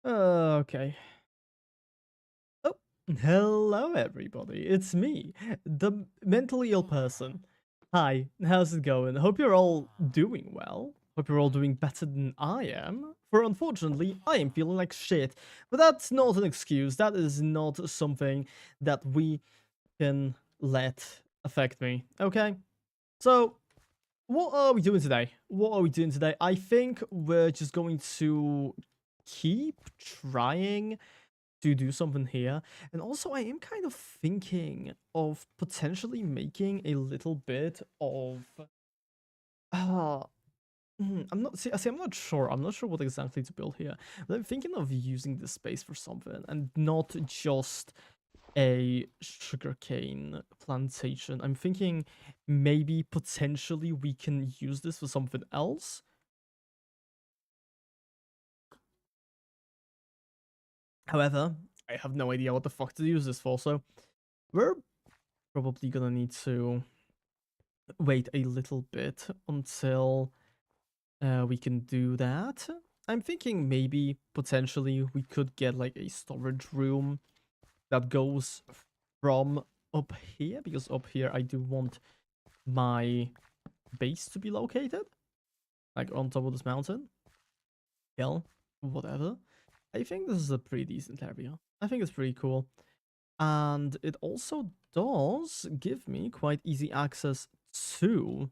Okay. Oh, hello everybody. It's me, the mentally ill person. Hi, how's it going? Hope you're all doing well. Hope you're all doing better than I am. For unfortunately, I am feeling like shit. But that's not an excuse. That is not something that we can let affect me. Okay? So, what are we doing today? What are we doing today? I think we're just going to keep trying to do something here. And also, I am kind of thinking of potentially making a little bit of. Uh, I'm not. See, I'm not sure. I'm not sure what exactly to build here. But I'm thinking of using this space for something and not just a sugarcane plantation. I'm thinking maybe potentially we can use this for something else. However, I have no idea what the fuck to use this for, so we're probably gonna need to wait a little bit until we can do that. I'm thinking maybe potentially we could get like a storage room that goes from up here, because up here I do want my base to be located, like on top of this mountain, hill, whatever. I think this is a pretty decent area. I think it's pretty cool. And it also does give me quite easy access to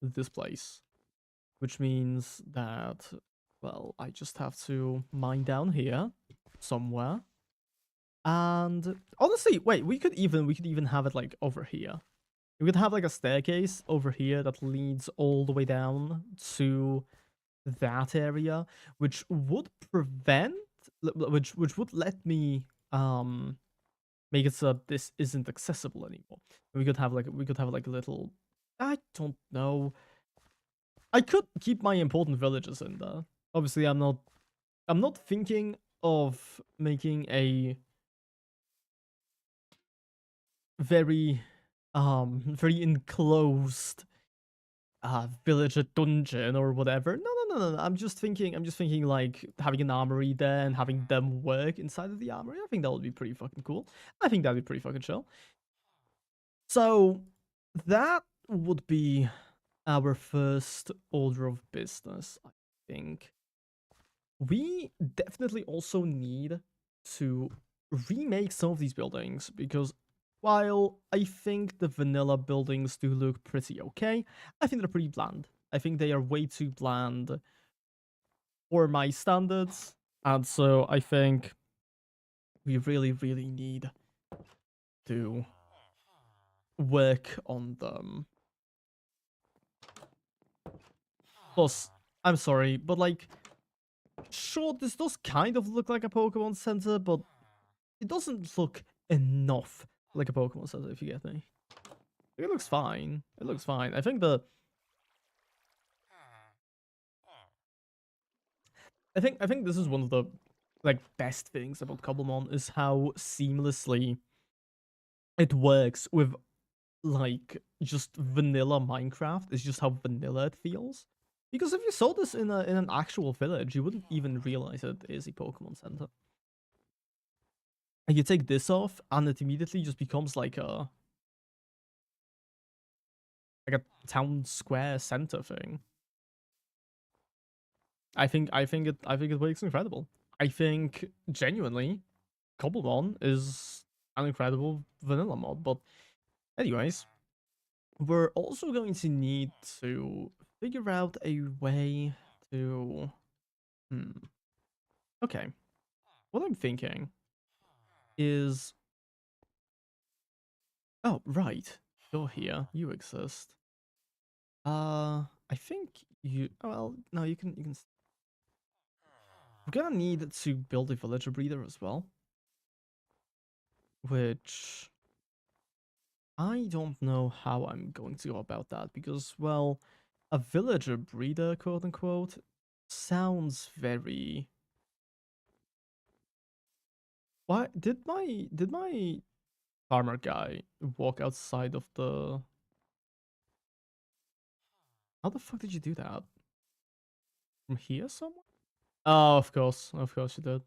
this place, which means that, well, I just have to mine down here somewhere. And honestly, wait, we could even have it like over here. We could have like a staircase over here that leads all the way down to that area, which would prevent, which would let me make it so this isn't accessible anymore. We could have like a little, I don't know. I could keep my important villages in there. Obviously, I'm not thinking of making a very very enclosed villager dungeon or whatever. No. I'm just thinking like having an armory there and having them work inside of the armory. I think that would be pretty fucking cool. I think that'd be pretty fucking chill. So that would be our first order of business, I think. We definitely also need to remake some of these buildings, because while I think the vanilla buildings do look pretty okay, I think they're pretty bland. I think they are way too bland for my standards, and so I think we really, really need to work on them. Plus, I'm sorry, but like, sure, this does kind of look like a Pokemon Center, but it doesn't look enough like a Pokemon Center, if you get me. It looks fine. It looks fine. I think this is one of the like best things about Cobblemon is how seamlessly it works with like just vanilla Minecraft. It's just how vanilla it feels. Because if you saw this in an actual village, you wouldn't even realize it is a Pokemon Center. And you take this off, and it immediately just becomes like a town square center thing. I think it works incredible. I think genuinely Cobblemon is an incredible vanilla mod. But anyways, we're also going to need to figure out a way to hmm. Okay. What I'm thinking is, oh right, you're here. You exist. I think you, oh, well, no, you can we're gonna need to build a villager breeder as well, which I don't know how I'm going to go about that, because, well, a villager breeder, quote unquote, sounds very. Why did my farmer guy walk outside of the? How the fuck did you do that? From here somewhere? Oh, of course you did.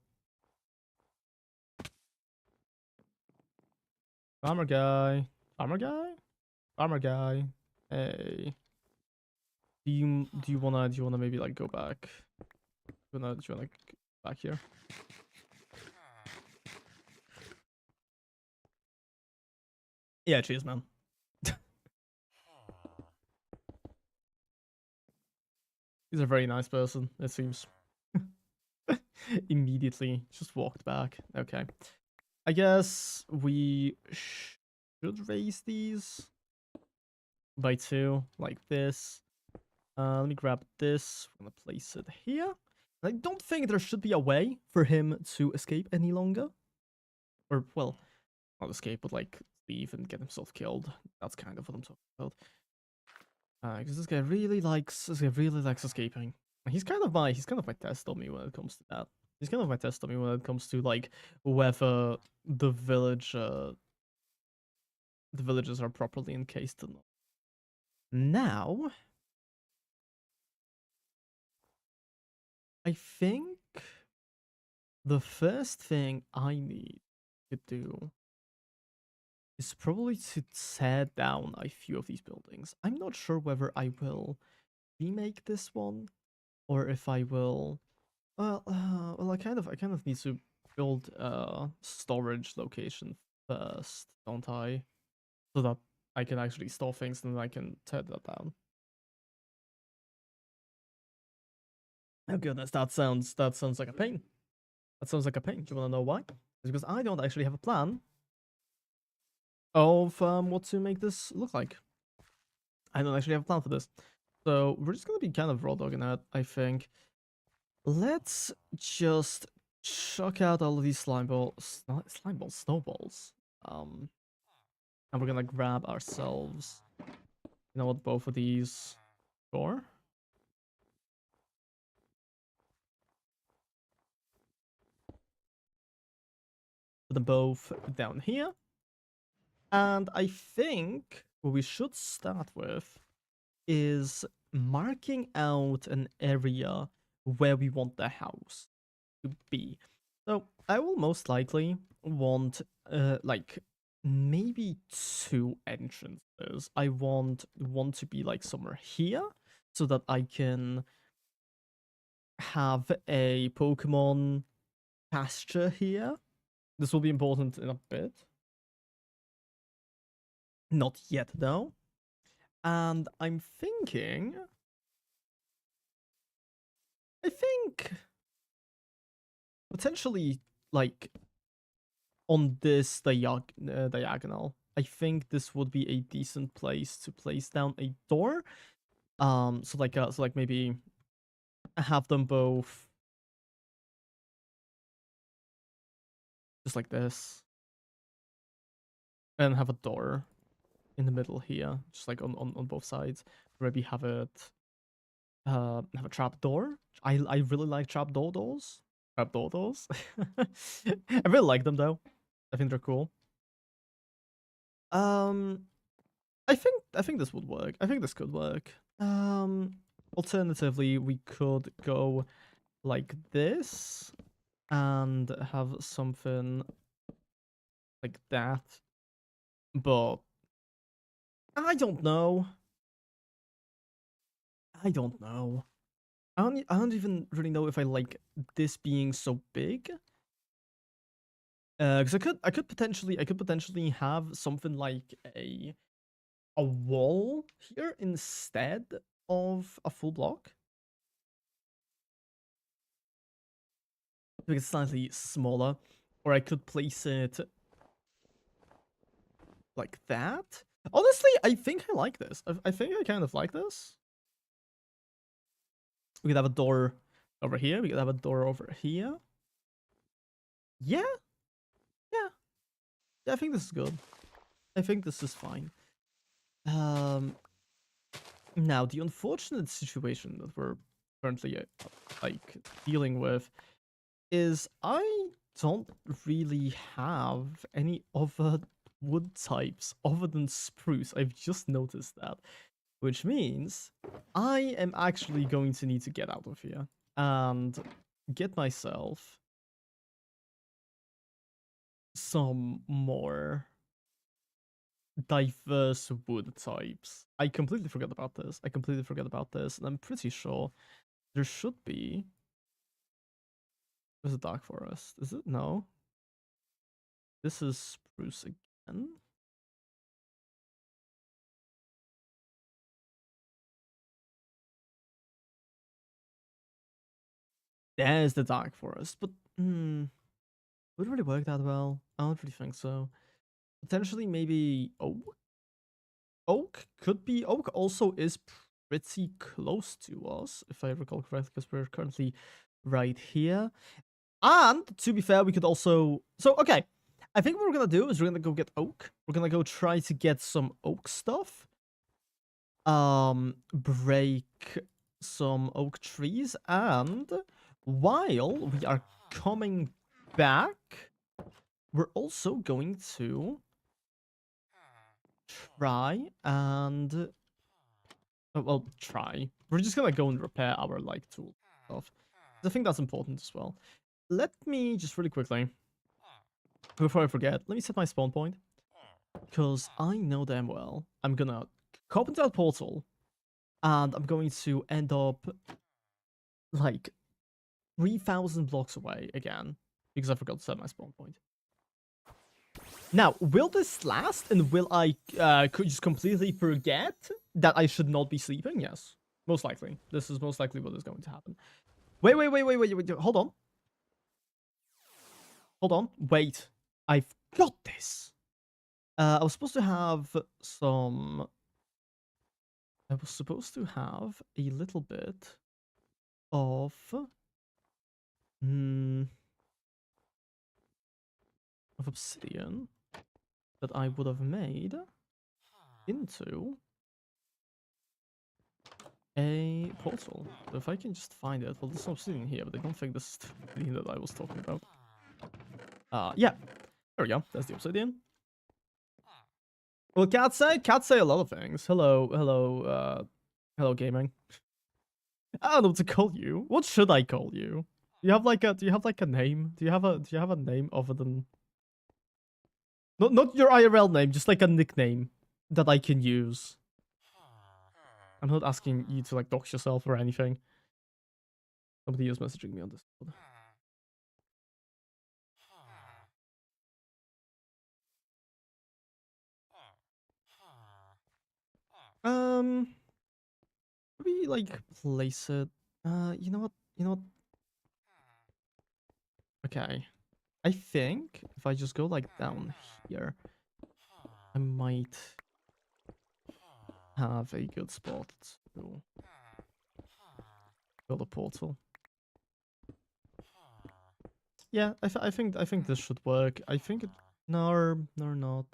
Farmer guy. Farmer guy? Farmer guy. Hey. Do you wanna maybe like go back? Do you wanna go back here? Yeah, cheers, man. He's a very nice person, it seems. Immediately just walked back. Okay. I guess we should raise these by 2, like this. Let me grab this. I'm gonna place it here. I don't think there should be a way for him to escape any longer. Or, well, not escape, but like leave and get himself killed. That's kind of what I'm talking about. Because this guy really likes escaping. He's kind of my test dummy when it comes to that. He's kind of my test dummy when it comes to like whether the villages are properly encased or not. Now, I think the first thing I need to do is probably to tear down a few of these buildings. I'm not sure whether I will remake this one or if I will. Well, I kind of need to build a storage location first, don't I? So that I can actually store things and then I can tear that down. Oh goodness, that sounds like a pain. That sounds like a pain. Do you want to know why? It's because I don't actually have a plan of what to make this look like. I don't actually have a plan for this. So we're just gonna be kind of raw dogging it, I think. Let's just chuck out all of these snowballs. And we're gonna grab ourselves, you know what, both of these for. Put them both down here. And I think what we should start with is marking out an area where we want the house to be. So I will most likely want like maybe 2 entrances. I want one to be like somewhere here so that I can have a Pokemon pasture here. This will be important in a bit. Not yet though. And I'm thinking I think potentially like on this diagonal, I think this would be a decent place to place down a door. So like maybe have them both just like this, and have a door in the middle here, just like on both sides. Maybe have a trap door. I really like trapdoor doors. Trapdoor doors. I really like them though. I think they're cool. Um, I think this would work. I think this could work. Alternatively, we could go like this and have something like that. But I don't know. I don't know. I don't even really know if I like this being so big. Because I could potentially have something like a wall here instead of a full block. Make it slightly smaller, or I could place it like that. Honestly, I think I like this. I think I kind of like this. We could have a door over here. We could have a door over here. Yeah, yeah, yeah. I think this is good. I think this is fine. Um, Now the unfortunate situation that we're currently like dealing with is I don't really have any other wood types other than spruce. I've just noticed that, which means I am actually going to need to get out of here and get myself some more diverse wood types. I completely forgot about this. And I'm pretty sure there should be. There's a dark forest. Is it? No. This is spruce again. There's the dark forest, but would it really work that well? I don't really think so. Potentially, maybe oak. Oak could be. Oak also is pretty close to us, if I recall correctly, because we're currently right here. And to be fair, we could also. So okay, I think what we're gonna do is we're gonna go get oak. We're gonna go try to get some oak stuff. Break some oak trees, and while we are coming back, we're also going to try and well, try. We're just gonna go and repair our like tool stuff. I think that's important as well. Let me just really quickly, before I forget, let me set my spawn point, because I know damn well I'm gonna open that portal, and I'm going to end up like 3,000 blocks away again because I forgot to set my spawn point. Now, will this last, and will I could just completely forget that I should not be sleeping? Yes, most likely. This is most likely what is going to happen. Wait, hold on. Hold on, wait. I've got this. I was supposed to have some... I was supposed to have a little bit of... of obsidian that I would have made into a portal. So if I can just find it, well, there's no obsidian here, but I don't think this is the obsidian that I was talking about. Yeah, there we go. That's the obsidian. Well, cats say a lot of things. Hello, gaming. I don't know what to call you. What should I call you? Do you have like a name? Do you have a name other than not your IRL name, just like a nickname that I can use? I'm not asking you to like dox yourself or anything. Somebody is messaging me on Discord. Maybe like place it. You know what? Okay. I think if I just go like down here, I might have a good spot to build a portal. Yeah, I think this should work. I think it. No, not.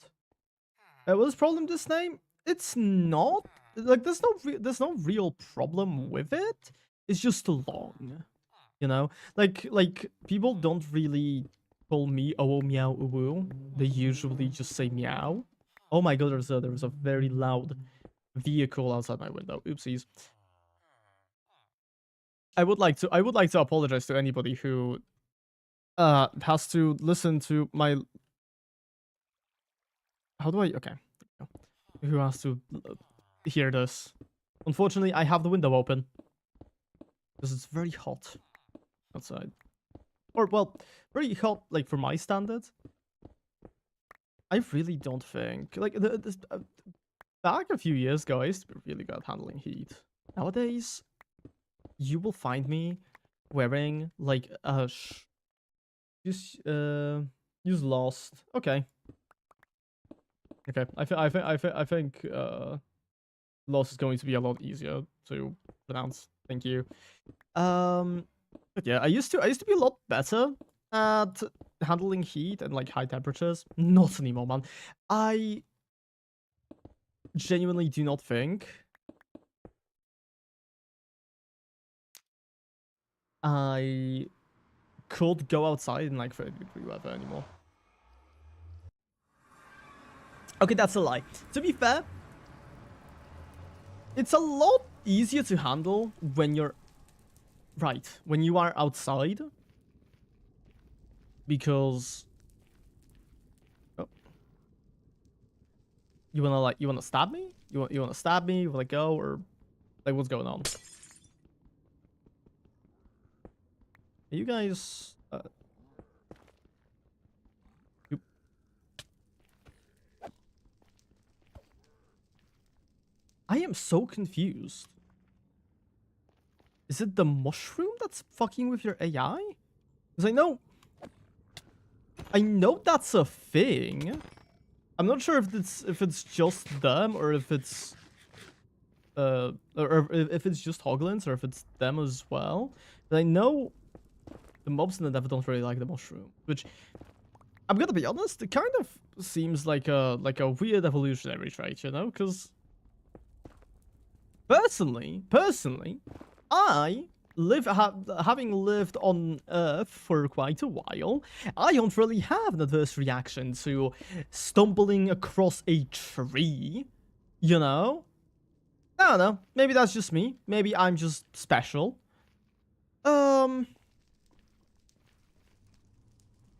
What's the problem with this name? It's not like there's no real problem with it. It's just too long, you know. Like people don't really call me oh meow woo. They usually just say meow. Oh my god, there was a very loud vehicle outside my window. Oopsies. I would like to apologize to anybody who has to listen to my. How do I? Okay. Who has to hear this? Unfortunately, I have the window open because it's very hot outside, or well, very hot like for my standards. I really don't think like back a few years ago, I used to be really good at handling heat. Nowadays, you will find me wearing like a use lost. Okay. I think loss is going to be a lot easier to pronounce. Thank you. But yeah, I used to be a lot better at handling heat and like high temperatures. Not anymore, man. I genuinely do not think I could go outside in like 30-degree weather anymore. Okay, that's a lie. To be fair, it's a lot easier to handle when you're when you are outside, because You wanna stab me? You wanna stab me? You wanna go, or like what's going on? Are you guys I am so confused. Is it the mushroom that's fucking with your AI? Because I know that's a thing. I'm not sure if it's just them or if it's or if it's just hoglins or if it's them as well. But I know the mobs in the Nether don't really like the mushroom, which I'm gonna be honest, it kind of seems like a weird evolutionary trait, you know? Because personally, I having lived on Earth for quite a while, I don't really have an adverse reaction to stumbling across a tree, you know? I don't know. Maybe that's just me. Maybe I'm just special. Oh,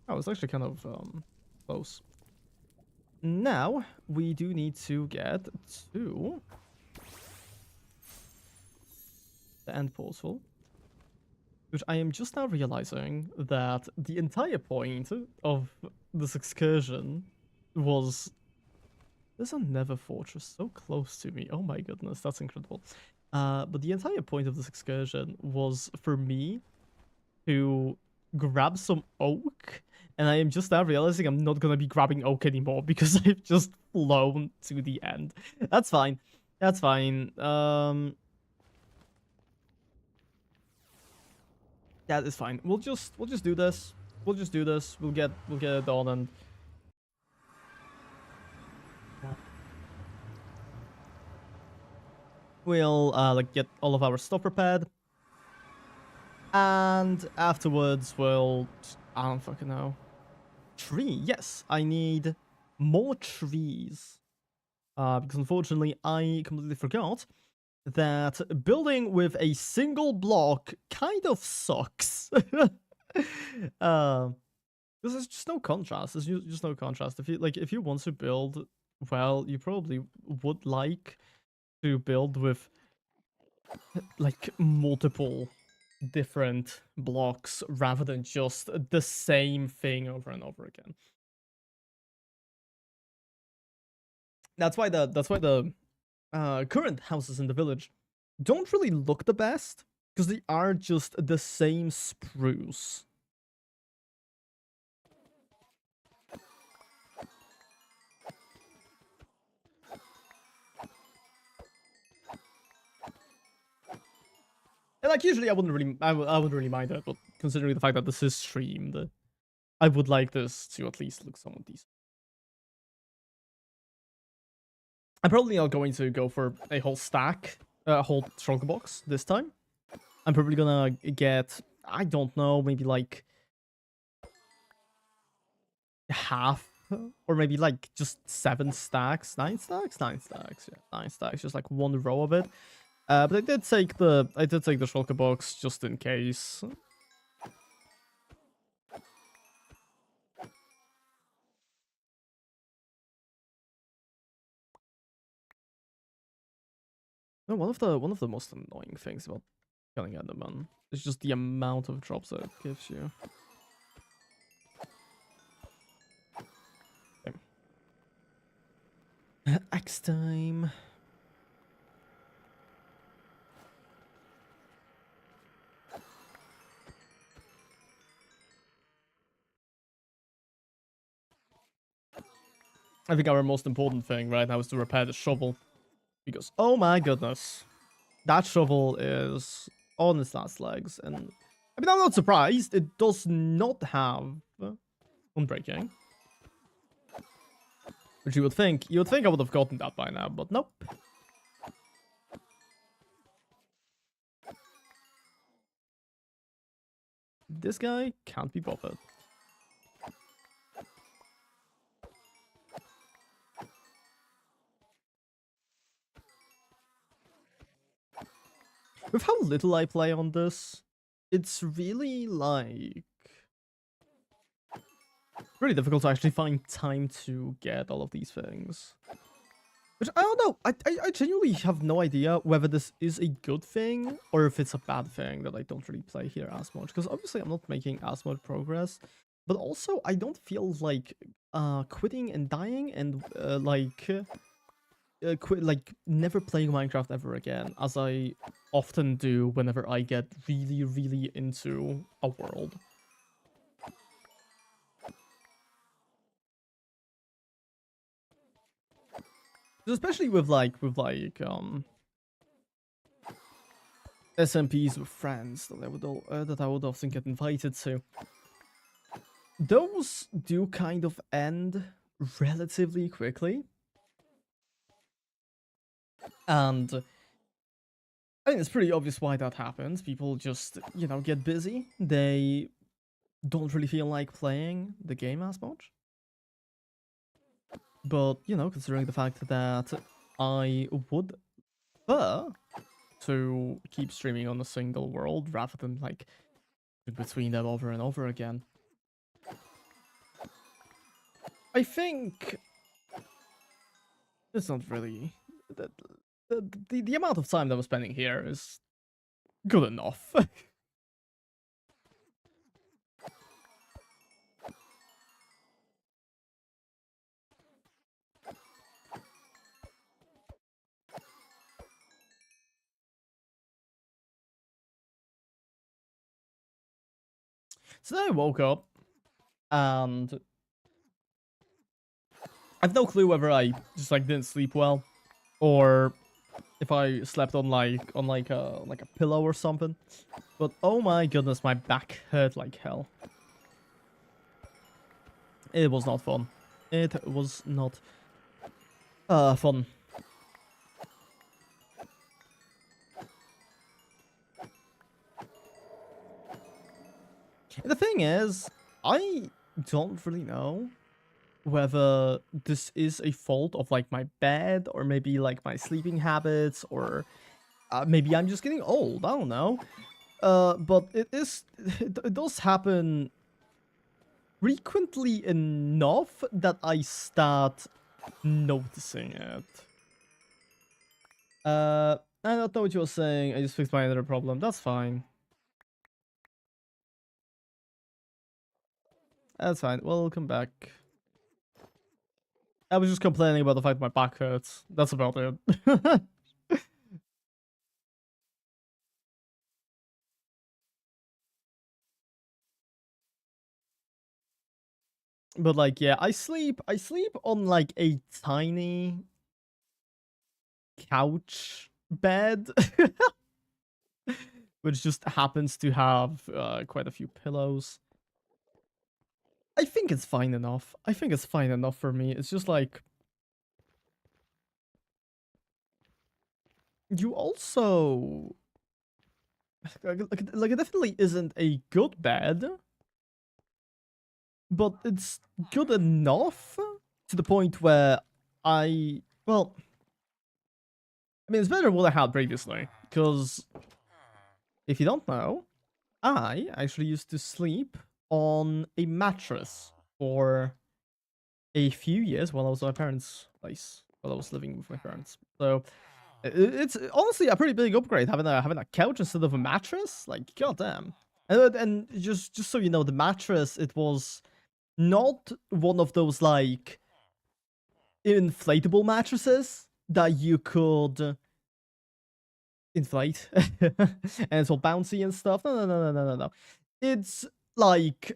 it's actually kind of close. Now we do need to get to the end portal, which I am just now realizing that the entire point of this excursion was there's a Nether fortress so close to me. Oh my goodness, that's incredible. But the entire point of this excursion was for me to grab some oak, and I am just now realizing I'm not gonna be grabbing oak anymore because I've just flown to the end. That's fine. That's fine. That is fine. We'll just do this. We'll just do this. We'll get it done and we'll like get all of our stuff prepared. And afterwards we'll I don't fucking know. Tree. Yes, I need more trees. Because unfortunately I completely forgot that building with a single block kind of sucks. Because there's just no contrast. There's just no contrast. If you want to build well, you probably would like to build with like multiple different blocks rather than just the same thing over and over again. That's why the current houses in the village don't really look the best because they are just the same spruce. And like usually I wouldn't really mind it, but considering the fact that this is streamed, I would like this to at least look somewhat decent. I'm probably not going to go for a whole stack, a whole shulker box this time. I'm probably gonna get, I don't know, maybe like half, or maybe like just 7 stacks, 9 stacks, 9 stacks, yeah, 9 stacks, just like one row of it. But I did take the shulker box just in case. No, one of the most annoying things about killing Enderman is just the amount of drops that it gives you. Okay. Axe time. I think our most important thing right now is to repair the shovel. Because, oh my goodness, that shovel is on its last legs. And, I mean, I'm not surprised. It does not have unbreaking. Which you would think I would have gotten that by now, but nope. This guy can't be bothered. With how little I play on this, it's really like really difficult to actually find time to get all of these things. Which I don't know. I genuinely have no idea whether this is a good thing or if it's a bad thing that I don't really play here as much. Because obviously I'm not making as much progress. But also I don't feel like quitting and dying and quit, like never playing Minecraft ever again, as I often do whenever I get really, really into a world. Especially with SMPs with friends that I would often get invited to. Those do kind of end relatively quickly. And I think it's pretty obvious why that happens. People just, you know, get busy. They don't really feel like playing the game as much. But, you know, considering the fact that I would prefer to keep streaming on a single world rather than, like, between them over and over again. I think it's not really... The amount of time that I'm spending here is good enough. So then I woke up, and I've no clue whether I just like didn't sleep well, or if I slept on like a pillow or something. But oh my goodness, my back hurt like hell. It was not fun. It was not fun. The thing is, I don't really know whether this is a fault of like my bed or maybe like my sleeping habits or maybe I'm just getting old. I don't know. But it does happen frequently enough that I start noticing it. I don't know what you were saying. I just fixed my other problem. That's fine. That's fine. Welcome back. I was just complaining about the fact my back hurts. That's about it. But like, yeah, I sleep on like a tiny couch bed, which just happens to have quite a few pillows. I think it's fine enough. I think it's fine enough for me. It's just like you also like it definitely isn't a good bed, but it's good enough to the point where well, I mean, it's better than what I had previously, because if you don't know, I actually used to sleep on a mattress for a few years while I was at my parents' place, while I was living with my parents. So it's honestly a pretty big upgrade having a couch instead of a mattress. Like, goddamn. And just so you know, the mattress, it was not one of those like inflatable mattresses that you could inflate and it's all bouncy and stuff. No. It's like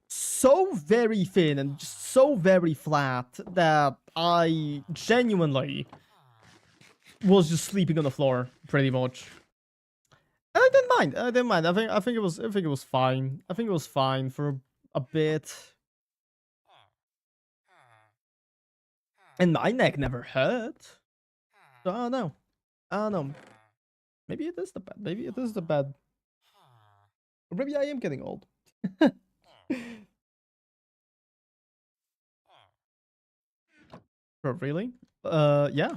so very thin and just so very flat that I genuinely was just sleeping on the floor pretty much. And I didn't mind. I didn't mind. I think it was fine. I think it was fine for a bit. And my neck never hurt. So I don't know. I don't know. Maybe it is the bad. Maybe it is the bad. Or maybe I am getting old. Bro, really? Yeah.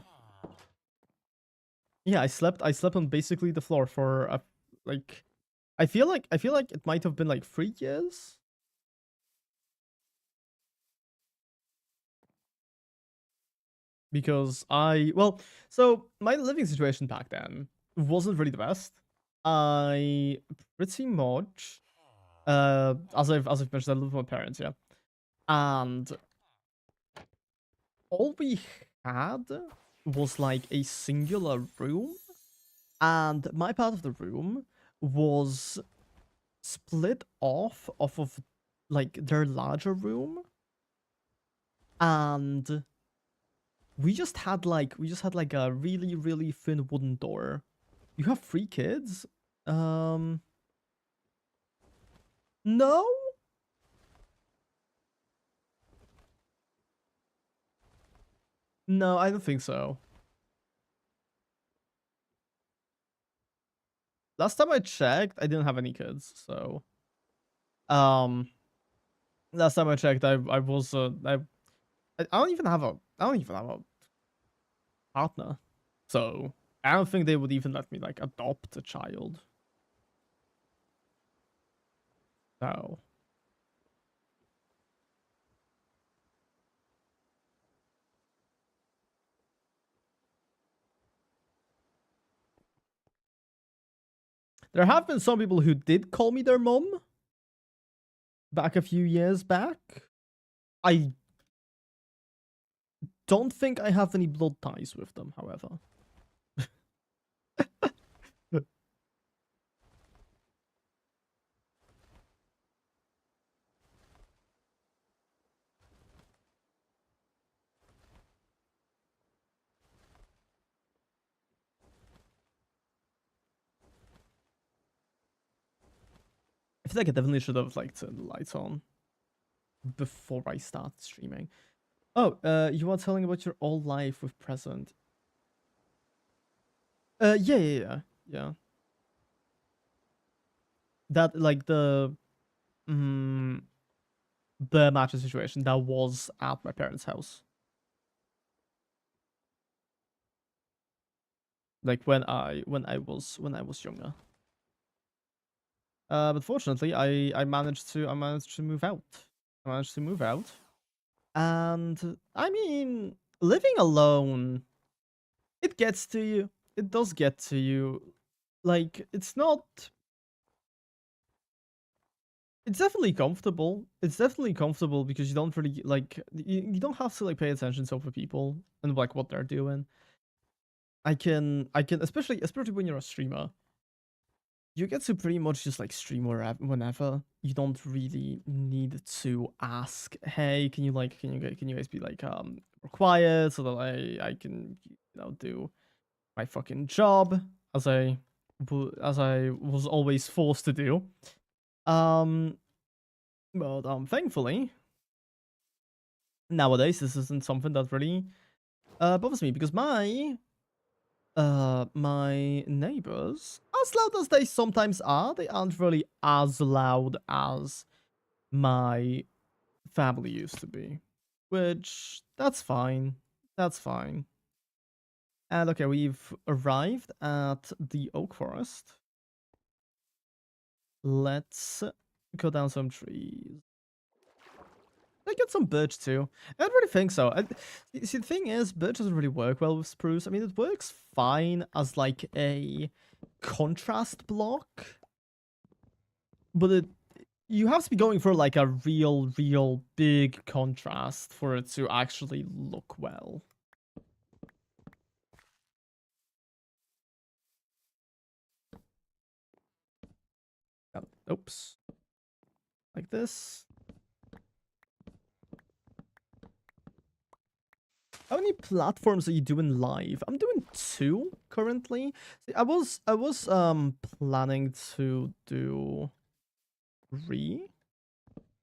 Yeah, I slept on basically the floor for like I feel like it might have been like 3 years. because so my living situation back then wasn't really the best. I pretty much, as I've mentioned, I live with my parents, yeah, and all we had was like a singular room, and my part of the room was split off of like their larger room, and we just had like a really thin wooden door. You have 3 kids? Um, no, no, I don't think so. Last time I checked, I didn't have any kids, so um, last time I checked, I was I don't even have a partner, so I don't think they would even let me like adopt a child. So there have been some people who did call me their mom back a few years back. I don't think I have any blood ties with them, however. I feel like I definitely should have like turned the lights on before I start streaming. Oh, you are telling about your old life with present. Yeah. That like mm, the mattress situation that was at my parents' house. Like when I was younger. But fortunately, I managed to move out. I managed to move out, and I mean, living alone, it gets to you. It does get to you. Like it's not. It's definitely comfortable. It's definitely comfortable because you don't really like you don't have to like pay attention to other people and like what they're doing. I can especially when you're a streamer, you get to pretty much just like stream whenever. You don't really need to ask, hey, can you guys be like quiet so that I can do my fucking job as I was always forced to do. Um, but thankfully nowadays this isn't something that really bothers me because my neighbors, as loud as they sometimes are, they aren't really as loud as my family used to be. Which, that's fine. That's fine. And okay, we've arrived at the oak forest. Let's cut down some trees. I get some birch too. I don't really think so. See, the thing is, birch doesn't really work well with spruce. I mean, it works fine as like a contrast block, but you have to be going for like a real big contrast for it to actually look well. Oops. Like this. How many platforms are you doing live? I'm doing 2 currently. See, I was planning to do 3.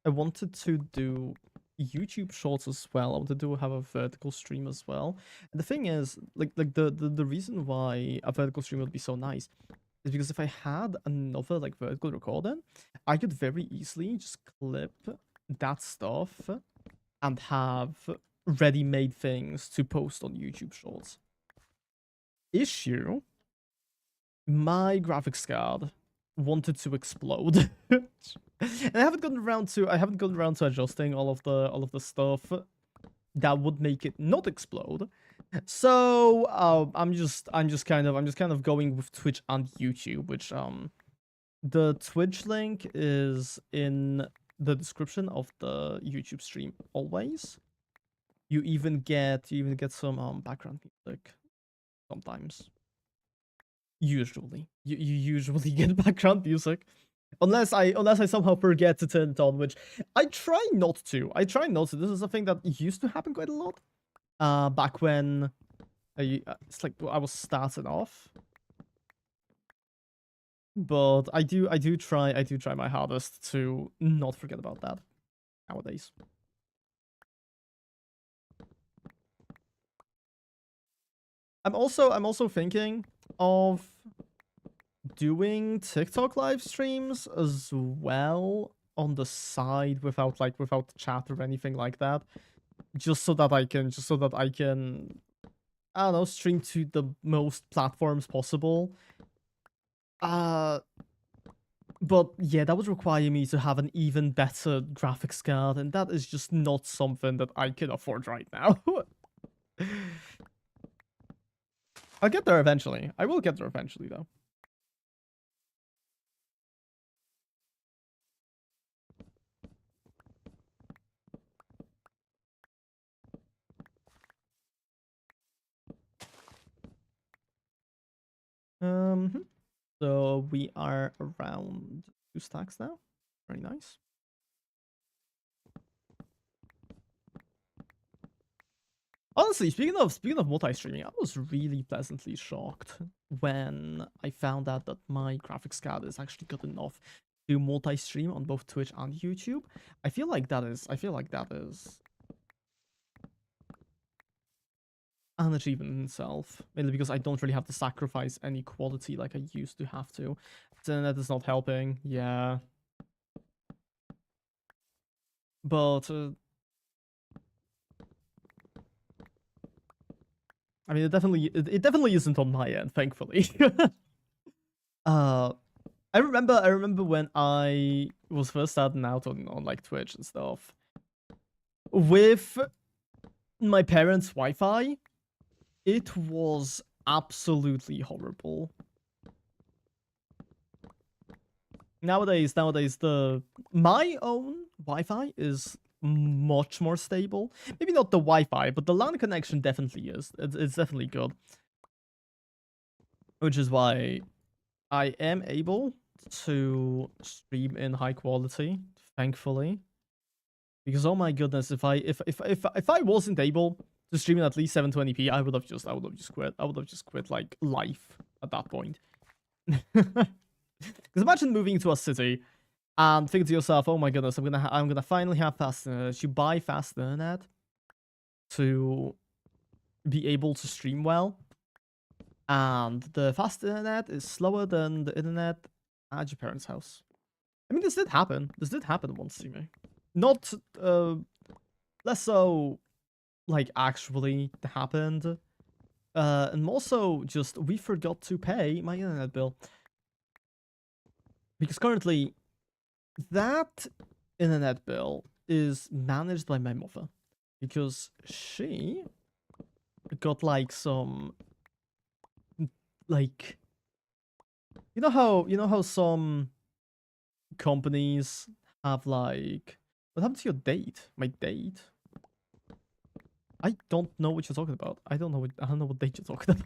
I wanted to do YouTube Shorts as well. I wanted to have a vertical stream as well. And the thing is, like the reason why a vertical stream would be so nice is because if I had another like vertical recording, I could very easily just clip that stuff and have ready-made things to post on YouTube Shorts. Issue, my graphics card wanted to explode. And I haven't gotten around to adjusting all of the stuff that would make it not explode. So I'm just kind of going with Twitch and YouTube, which the Twitch link is in the description of the YouTube stream always. You even get some background music sometimes. Usually. You usually get background music. Unless I somehow forget to turn it on, which I try not to. This is a thing that used to happen quite a lot. Back when it's like I was starting off. But I do try my hardest to not forget about that nowadays. I'm also thinking of doing TikTok live streams as well on the side without chat or anything like that. Just so that I can I don't know, stream to the most platforms possible. But yeah, that would require me to have an even better graphics card, and that is just not something that I can afford right now. I'll get there eventually. I will get there eventually, though. So we are around 2 stacks now. Very nice. Honestly, speaking of multi-streaming, I was really pleasantly shocked when I found out that my graphics card is actually good enough to multi-stream on both Twitch and YouTube. I feel like that is an achievement in itself, mainly because I don't really have to sacrifice any quality like I used to have to. The internet is not helping, yeah. But I mean, it definitely isn't on my end, thankfully. uh, I remember when I was first starting out on like Twitch and stuff with my parents' Wi-Fi. It was absolutely horrible. Nowadays, my own Wi-Fi is much more stable. Maybe not the Wi-Fi, but the LAN connection definitely is. It's definitely good. Which is why I am able to stream in high quality, thankfully. Because oh my goodness, if I wasn't able to stream in at least 720p, I would have just quit. I would have just quit like life at that point. Because imagine moving to a city and think to yourself, oh my goodness, I'm gonna finally have fast internet. You buy fast internet to be able to stream well, and the fast internet is slower than the internet at your parents' house. I mean, this did happen. This did happen once to me. Not less so like actually happened. And more so just we forgot to pay my internet bill. Because currently that internet bill is managed by my mother. Because she got like some like you know how some companies have like what happened to your date? My date? I don't know what you're talking about. I don't know what date you're talking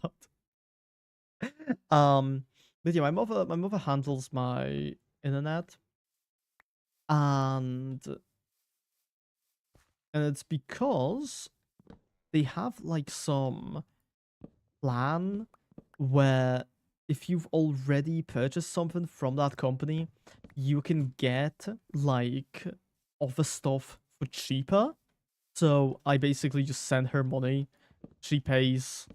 about. But yeah, my mother handles my internet, and it's because they have like some plan where if you've already purchased something from that company, you can get like other stuff for cheaper. So I basically just send her money. She pays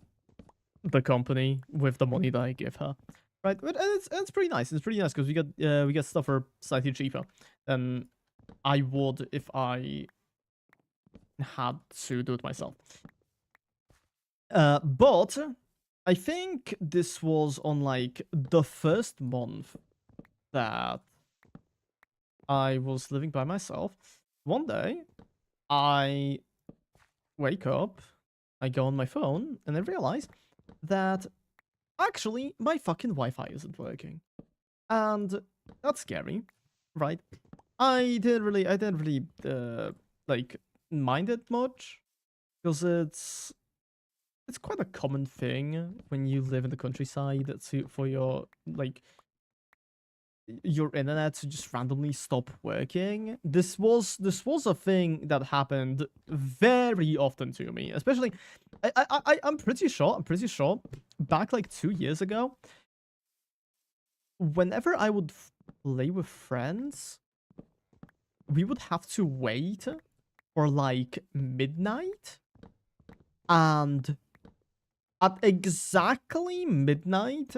the company with the money that I give her. Right, but it's pretty nice. It's pretty nice because we get stuff for slightly cheaper than I would if I had to do it myself. But I think this was on like the first month that I was living by myself. One day, I wake up I go on my phone and I realize that actually my fucking Wi-Fi isn't working. And that's scary, right? I didn't really like mind it much because it's quite a common thing when you live in the countryside for your your internet to just randomly stop working. This was a thing that happened very often to me, especially I'm pretty sure back like 2 years ago, whenever I would play with friends, we would have to wait for like midnight, and at exactly midnight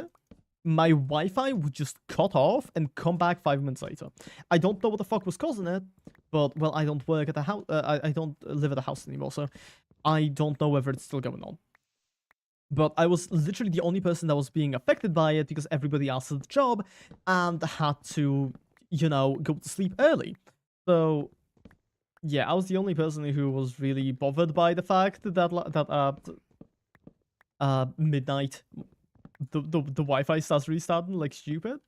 my Wi-Fi would just cut off and come back 5 minutes later. I don't know what the fuck was causing it, but well, I don't work at the house. I don't live at the house anymore, so I don't know whether it's still going on. But I was literally the only person that was being affected by it because everybody else had a job and had to, you know, go to sleep early. So yeah, I was the only person who was really bothered by the fact that at midnight the Wi-Fi starts restarting like stupid.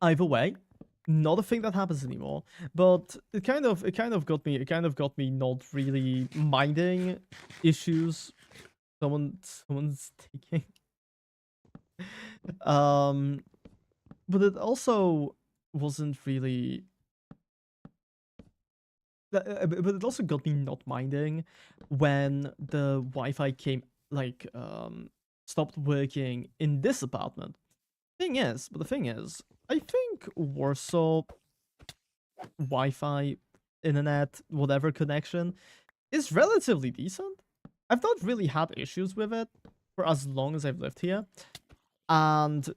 Either way, not a thing that happens anymore. But it kind of got me not really minding issues someone's taking. But it also wasn't really. But it also got me not minding when the Wi-Fi came stopped working in this apartment. The thing is, I think Warsaw Wi-Fi, internet, whatever connection is relatively decent. I've not really had issues with it for as long as I've lived here. And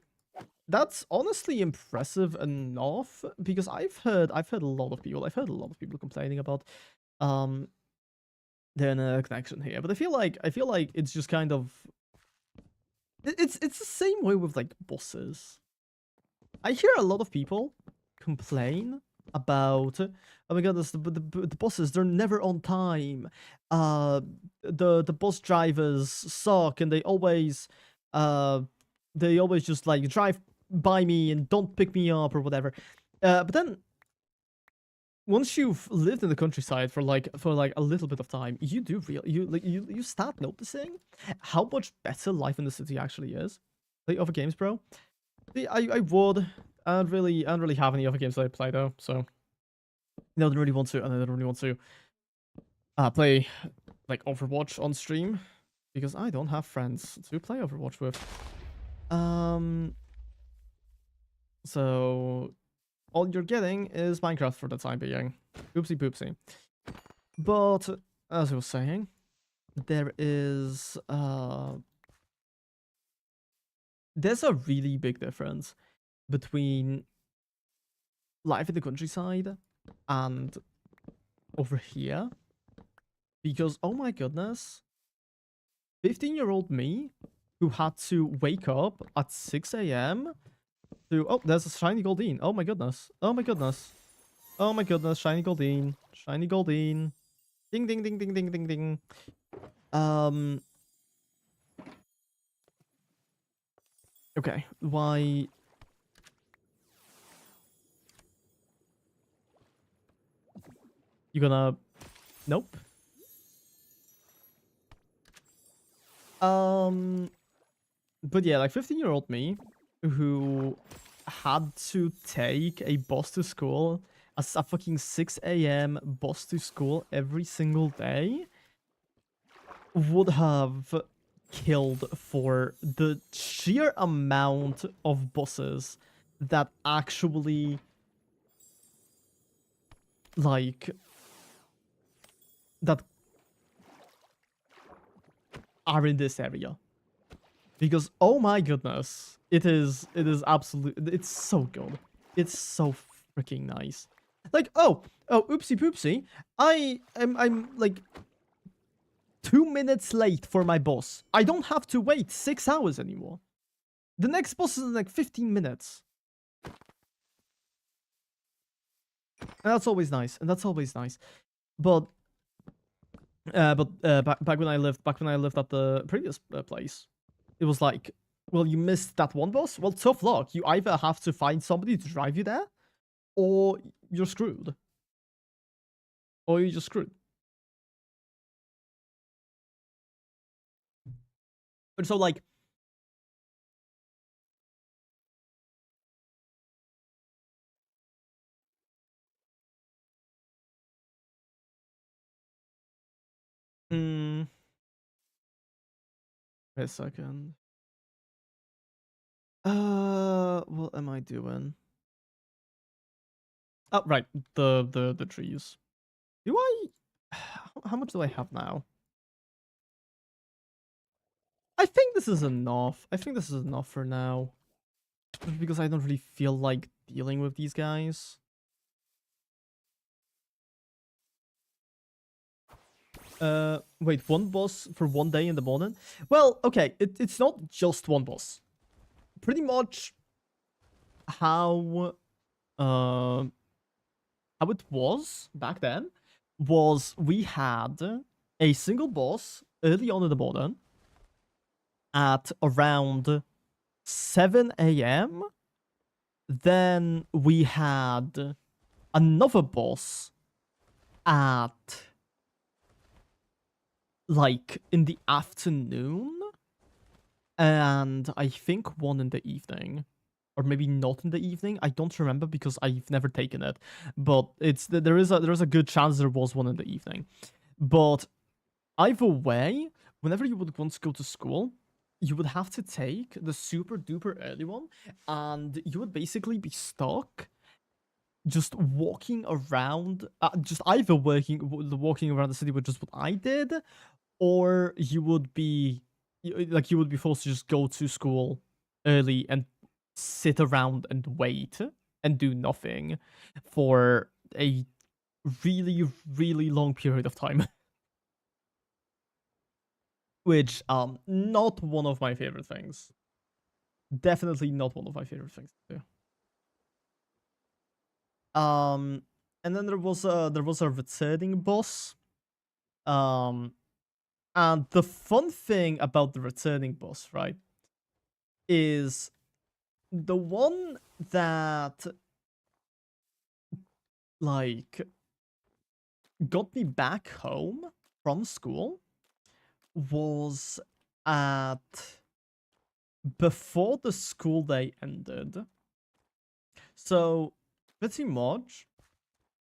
that's honestly impressive enough because I've heard a lot of people complaining about their internet connection here. But I feel like it's just kind of it's the same way with like buses. I hear a lot of people complain about, oh my goodness, the buses, they're never on time. The bus drivers suck and they always just like drive by me and don't pick me up or whatever. But then once you've lived in the countryside for like a little bit of time, you start noticing how much better life in the city actually is. Like other games, bro. I would. I don't really have any other games that I play though, so I don't really want to play like Overwatch on stream because I don't have friends to play Overwatch with. So all you're getting is Minecraft for the time being. Oopsie poopsie. But as I was saying, there is there's a really big difference between life in the countryside and over here. Because, oh my goodness, 15-year-old me who had to wake up at 6 a.m. to... Oh, there's a shiny Goldeen. Oh my goodness. Oh my goodness. Oh my goodness, shiny Goldeen. Shiny Goldeen. Ding, ding, ding, ding, ding, ding, ding. Okay, why... You gonna... Nope. But yeah, like 15-year-old me who had to take a bus to school, a fucking 6 a.m. bus to school every single day, would have killed for the sheer amount of buses that actually like that are in this area. Because oh my goodness, it is absolutely, it's so good. It's so freaking nice. Like, oh, oopsie poopsie. I'm like 2 minutes late for my bus. I don't have to wait 6 hours anymore. The next bus is in like 15 minutes. And that's always nice. But But back when I lived at the previous place, it was like, well, you missed that one boss. Well, tough luck. You either have to find somebody to drive you there, or you're screwed. Or you're just screwed. And so like, hmm, wait a second. What am I doing? Oh, right, the trees. Do I? How much do I have now? I think this is enough. I think this is enough for now. Just because I don't really feel like dealing with these guys. Wait, one boss for one day in the morning? Well, okay, it's not just one boss. Pretty much how uh how it was back then was we had a single boss early on in the morning at around 7 a.m. Then we had another boss at like in the afternoon, and I think one in the evening. Or maybe not in the evening. I don't remember because I've never taken it. But there is a good chance there was one in the evening. But either way, whenever you would want to go to school, you would have to take the super duper early one, and you would basically be stuck just walking around, just either walking around the city, which is what I did, or you would be like you would be forced to just go to school early and sit around and wait and do nothing for a really really long period of time. Which not one of my favorite things. Definitely not one of my favorite things to do. And then there was a returning boss. Um and the fun thing about the returning boss, right, is the one that like got me back home from school was at before the school day ended. So pretty much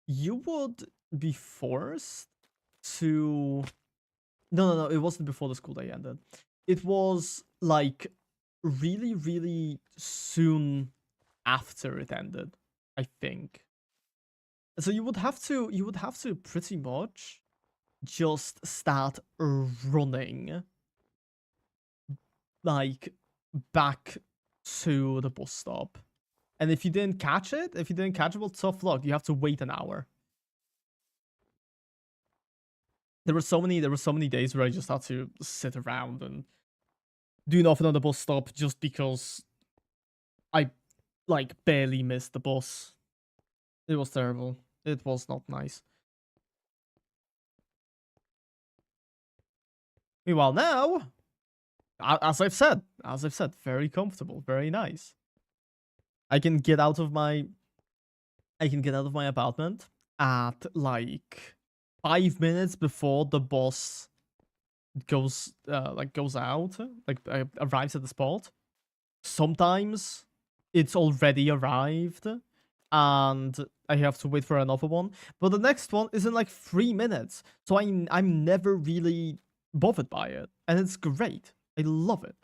you would be forced to no, it wasn't before the school day ended. It was like really really soon after it ended, I think. So you would have to pretty much just start running like back to the bus stop. And if you didn't catch it, well, tough luck. You have to wait an hour. There were so many days where I just had to sit around and do nothing on the bus stop just because I like barely missed the bus. It was terrible. It was not nice. Meanwhile, now, as I've said, very comfortable, very nice. I can get out of my apartment at like 5 minutes before the boss goes out, like arrives at the spot. Sometimes it's already arrived and I have to wait for another one, but the next one is in like 3 minutes, so I'm never really bothered by it, and it's great. I love it.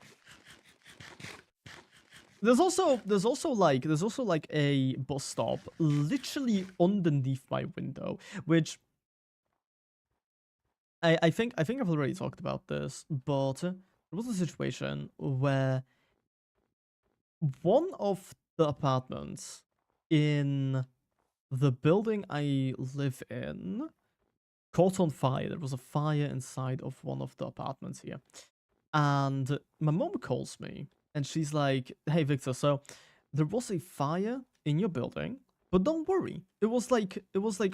There's also like a bus stop literally underneath my window, which I think I've already talked about this, but there was a situation where one of the apartments in the building I live in caught on fire. There was a fire inside of one of the apartments here. And my mom calls me and she's like, "Hey Victor, so there was a fire in your building. But don't worry, it was like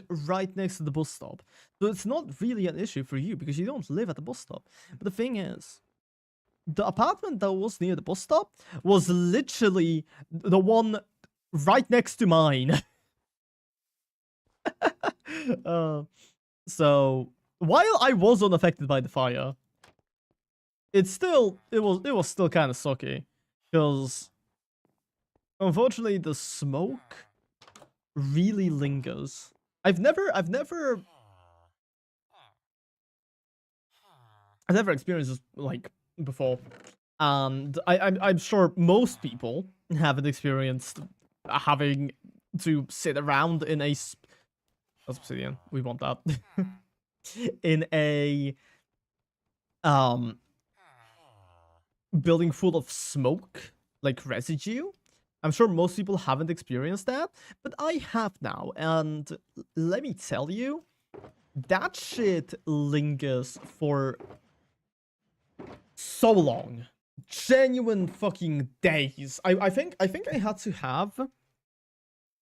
right next to the bus stop. So it's not really an issue for you because you don't live at the bus stop. But the thing is, the apartment that was near the bus stop was literally the one right next to mine. So while I was unaffected by the fire, it was still kind of sucky because unfortunately the smoke really lingers. I've never experienced this like before, and I'm sure most people haven't experienced having to sit around in a obsidian. We want that in a building full of smoke, like residue. I'm sure most people haven't experienced that, but I have now, and let me tell you, that shit lingers for so long. Genuine fucking days. I think I had to have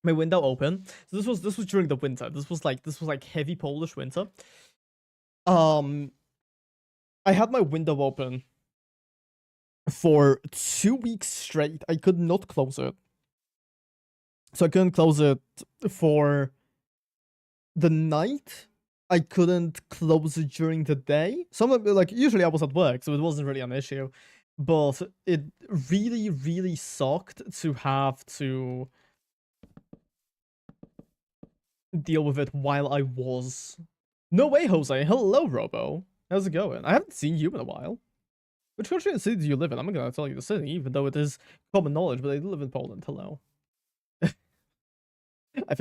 my window open. So this was during the winter. This was like heavy Polish winter. I had my window open for 2 weeks straight. I could not close it. So I couldn't close it for the night. I couldn't close it during the day. Like usually I was at work, so it wasn't really an issue. But it really, really sucked to have to deal with it while I was. No way, Jose. Hello, Robo. How's it going? I haven't seen you in a while. Which country and city do you live in? I'm not gonna tell you the city, even though it is common knowledge, but I live in Poland. Hello. I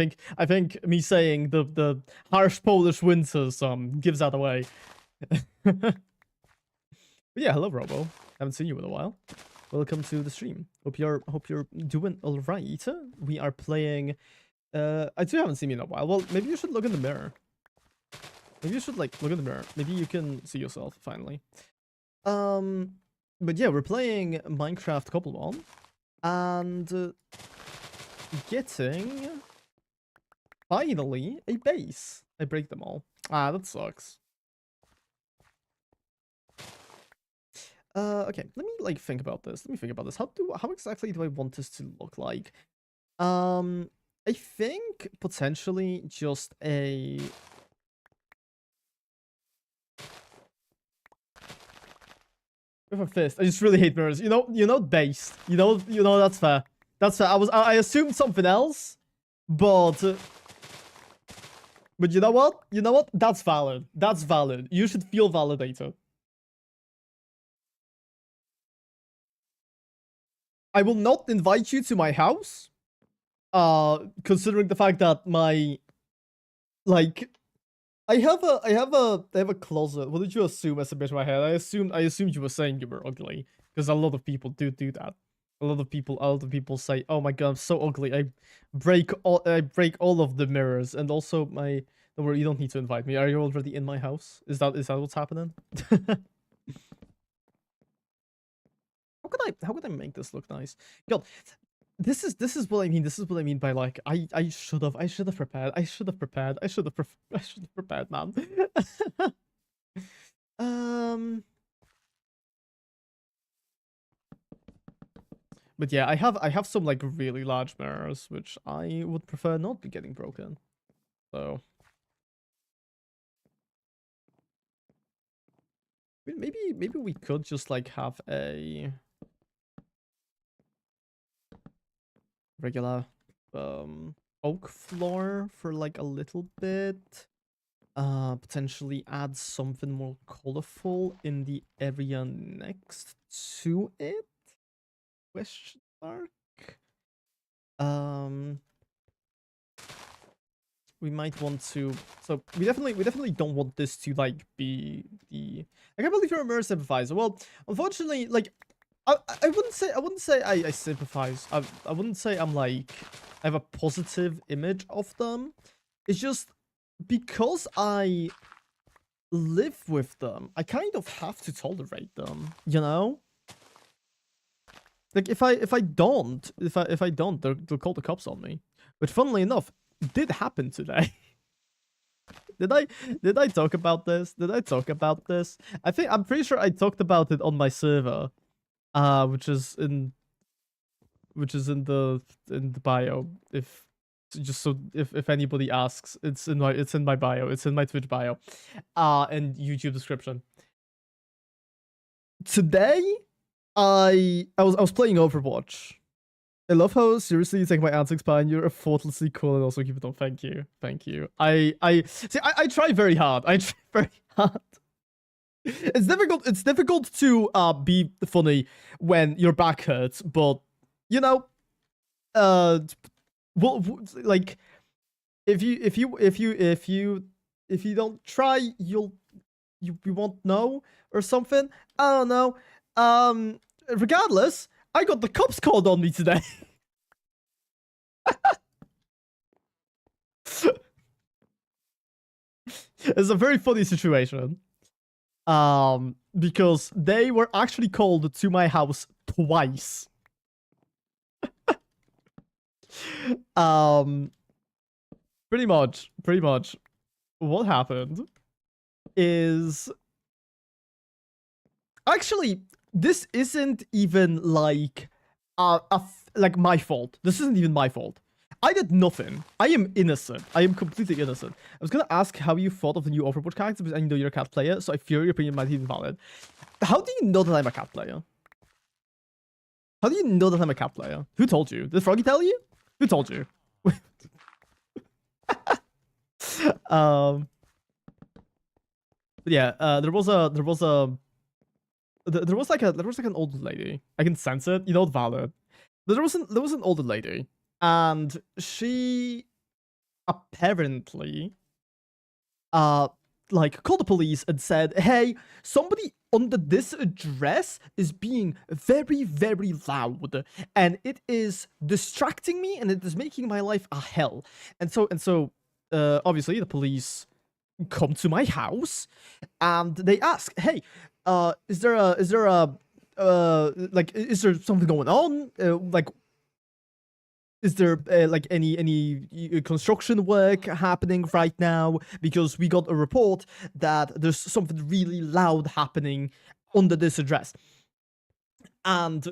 think me saying the harsh Polish winters gives that away. But yeah, hello Robo. Haven't seen you in a while. Welcome to the stream. Hope you're doing alright. We are playing I too haven't seen me in a while. Well, maybe you should look in the mirror. Maybe you should like look in the mirror. Maybe you can see yourself finally. But yeah, we're playing Minecraft Cobblemon and getting finally a base. I break them all. Ah, that sucks. Okay, let me like think about this. Let me think about this. How exactly do I want this to look like? I think potentially just a with a fist. I just really hate mirrors. You know, based. You know, that's fair. That's fair. I assumed something else, but you know what? You know what? That's valid. That's valid. You should feel validated. I will not invite you to my house. Considering the fact that my like I have a closet. What did you assume as a bit of my head? I assumed you were saying you were ugly because a lot of people do that. A lot of people say, "Oh my god, I'm so ugly. I break all of the mirrors." And also my don't worry, you don't need to invite me. Are you already in my house? Is that what's happening? How could I make this look nice? God, this is what I mean. This is what I mean by like I should have prepared. I should have prepared, man. But yeah, I have some like really large mirrors which I would prefer not be getting broken. So maybe we could just like have a regular oak floor for like a little bit. Potentially add something more colorful in the area next to it. Question mark. We might want to. So we definitely don't want this to like be the. I can't believe you're a mirror sympathizer. Well, unfortunately, like I wouldn't say I sympathize. I wouldn't say I'm like I have a positive image of them. It's just because I live with them, I kind of have to tolerate them, you know? Like if I don't, they'll call the cops on me. Which, funnily enough, did happen today. Did I talk about this? Did I talk about this? I'm pretty sure I talked about it on my server, which is in the bio. If anybody asks, it's in my bio. It's in my Twitch bio, and YouTube description. Today, I was playing Overwatch. I love how seriously you take my antics, Pine. You're effortlessly cool and also keep it on. Thank you. Thank you. I try very hard. I try very hard. It's difficult to be funny when your back hurts, but you know, like if you don't try, you won't know or something. I don't know. Regardless, I got the cops called on me today. It's a very funny situation. Because they were actually called to my house twice. Pretty much what happened is actually this isn't even like like my fault. This isn't even my fault. I did nothing. I am innocent. I am completely innocent. I was gonna ask how you thought of the new Overwatch character, because I know you're a cat player, so I fear your opinion might be invalid. How do you know that I'm a cat player? How do you know that I'm a cat player? Who told you? Did Froggy tell you? Who told you? Yeah, there was like an old lady. I can sense it. You know, valid. There was an older lady, and she apparently like called the police and said, "Hey, somebody under this address is being very, very loud, and it is distracting me, and it is making my life a hell." And so obviously the police come to my house and they ask, "Hey, is there something going on? Like, is there like any construction work happening right now? Because we got a report that there's something really loud happening under this address." And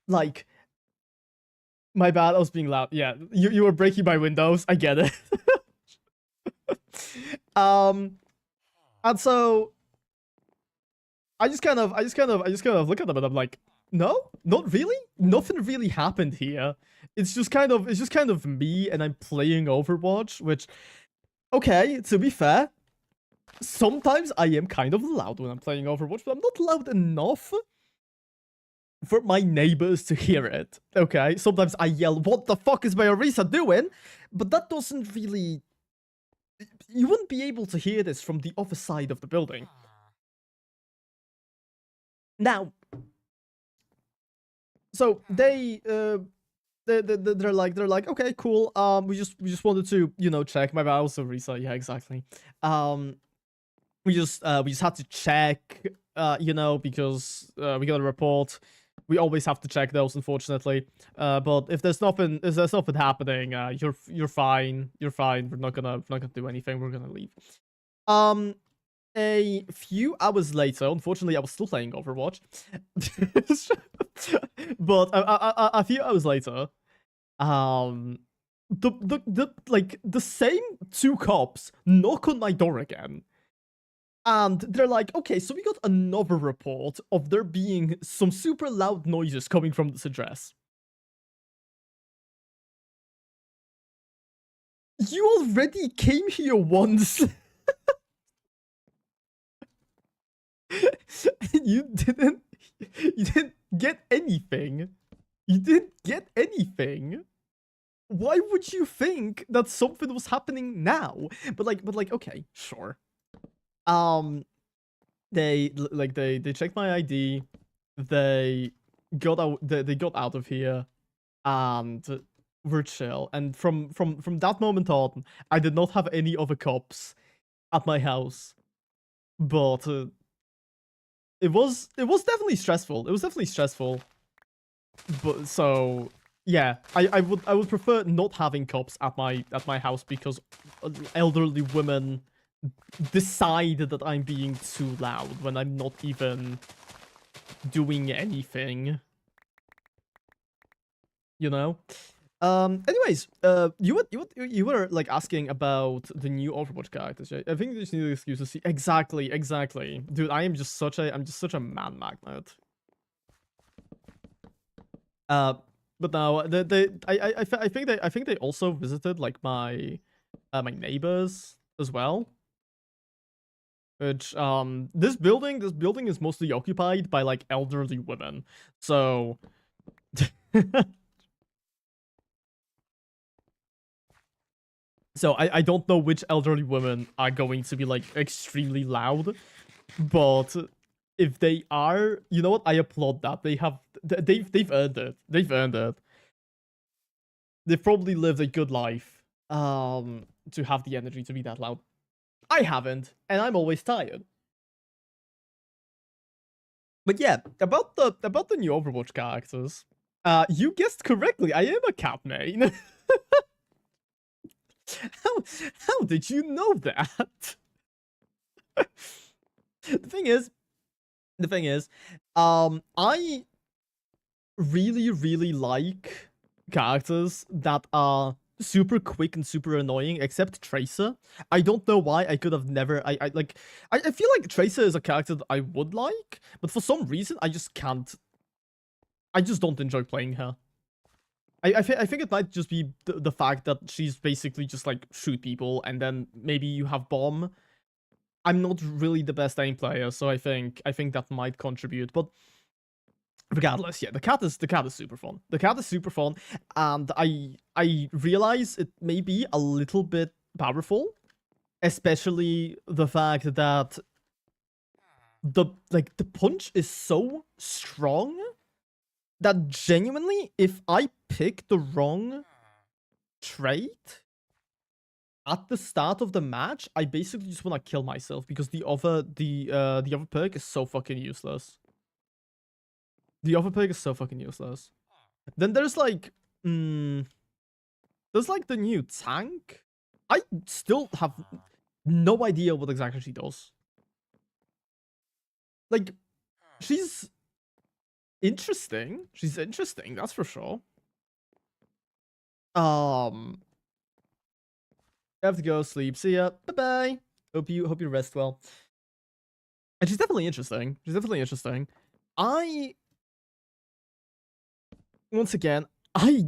like, my bad, I was being loud. Yeah, you were breaking my windows. I get it. And so I just kind of look at them and I'm like, no, not really. Nothing really happened here. It's just kind of me, and I'm playing Overwatch, which, okay, to be fair, sometimes I am kind of loud when I'm playing Overwatch, but I'm not loud enough for my neighbors to hear it. Okay, sometimes I yell, "What the fuck is my Orisa doing?" But that doesn't really. You wouldn't be able to hear this from the other side of the building. Now, so they're like, "Okay, cool. We just wanted to, you know, check." My bad, I was so Orisa. Yeah, exactly. We just had to check, you know, because we got a report. We always have to check those, unfortunately. But if there's nothing happening, you're fine. You're fine. We're not gonna do anything. We're gonna leave. A few hours later, unfortunately, I was still playing Overwatch. But a few hours later, the same two cops knock on my door again. And they're like, "Okay, so we got another report of there being some super loud noises coming from this address." You already came here once. You didn't get anything. You didn't get anything. Why would you think that something was happening now? But like, okay, sure. They checked my ID. They got out of here, and we're chill. And from that moment on, I did not have any other cops at my house. But it was definitely stressful. It was definitely stressful. But so yeah, I would prefer not having cops at my house because elderly women decide that I'm being too loud when I'm not even doing anything. You know? Anyways, you were like asking about the new Overwatch characters, right? I think you just need an excuse to see exactly. Dude, I'm just such a man magnet. Uh but now I think they also visited like my neighbors as well. Which this building is mostly occupied by like elderly women. So so I don't know which elderly women are going to be like extremely loud, but if they are, you know what? I applaud that. They've earned it. They've earned it. They've probably lived a good life to have the energy to be that loud. I haven't, and I'm always tired. But yeah, about the new Overwatch characters. You guessed correctly. I am a cat main. how how did you know that? the thing is, the thing is, I really like characters that are super quick and super annoying, except Tracer. I don't know why I could have never. I feel like Tracer is a character that I would like, but for some reason I just can't. I just don't enjoy playing her. I think it might just be the fact that she's basically just like shoot people and then maybe you have bomb. I'm not really the best aim player, so I think that might contribute. But regardless, yeah, the cat is super fun. The cat is super fun, and I realize it may be a little bit powerful, especially the fact that the punch is so strong that genuinely, if I pick the wrong trait at the start of the match, I basically just want to kill myself because the other perk is so fucking useless. The other perk is so fucking useless. Then mm, there's like the new tank. I still have no idea what exactly she does. Like, she's interesting. She's interesting, that's for sure. Um, I have to go sleep. See ya. Bye bye. Hope you rest well. And she's definitely interesting. She's definitely interesting. I once again, I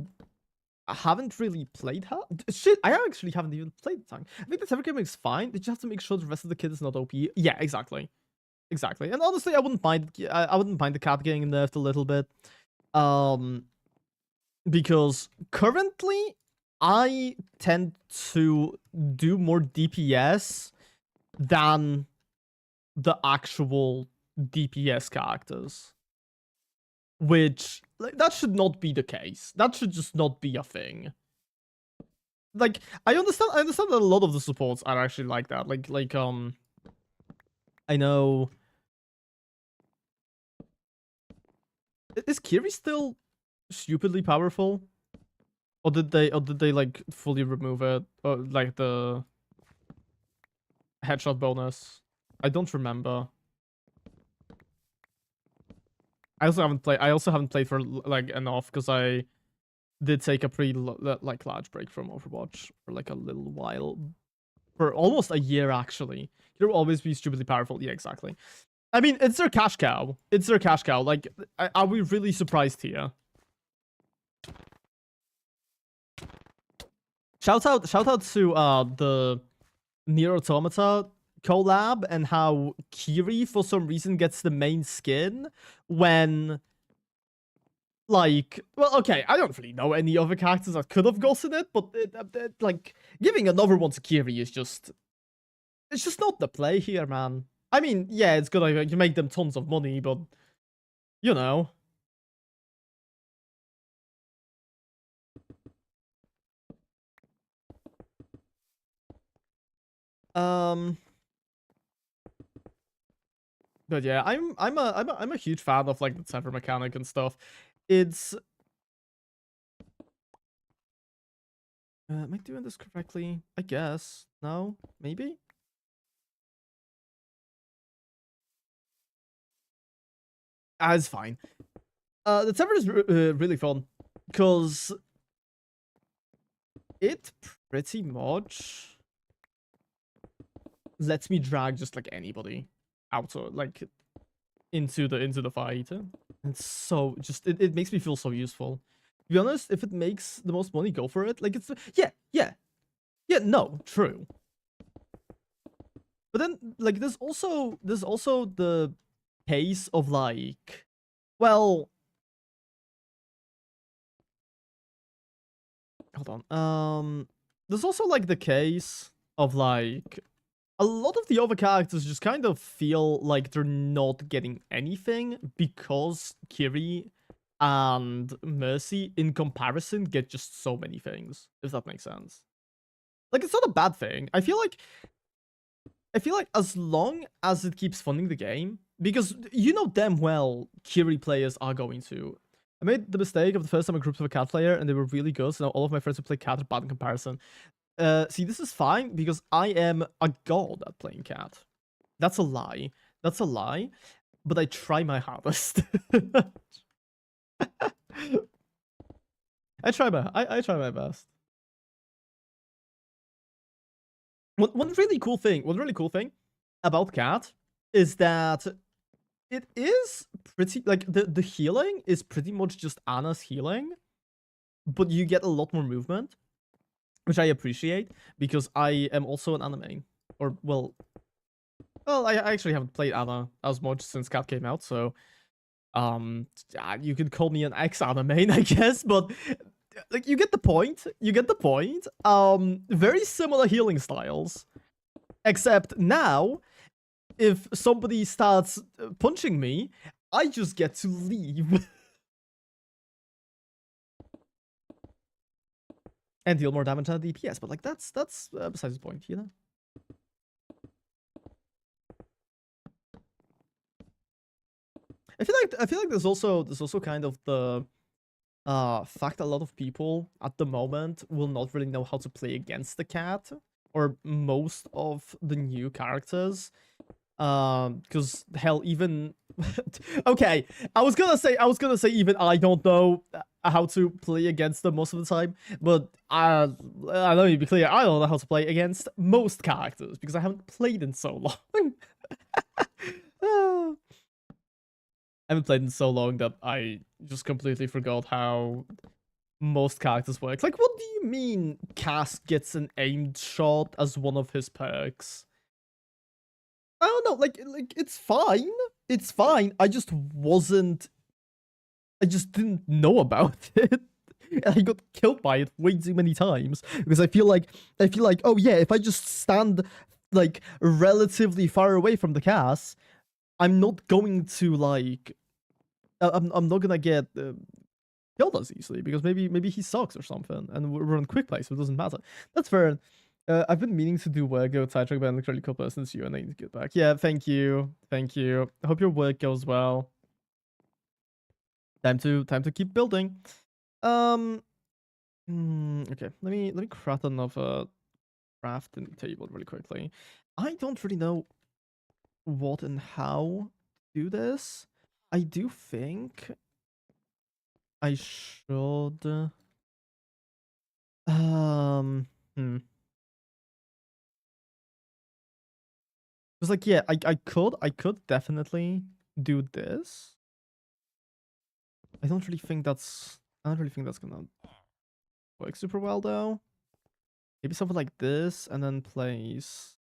haven't really played her. Shit, I actually haven't even played the tank. I think the Sever game is fine. They just have to make sure the rest of the kit is not OP. Yeah, exactly. Exactly. And honestly, I wouldn't mind the cat getting nerfed a little bit. Um because currently I tend to do more DPS than the actual DPS characters. Which like that should not be the case. That should just not be a thing. Like I understand that a lot of the supports are actually like that. Like I know is Kiri still stupidly powerful? Or did they like fully remove it? Or like the headshot bonus? I don't remember. I also haven't played for like enough because I did take a pretty like large break from Overwatch for like a little while. For almost a year actually. You'll always be stupidly powerful. Yeah, exactly. I mean, it's their cash cow. It's their cash cow. Like, are we really surprised here? Shout out to the Nier Automata collab and how Kiri for some reason gets the main skin when like, well, okay, I don't really know any other characters that could have gotten it, but like giving another one to Kiri is just it's just not the play here, man. I mean, yeah, it's good. You make them tons of money, but you know. Um, But yeah, I'm a huge fan of like the tether mechanic and stuff. It's am I doing this correctly? I guess. No? Maybe? Ah, it's fine. The tether is really fun because it pretty much lets me drag just like anybody out or like into the fight. It's so just it makes me feel so useful. To be honest, if it makes the most money, go for it. Like it's yeah, no, true. But then like there's also the case of like, well, hold on. There's also like the case of like a lot of the other characters just kind of feel like they're not getting anything because Kiri and Mercy in comparison get just so many things, if that makes sense. Like it's not a bad thing. I feel like as long as it keeps funding the game, because you know damn well Kiri players are going to. I made the mistake of the first time I grouped with a cat player and they were really good, so now all of my friends who play cat are bad in comparison. See, this is fine because I am a god at playing cat. That's a lie. That's a lie. But I try my hardest. I try my best. One really cool thing about cat is that it is pretty like the healing is pretty much just Anna's healing, but you get a lot more movement, which I appreciate because I am also an Anna main. Or well, I actually haven't played Anna as much since Cat came out, so you could call me an ex-Anna main, I guess, but like you get the point. You get the point. Very similar healing styles, except now if somebody starts punching me, I just get to leave and deal more damage than DPS. But like that's besides the point, you know. I feel like there's also kind of the fact a lot of people at the moment will not really know how to play against the cat or most of the new characters. Because hell, even okay, I was gonna say even I don't know how to play against them most of the time, but let me be clear, I don't know how to play against most characters because I haven't played in so long. I haven't played in so long that I just completely forgot how most characters work. Like, what do you mean Cass gets an aimed shot as one of his perks? I don't know, like it's fine. It's fine. I just didn't know about it. And I got killed by it way too many times because I feel like oh yeah, if I just stand like relatively far away from the Cass, I'm not going to like I'm not gonna get killed as easily because maybe he sucks or something, and we're on quick play, so it doesn't matter. That's fair. I've been meaning to do work outside track, but I'm really cool person since you, and I need to get back. Yeah, thank you, thank you. I hope your work goes well. Time to keep building. Um, okay. Let me craft another crafting table really quickly. I don't really know what and how to do this. I do think I should. Um. Hmm. It's like yeah, I could definitely do this. I don't really think that's gonna work super well though. Maybe something like this and then place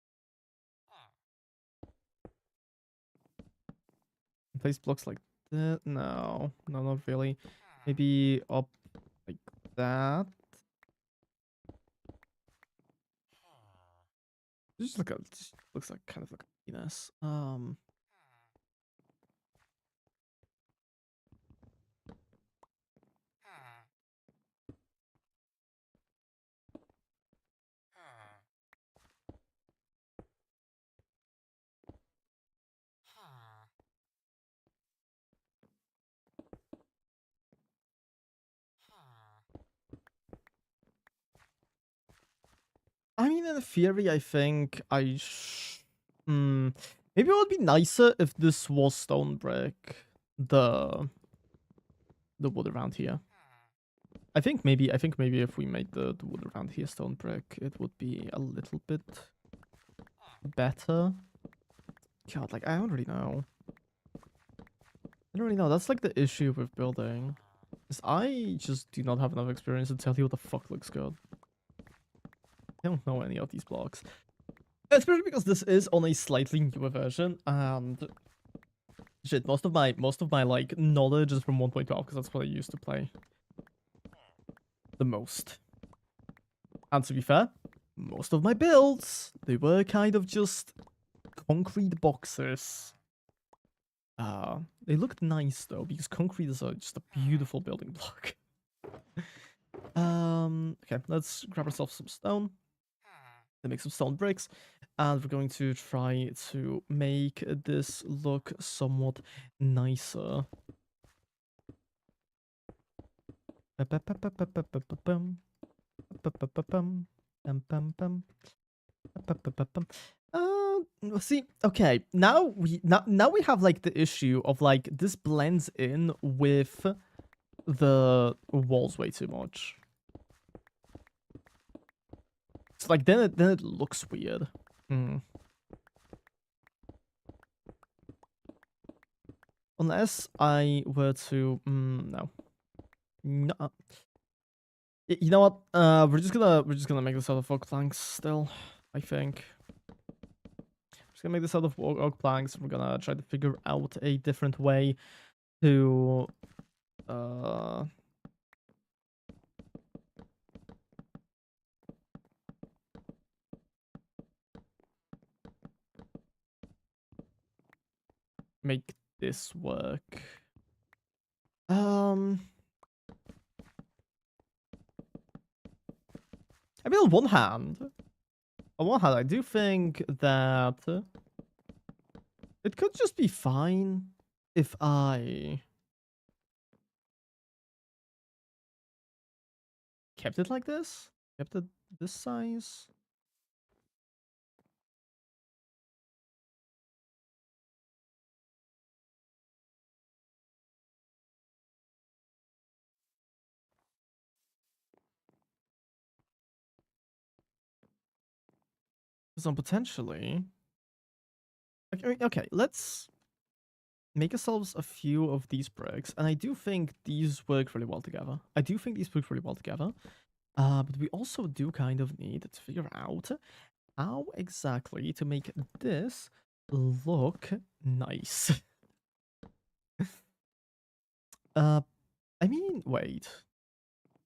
blocks like that. No, no, not really. Maybe up like that. Just looks like kind of like a penis. mean, in theory, I think maybe it would be nicer if this was stone brick. The wood around here. I think maybe if we made the wood around here stone brick, it would be a little bit better. God, like I don't really know. I don't really know. That's like the issue with building. Is I just do not have enough experience to tell you what the fuck looks good. I don't know any of these blocks. Especially because this is on a slightly newer version, and shit, most of my like knowledge is from 1.12 because that's what I used to play the most. And to be fair, most of my builds, they were kind of just concrete boxes. They looked nice though, because concrete is just a beautiful building block. Okay, let's grab ourselves some stone. Then make some stone bricks. And we're going to try to make this look somewhat nicer. See, okay, now we have like the issue of like this blends in with the walls way too much. It's like then it looks weird. Unless I were to no. You know what? We're just gonna make this out of oak planks still, I think. Just gonna make this out of oak planks. We're gonna try to figure out a different way to make this work. I mean, on one hand, I do think that it could just be fine if I kept it like this, kept it this size. So potentially, okay, let's make ourselves a few of these bricks, and I do think these work really well together. But we also do kind of need to figure out how exactly to make this look nice. I mean, wait.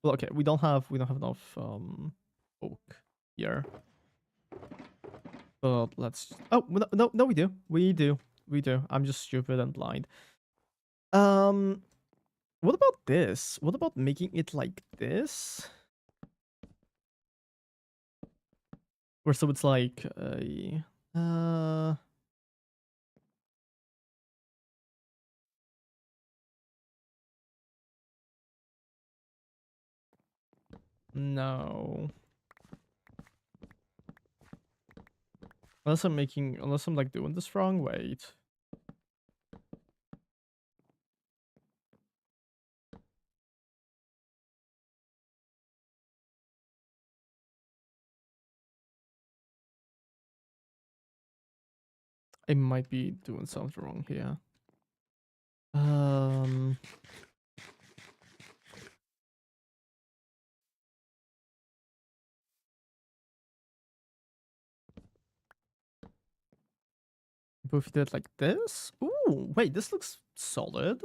Well, okay, we don't have enough oak here. But let's. Oh no, we do. I'm just stupid and blind. What about this? What about making it like this? Or so it's like a no. Unless I'm like doing this wrong, wait. I might be doing something wrong here. But if you did it like this? Ooh, wait, this looks solid.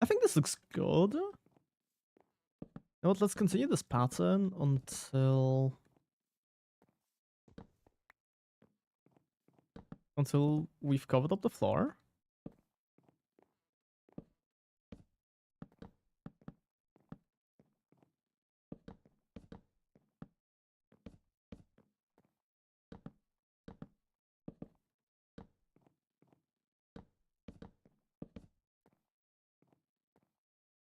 I think this looks good. You know what, let's continue this pattern until we've covered up the floor.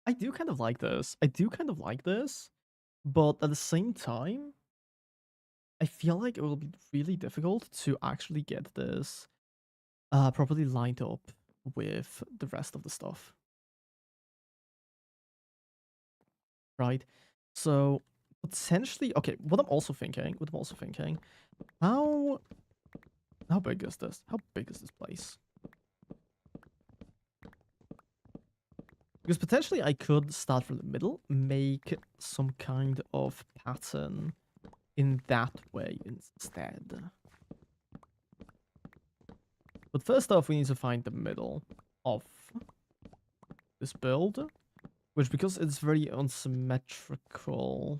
I do kind of like this. I do kind of like this, but at the same time, I feel like it will be really difficult to actually get this properly lined up with the rest of the stuff. Right? So potentially, okay, what I'm also thinking, how big is this? How big is this place? Because potentially I could start from the middle, make some kind of pattern in that way instead. But first off, we need to find the middle of this build, which because it's very unsymmetrical.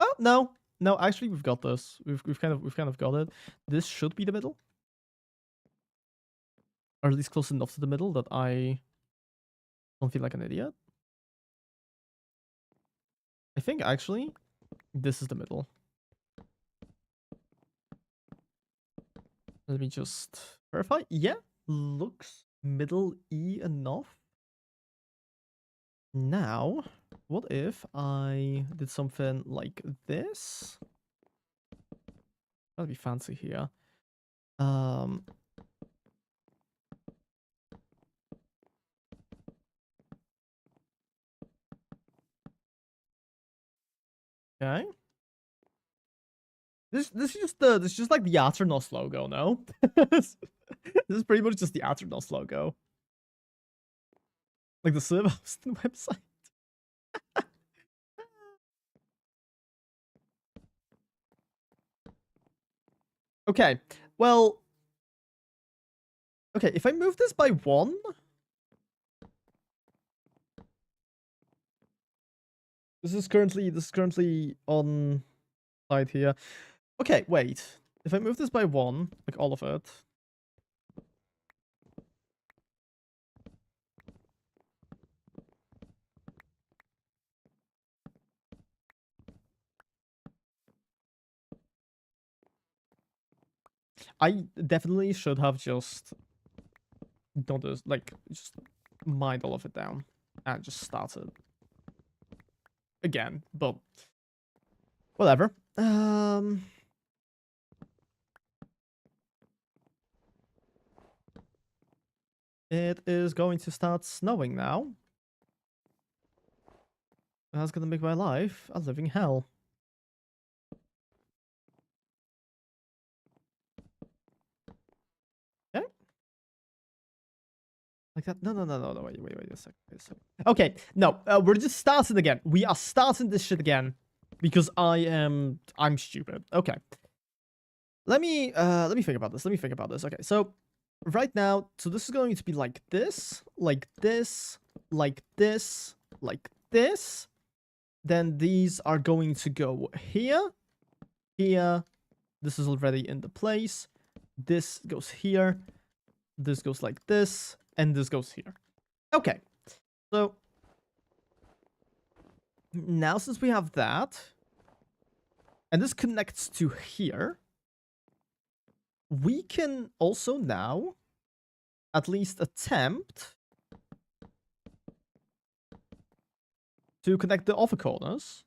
Oh no, no, actually we've got this. We've kind of got it. This should be the middle, or at least close enough to the middle that I don't feel like an idiot. I think actually this is the middle. Let me just verify. Yeah, looks middle-y enough. Now, what if I did something like this? That'd be fancy here. Okay. This is just like the Aternos logo, no? This is pretty much just the Aternos logo. Like the server hosting website. Okay. Well, okay, if I move this by 1, this is currently on side here. Okay, wait. If I move this by 1, like all of it, I definitely should have just done this, like, just mined all of it down and just started again, but whatever. It is going to start snowing now. That's gonna make my life a living hell. Okay. Like that. No, wait a second. Okay, no, we're just starting again. We are starting this shit again because I'm stupid. Okay. Let me think about this. Okay, so right now, so this is going to be like this, like this, like this, like this. Then these are going to go here, here. This is already in the place. This goes here. This goes like this, and this goes here. Okay, so now since we have that, and this connects to here, we can also now at least attempt to connect the other corners.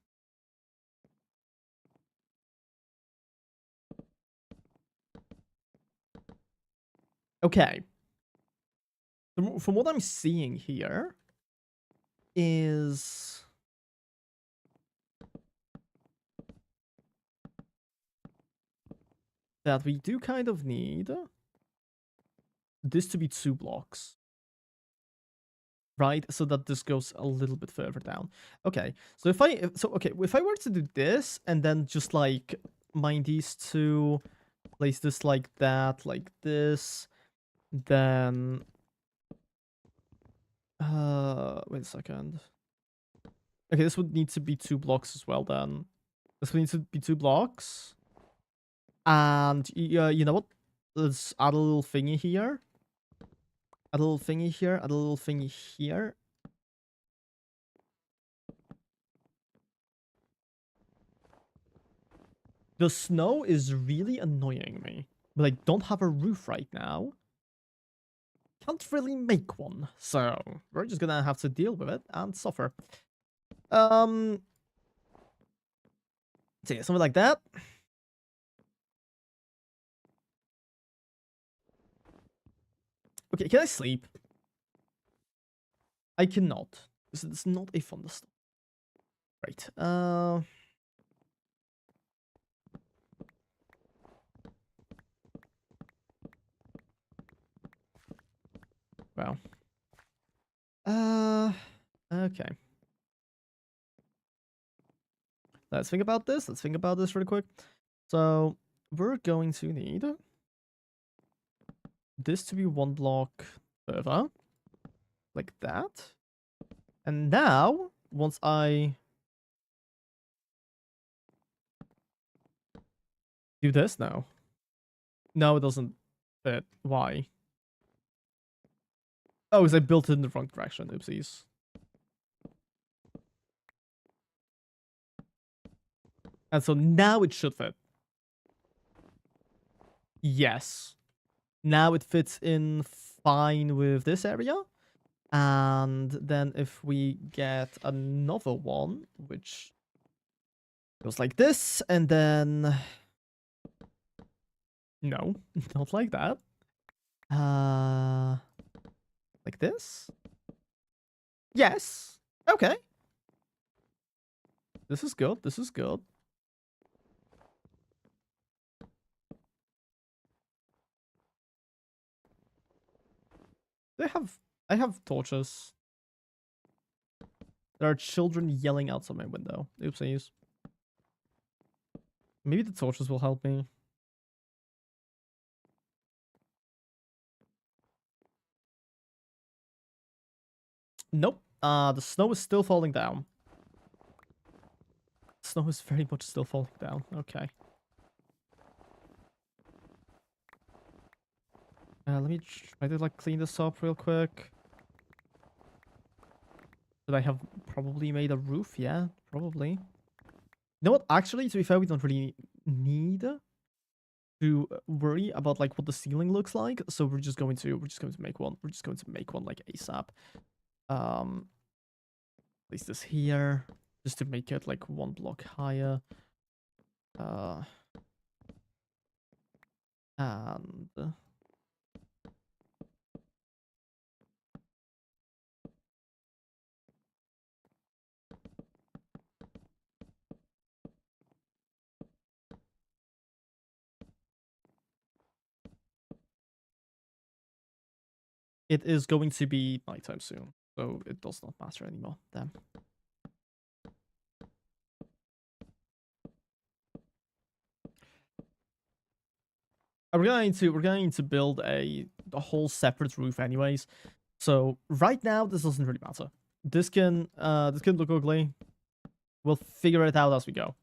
Okay. From what I'm seeing here is that we do kind of need this to be 2 blocks. Right? So that this goes a little bit further down. Okay. So if I were to do this and then just like mine these two, place this like that, like this, then wait a second. Okay, this would need to be 2 blocks as well then. This would need to be 2 blocks. And you know what? Let's add a little thingy here. Add a little thingy here. Add a little thingy here. The snow is really annoying me. But I don't have a roof right now. can't really make one, so we're just gonna have to deal with it and suffer. So yeah, something like that. Okay, can I sleep? I cannot. This is not a thunderstorm. Right. Well. Okay. Let's think about this. Let's think about this really quick. So we're going to need this to be one block further, like that. And now, once I do this now, no, it doesn't fit. Why? Oh, because I built it in the wrong direction. Oopsies. And so now it should fit. Yes. Now it fits in fine with this area. And then if we get another one, which goes like this, and then... No, not like that. Like this? Yes. Okay. This is good. This is good. I have torches. There are children yelling outside my window. Oopsies. Maybe the torches will help me. Nope. The snow is still falling down. Snow is very much still falling down. Okay. Let me try to like clean this up real quick. Did I have probably made a roof? Yeah, probably. You know what? Actually, to be fair, we don't really need to worry about like what the ceiling looks like. So we're just going to make one. We're just going to make one like ASAP. Place this here just to make it like one block higher. And it is going to be nighttime soon, so it does not matter anymore. Damn. We're going to build a whole separate roof anyways. So right now this doesn't really matter. This can look ugly. We'll figure it out as we go.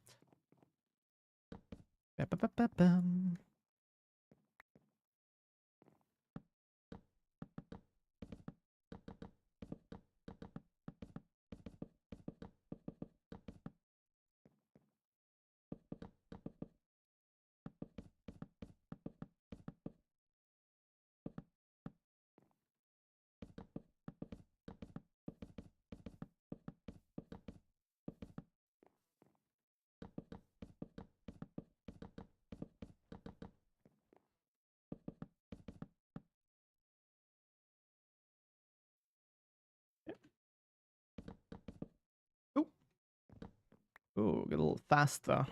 Oh, oh, get a little faster.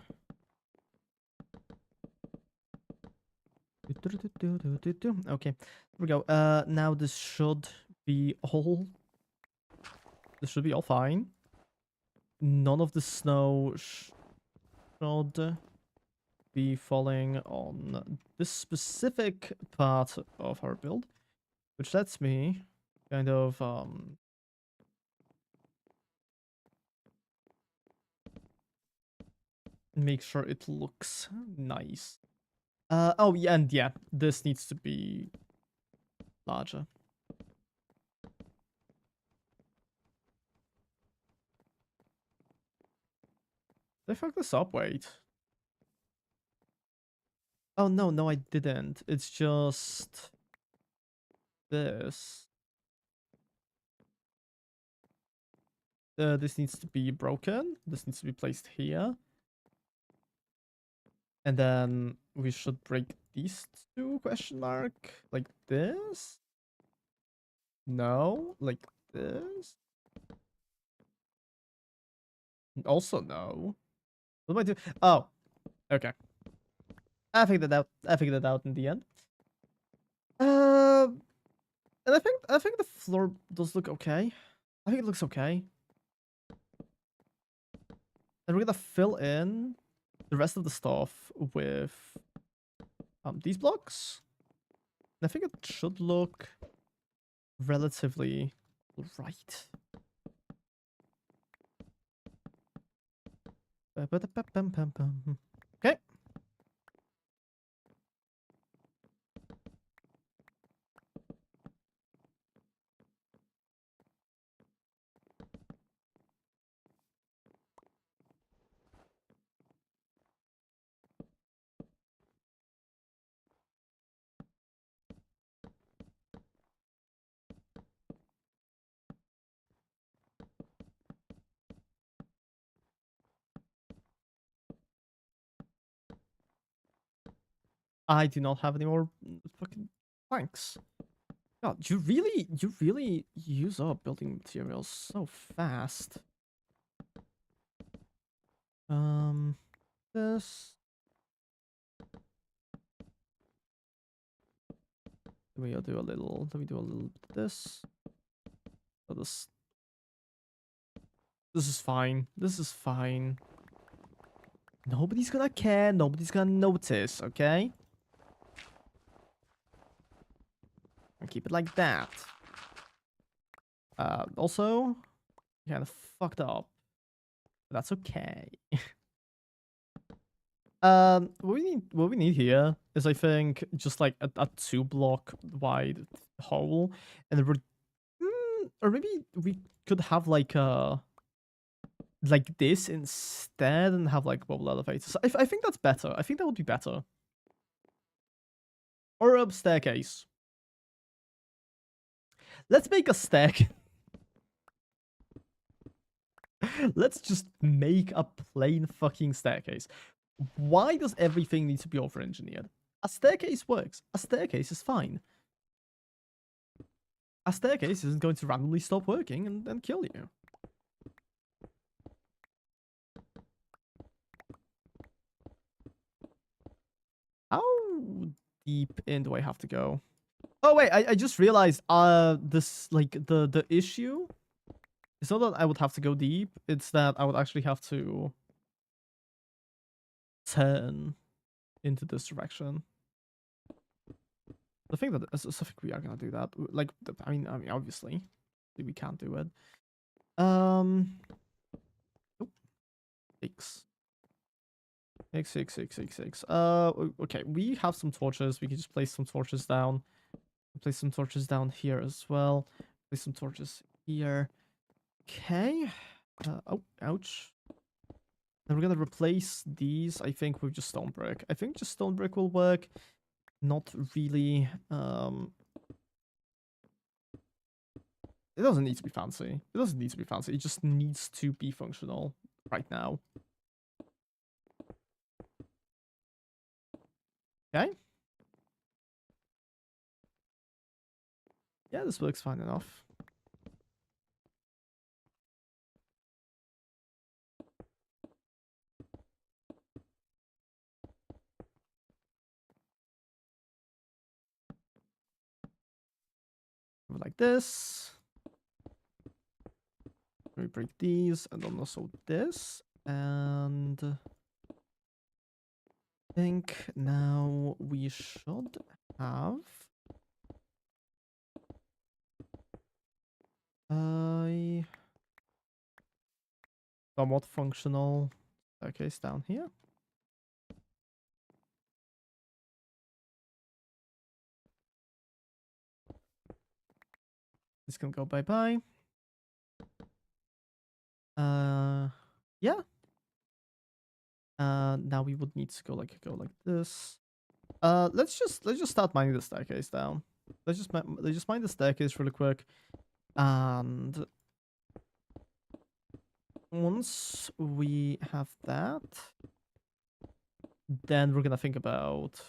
Okay, here we go. Now this should be all. This should be all fine. None of the snow should be falling on this specific part of our build, which lets me kind of make sure it looks nice. Oh yeah, and yeah, this needs to be larger. Did I fuck this up? Wait. Oh no, no, I didn't. It's just this. This needs to be broken. This needs to be placed here. And then we should break these two, question mark, like this. No, like this. Also no. What do I do? Oh, okay. I figured it out. I figured it out in the end. And I think the floor does look okay. I think it looks okay. And we're gonna fill in the rest of the stuff with these blocks. And I think it should look relatively right. Okay. I do not have any more fucking planks. God, you really use up building materials so fast. This. Let me do a little bit of this. Oh, this is fine. This is fine. Nobody's gonna care. Nobody's gonna notice, okay? And keep it like that. Also, kind of fucked up. But that's okay. What we need here is, I think, just like a 2-block wide hole, and then or maybe we could have like this instead and have like bubble elevators. I think that's better. I think that would be better. Or a staircase. Let's make a staircase. Let's just make a plain fucking staircase. Why does everything need to be over-engineered? A staircase works. A staircase is fine. A staircase isn't going to randomly stop working and kill you. How deep in do I have to go? Oh wait, I just realized this, like, the issue, it's not that I would have to go deep, it's that I would actually have to turn into this direction. I think we are gonna do that. Like, I mean, obviously, we can't do it. Oh, six. Okay, we have some torches. We can just place some torches down. Place some torches down here as well. Place some torches here. Okay. Oh, ouch. Then we're gonna replace these, I think, with just stone brick. I think just stone brick will work. Not really. It doesn't need to be fancy. It doesn't need to be fancy. It just needs to be functional right now. Okay. Yeah, this works fine enough. Like this. We break these, and then also this, and I think now we should have a somewhat functional staircase down here. This can go bye-bye. Yeah. Now we would need to go like this. Let's just start mining the staircase down. let's just mine the staircase really quick, and once we have that, then we're gonna think about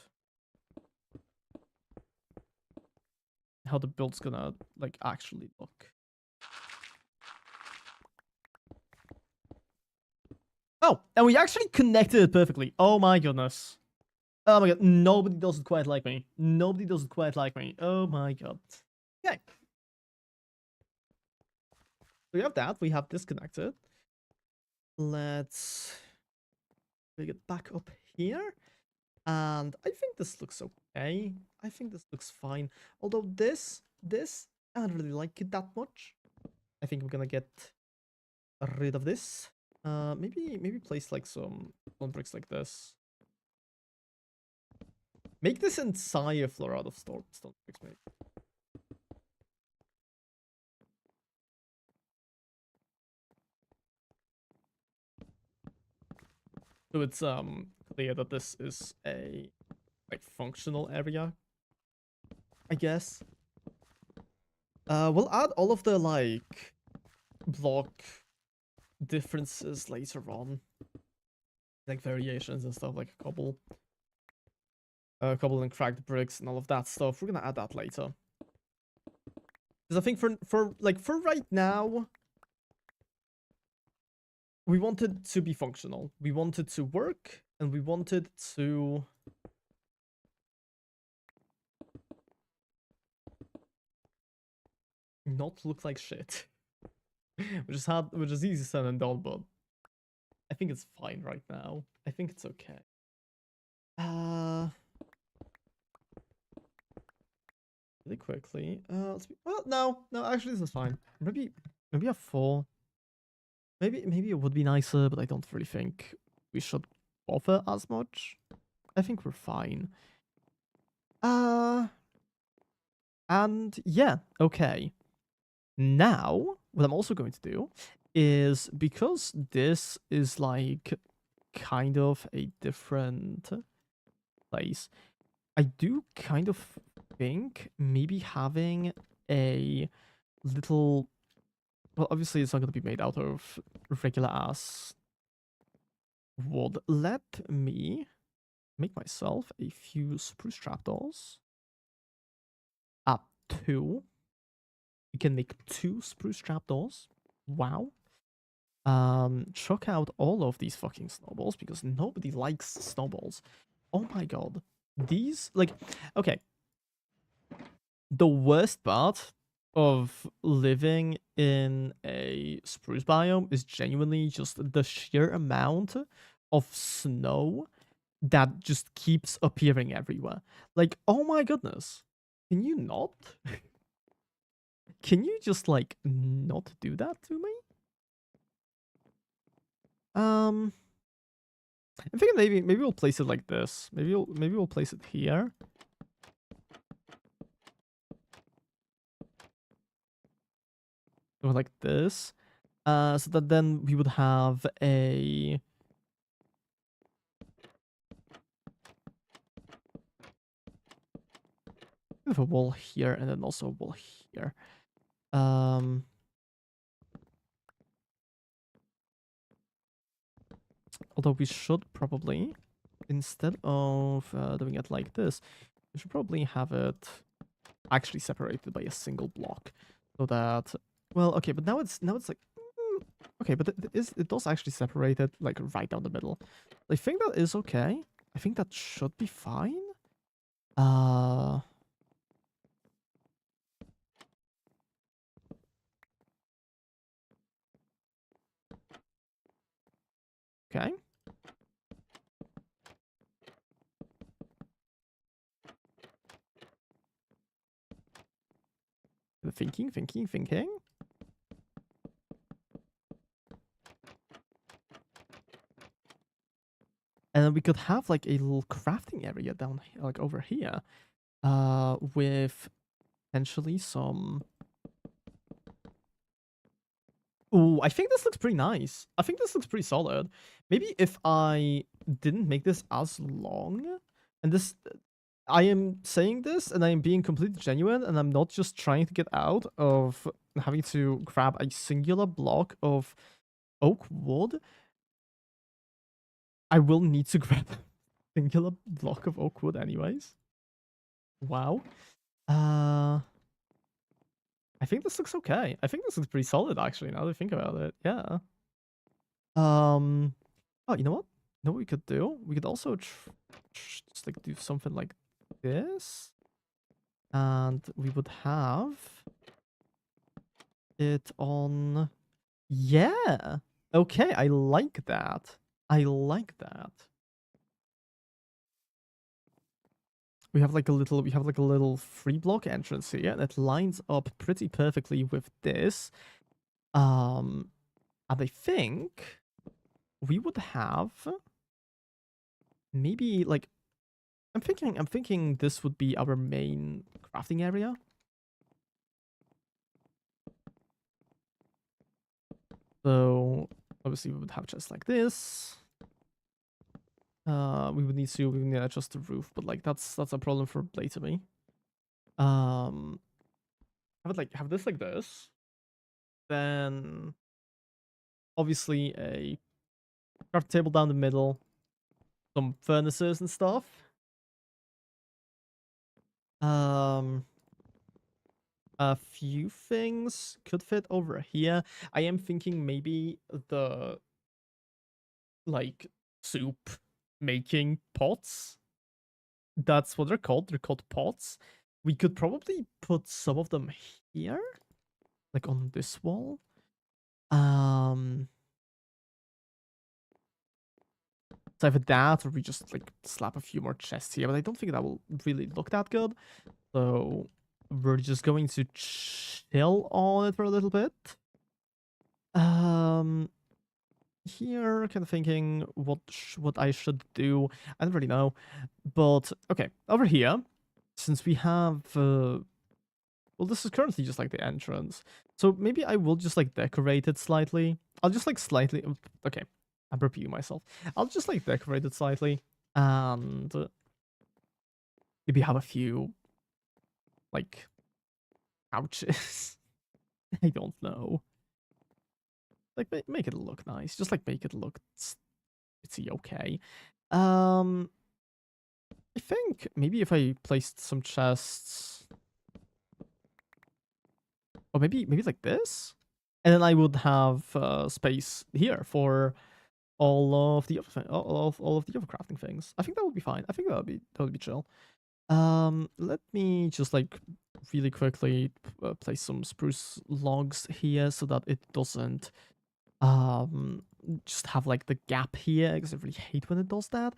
how the build's gonna like actually look. Oh, and we actually connected it perfectly. Oh my goodness. Oh my god, nobody does it quite like me. Nobody does it quite like me. Oh my god. Okay. We have that. We have disconnected. Let's bring it back up here. And I think this looks okay. I think this looks fine. Although this, I don't really like it that much. I think we're gonna get rid of this. Maybe place like some bricks like this. Make this entire floor out of stone bricks, maybe. So it's clear that this is a like functional area, I guess. We'll add all of the like block differences later on, like variations and stuff, like cobble and cracked bricks and all of that stuff. We're gonna add that later. Because I think for right now, we wanted to be functional. We wanted to work, and we wanted to not look like shit. which is easy said and done, but I think it's fine right now. I think it's okay. Really quickly. Well, no, actually this is fine. Maybe a 4. Maybe it would be nicer, but I don't really think we should bother as much. I think we're fine. And yeah, okay. Now, what I'm also going to do is, because this is like kind of a different place, I do kind of think maybe having a little, well, obviously it's not going to be made out of regular ass wood. Let me make myself a few spruce trapdoors. 2. We can make 2 spruce trapdoors. Wow. Chuck out all of these fucking snowballs, because nobody likes snowballs. Oh my god. These, like, okay. The worst part of living in a spruce biome is genuinely just the sheer amount of snow that just keeps appearing everywhere. Like, oh my goodness. Can you not? Can you just, like, not do that to me? I'm thinking maybe we'll place it like this. Maybe we'll place it here. Or like this. So that then we would have a bit of a wall here, and then also a wall here. Although we should probably, instead of doing it like this, we should probably have it actually separated by a single block, so that, well, okay, but now it's like, okay, but it does actually separate it like right down the middle. I think that is okay. I think that should be fine. Okay. Thinking. And then we could have like a little crafting area down here, like over here, with potentially some. Ooh, I think this looks pretty nice. I think this looks pretty solid. Maybe if I didn't make this as long, and this, I am saying this and I am being completely genuine, and I'm not just trying to get out of having to grab a singular block of oak wood. I will need to grab a singular block of oak wood anyways. Wow. Uh, I think this looks okay. I think this looks pretty solid actually, now that I think about it. Yeah. Um, oh, you know what? You know what we could do? We could also just like do something like this. And we would have it on. Yeah. Okay, I like that. I like that. We have like a little free block entrance here that lines up pretty perfectly with this. And I think we would have maybe like I'm thinking this would be our main crafting area. So obviously we would have just like this. We would need to adjust the roof, but like that's a problem for later me. Um, have this like this. Then obviously a craft table down the middle, some furnaces and stuff. Um, a few things could fit over here. I am thinking maybe the like soup making pots. That's what they're called. They're called pots. We could probably put some of them here, like on this wall. Um, it's either that or we just like slap a few more chests here, but I don't think that will really look that good. So we're just going to chill on it for a little bit. Um, here, kind of thinking what I should do. I don't really know, but okay, over here, since we have well, this is currently just like the entrance, so maybe I will just like decorate it slightly. I'll just like slightly. Okay, I'm repeating myself. I'll just like decorate it slightly, and maybe have a few like couches. I don't know. Like make it look nice. Just like make it look pretty okay. Um, I think maybe if I placed some chests, or maybe like this, and then I would have space here for all of the other all of the other crafting things. I think that would be fine. I think that would be chill. Let me just like really quickly place some spruce logs here so that it doesn't just have like the gap here, because I really hate when it does that.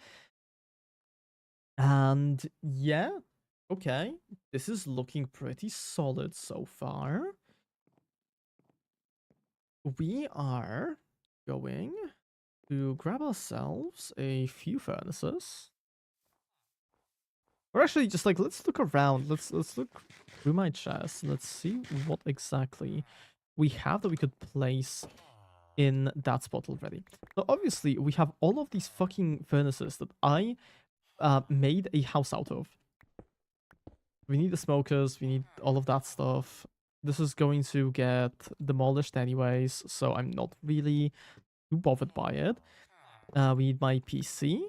And yeah, okay, this is looking pretty solid so far. We are going to grab ourselves a few furnaces. Or actually, just like let's look around. Let's look through my chest. Let's see what exactly we have that we could place in that spot already. So obviously, we have all of these fucking furnaces that I made a house out of. We need the smokers. We need all of that stuff. This is going to get demolished anyways, so I'm not really too bothered by it. We need my PC.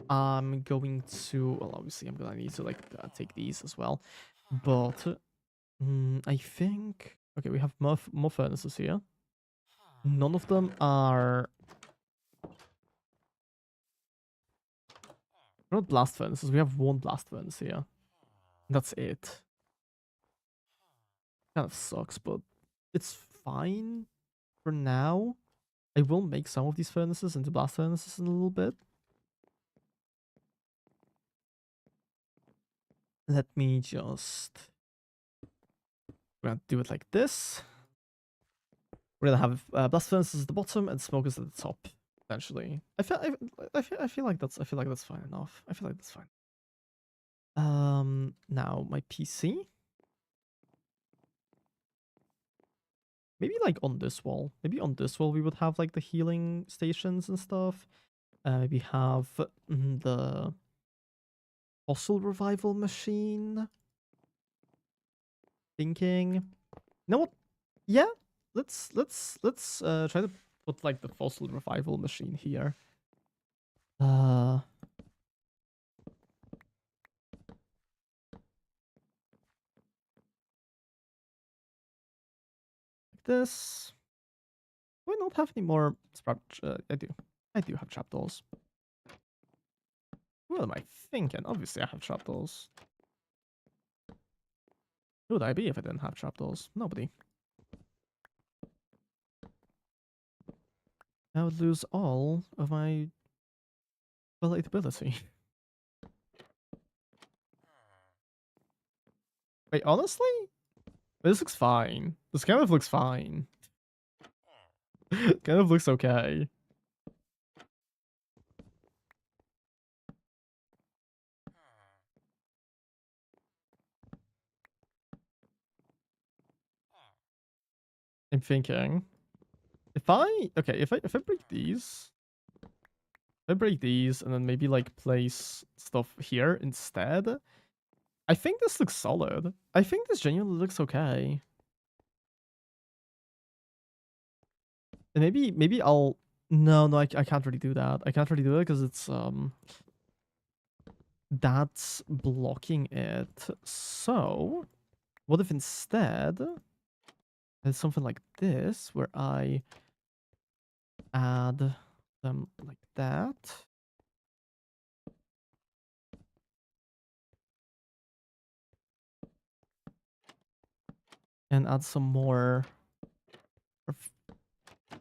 I'm going to, well, obviously I'm gonna need to like take these as well, but I think, okay, we have more furnaces here. None of them are not blast furnaces. We have one blast furnace here. That's it. Kind of sucks, but it's fine for now. I will make some of these furnaces into blast furnaces in a little bit. Let me just, we're gonna do it like this. We're gonna have blast furnaces at the bottom and smokers at the top, essentially. I feel like that's fine enough. I feel like that's fine. Now my PC. Maybe like on this wall. Maybe on this wall we would have like the healing stations and stuff. Maybe have the fossil revival machine. Thinking. You know what? Yeah, let's try to put like the fossil revival machine here. Like this. Do I not have any more I do have trapdoors. What am I thinking? Obviously I have trapdoors. Who would I be if I didn't have trapdoors? Nobody. I would lose all of my relatability. Wait, honestly? This looks fine. This kind of looks fine. Kind of looks okay. I'm thinking. If I break these and then maybe like place stuff here instead, I think this looks solid. I think this genuinely looks okay. And maybe I'll no, I can't really do that. I can't really do it because it's that's blocking it. So what if instead there's something like this where I add them like that. And add some more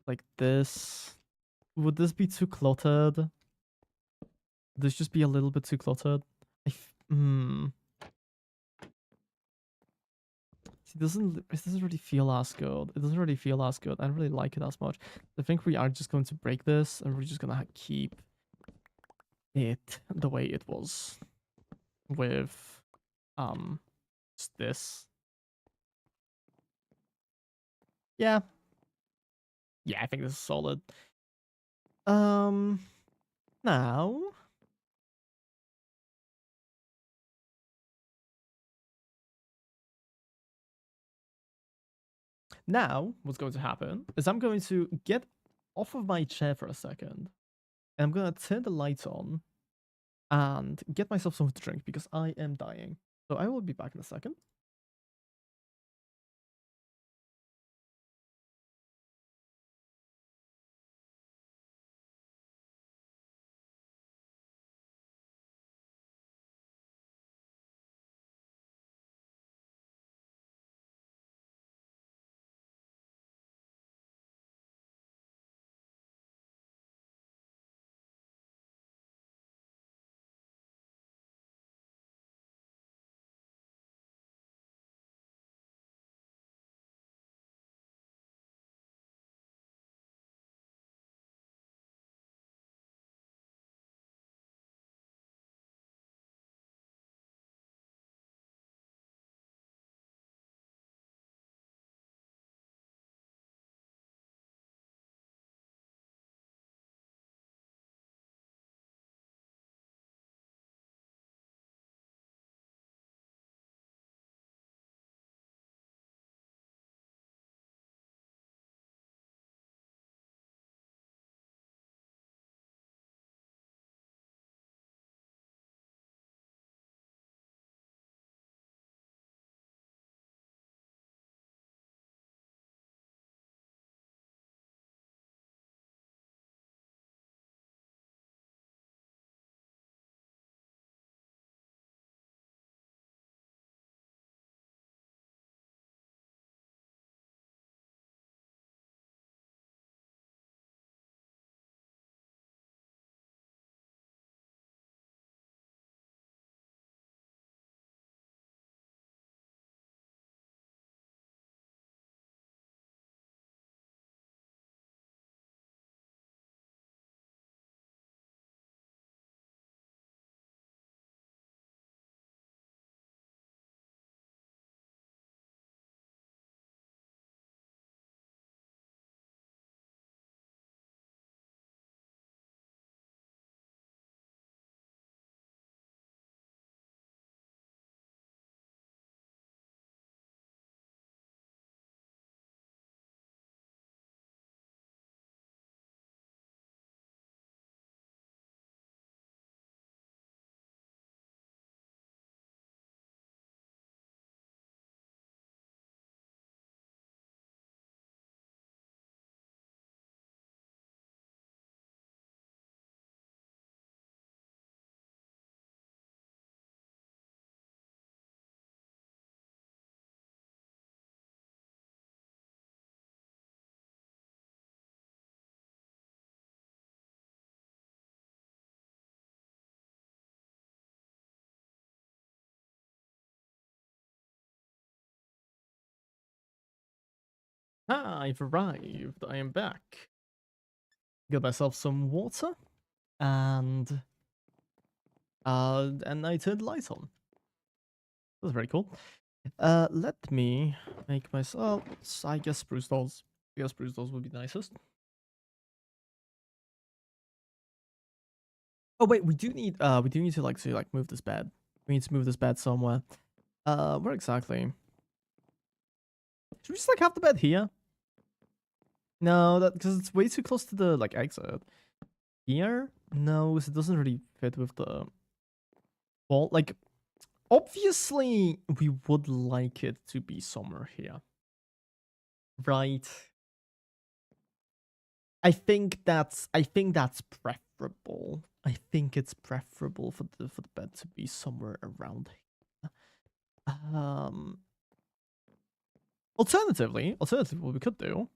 like this. Would this be too cluttered? Would this just be a little bit too cluttered? See, it doesn't really feel as good. It doesn't really feel as good. I don't really like it as much. I think we are just going to break this and we're just gonna keep it the way it was with just this. Yeah. Yeah, I think this is solid. Um now what's going to happen is I'm going to get off of my chair for a second and I'm gonna turn the lights on and get myself something to drink because I am dying. So I will be back in a second. I've arrived. I am back. Got myself some water and I turned the light on. That's very cool. Let me make myself. I guess spruce dolls. I guess spruce dolls would be nicest. Oh wait, we do need to move this bed. We need to move this bed somewhere. Where exactly? Should we just like have the bed here? No, that because it's way too close to the like exit. Here? No, 'cause it doesn't really fit with the wall. Like, obviously, we would like it to be somewhere here, right? I think that's preferable. I think it's preferable for the bed to be somewhere around here. Um, alternatively, what we could do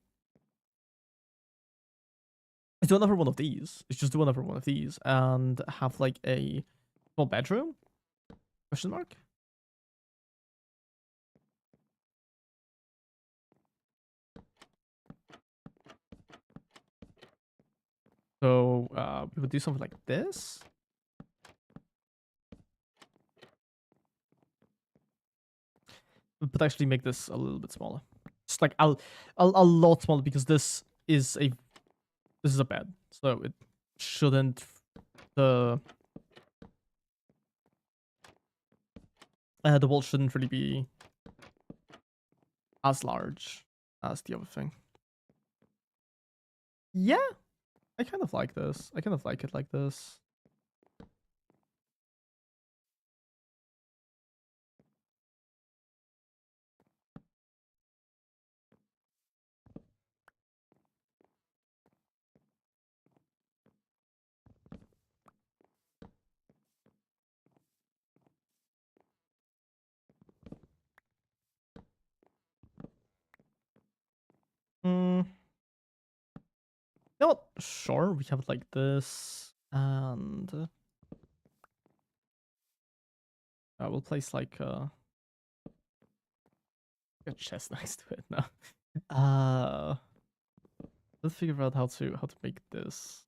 is do another one of these. It's just do another one of these and have like a small bedroom? Question mark? So we would do something like this. But actually make this a little bit smaller. Just like a lot smaller because this is a bed, so it shouldn't the wall shouldn't really be as large as the other thing. Yeah, I kind of like this. I kind of like it like this. Hmm. You know what? Sure, we have it like this, and we'll place like a chest next to it now. Let's figure out how to make this.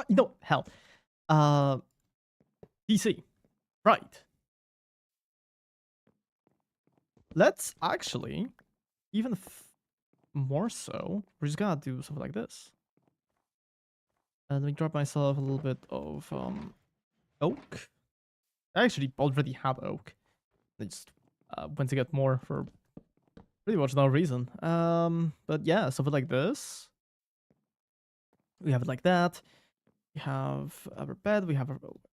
You know, hell. DC, right? Let's actually even more so. We're just gonna do something like this. And let me drop myself a little bit of oak. I actually already have oak. I just went to get more for pretty much no reason. But yeah, something like this. We have it like that. We have our bed. We have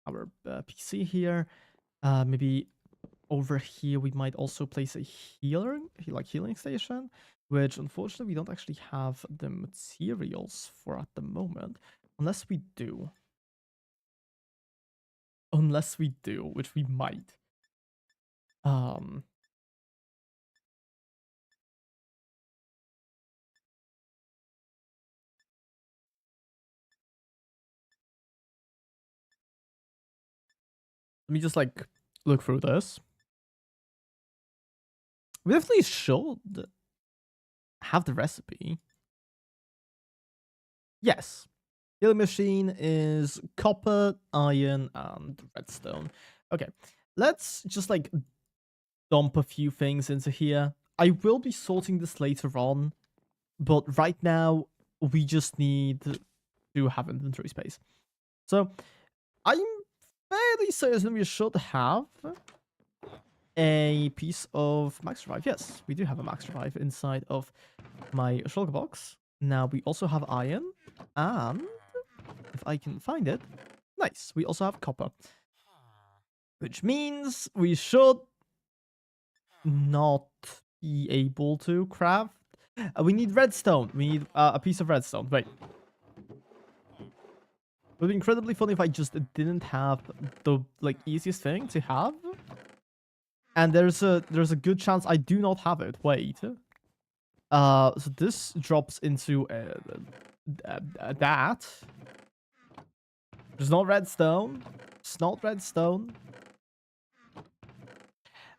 our PC here. Maybe over here we might also place a healing station, which unfortunately we don't actually have the materials for at the moment, unless we do. Unless we do, which we might. Um, Let me just like look through this. We definitely should have the recipe. Yes. Healing machine is copper, iron, and redstone. Okay. Let's just like dump a few things into here. I will be sorting this later on, but right now we just need to have inventory space. So I'm fairly certain we should have a piece of max revive. Yes, we do have a max revive inside of my shulker box. Now we also have iron, and if I can find it, nice. We also have copper, which means we should not be able to craft. We need redstone. We need a piece of redstone. Wait. It would be incredibly funny if I just didn't have the like easiest thing to have. And there's a good chance I do not have it. Wait. So this drops into that. There's not redstone. It's not redstone.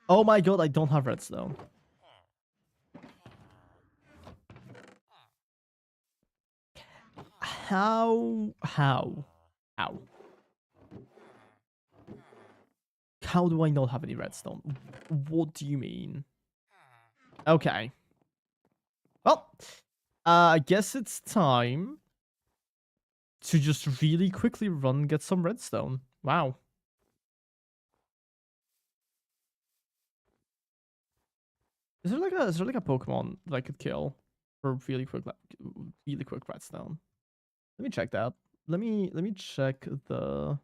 Oh my god, I don't have redstone. How? How? How? How do I not have any redstone? What do you mean? Okay. Well, I guess it's time to just really quickly run get some redstone. Wow. Is there like a Pokemon that I could kill for really quick redstone? Let me check that. Let me check the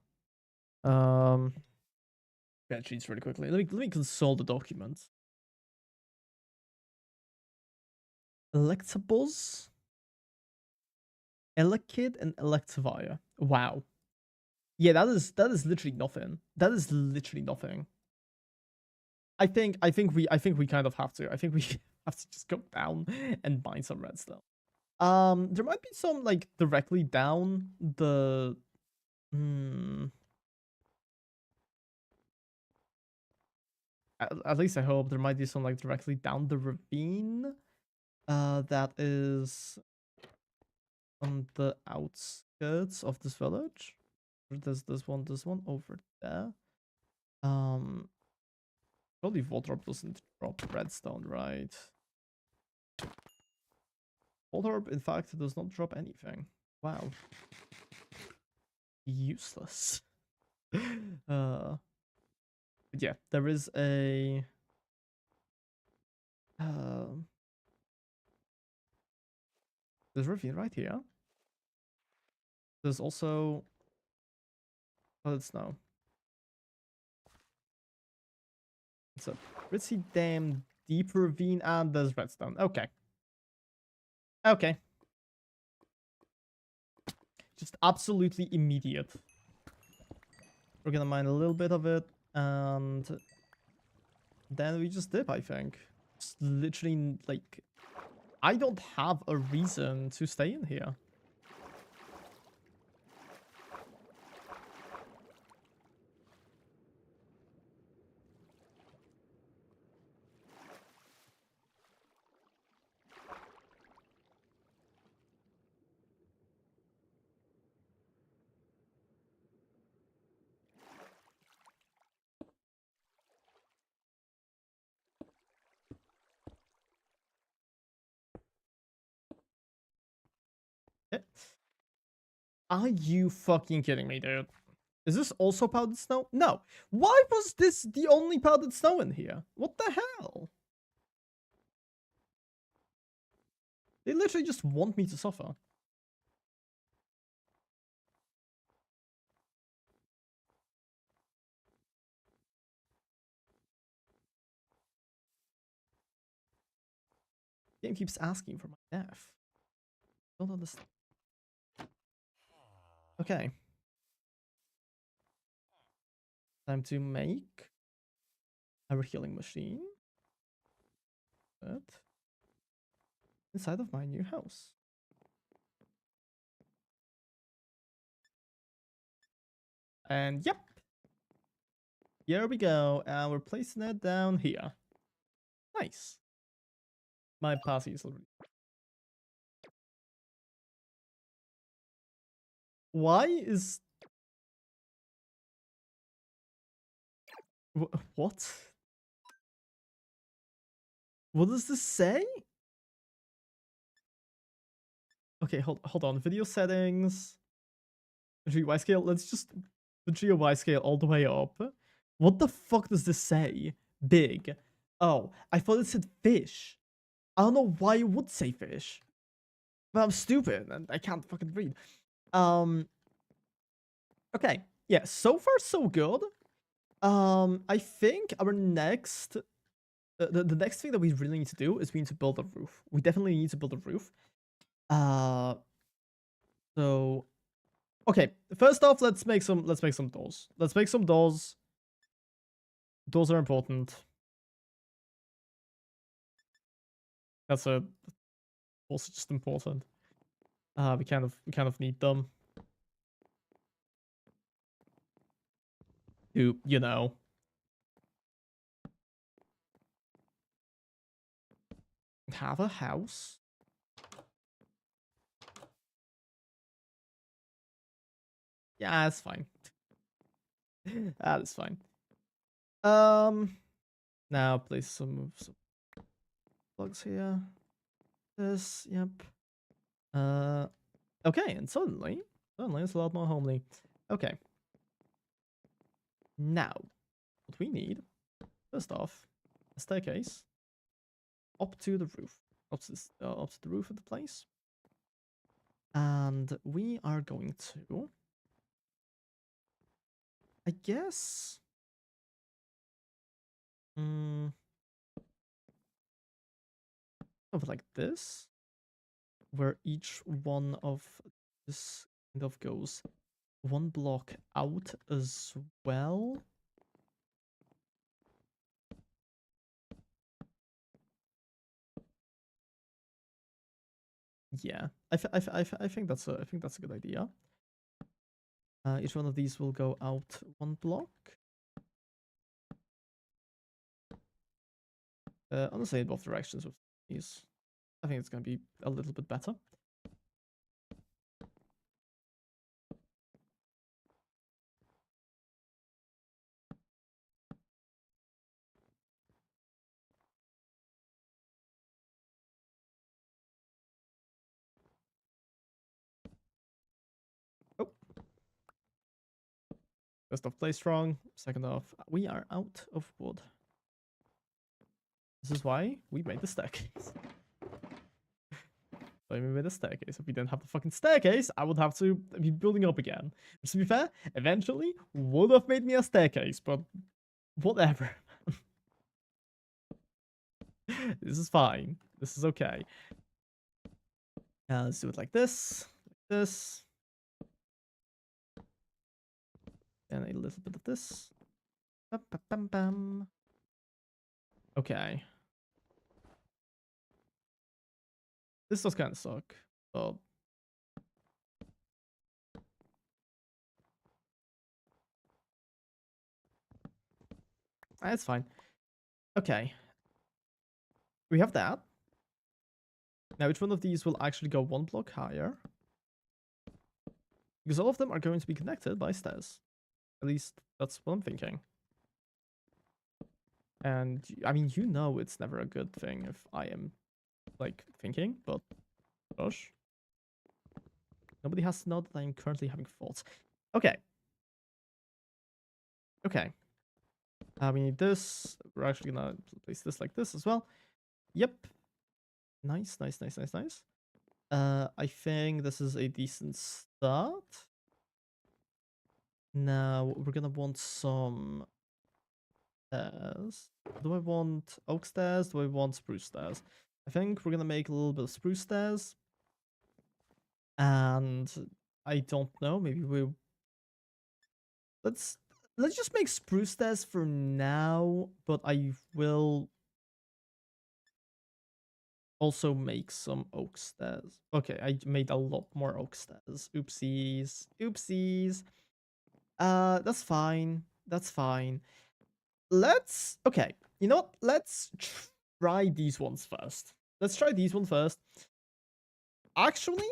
spreadsheets really quickly. Let me consult the documents. Electabuzz, Elekid, and Electivire. Wow. Yeah, that is literally nothing. That is literally nothing. I think we kind of have to. I think we have to just go down and mine some redstone. There might be some like directly down the at least I hope there might be some like directly down the ravine. That is on the outskirts of this village. There's this one over there. Um, Probably Voltorb doesn't drop redstone, right? Voltorb, in fact, does not drop anything. Wow. Useless. But yeah, there is a there's a ravine right here. There's also snow. It's a pretty damn deep ravine, and there's redstone. Okay. Okay. Just absolutely immediate. We're gonna mine a little bit of it, and then we just dip, I think. It's literally, like, I don't have a reason to stay in here. Eh, Are you fucking kidding me, dude? Is this also powdered snow? No. Why was this the only powdered snow in here? What the hell? They literally just want me to suffer. The game keeps asking for my death. Don't understand. Okay. Time to make our healing machine. But inside of my new house. And yep. Here we go. And we're placing it down here. Nice. My posse is already. Why is... What? What does this say? Okay, hold on. Video settings. GUI scale. Let's just the GUI scale all the way up. What the fuck does this say? Big. Oh, I thought it said fish. I don't know why it would say fish. But I'm stupid and I can't fucking read. Okay. Yeah, so far so good. I think our next the next thing that we really need to do is we need to build a roof. We definitely need to build a roof. So okay, first off, let's make some doors. Let's make some doors. Doors are important. That's also just important. We kind of need them to, you know, have a house. Yeah, that's fine. That is fine. Now place some blocks here. This, yep. Okay, and suddenly it's a lot more homely. Okay. Now, what we need, first off, a staircase up to the roof, up to the roof of the place, and we are going to, I guess, of like this, where each one of this kind of goes one block out as well. Yeah, I think that's a good idea. Each one of these will go out one block. Honestly, in both directions with these, I think it's gonna be a little bit better. Oh, first off, play strong. Second off, we are out of wood. This is why we made the staircase. Why we made the staircase. If we didn't have the fucking staircase, I would have to be building up again. Which, to be fair, eventually would have made me a staircase, but whatever. This is fine. This is okay. Let's do it like this. Like this. And a little bit of this. Bam, bam, bam, bam. Okay. This does kind of suck, but it's fine. Okay. We have that. Now, which one of these will actually go one block higher? Because all of them are going to be connected by stairs. At least that's what I'm thinking. And I mean, you know, it's never a good thing if I am like thinking, but gosh. Nobody has to know that I'm currently having thoughts. Okay. Okay. We need this. We're actually gonna place this like this as well. Yep. Nice, nice, nice, nice, nice. I think this is a decent start. Now we're gonna want some stairs. Do I want oak stairs? Do I want spruce stairs? I think we're gonna make a little bit of spruce stairs. And I don't know, maybe let's just make spruce stairs for now, but I will also make some oak stairs. Okay, I made a lot more oak stairs. Oopsies. Oopsies. That's fine. That's fine. Okay, you know what? Let's try these ones first. Let's try these ones first. Actually,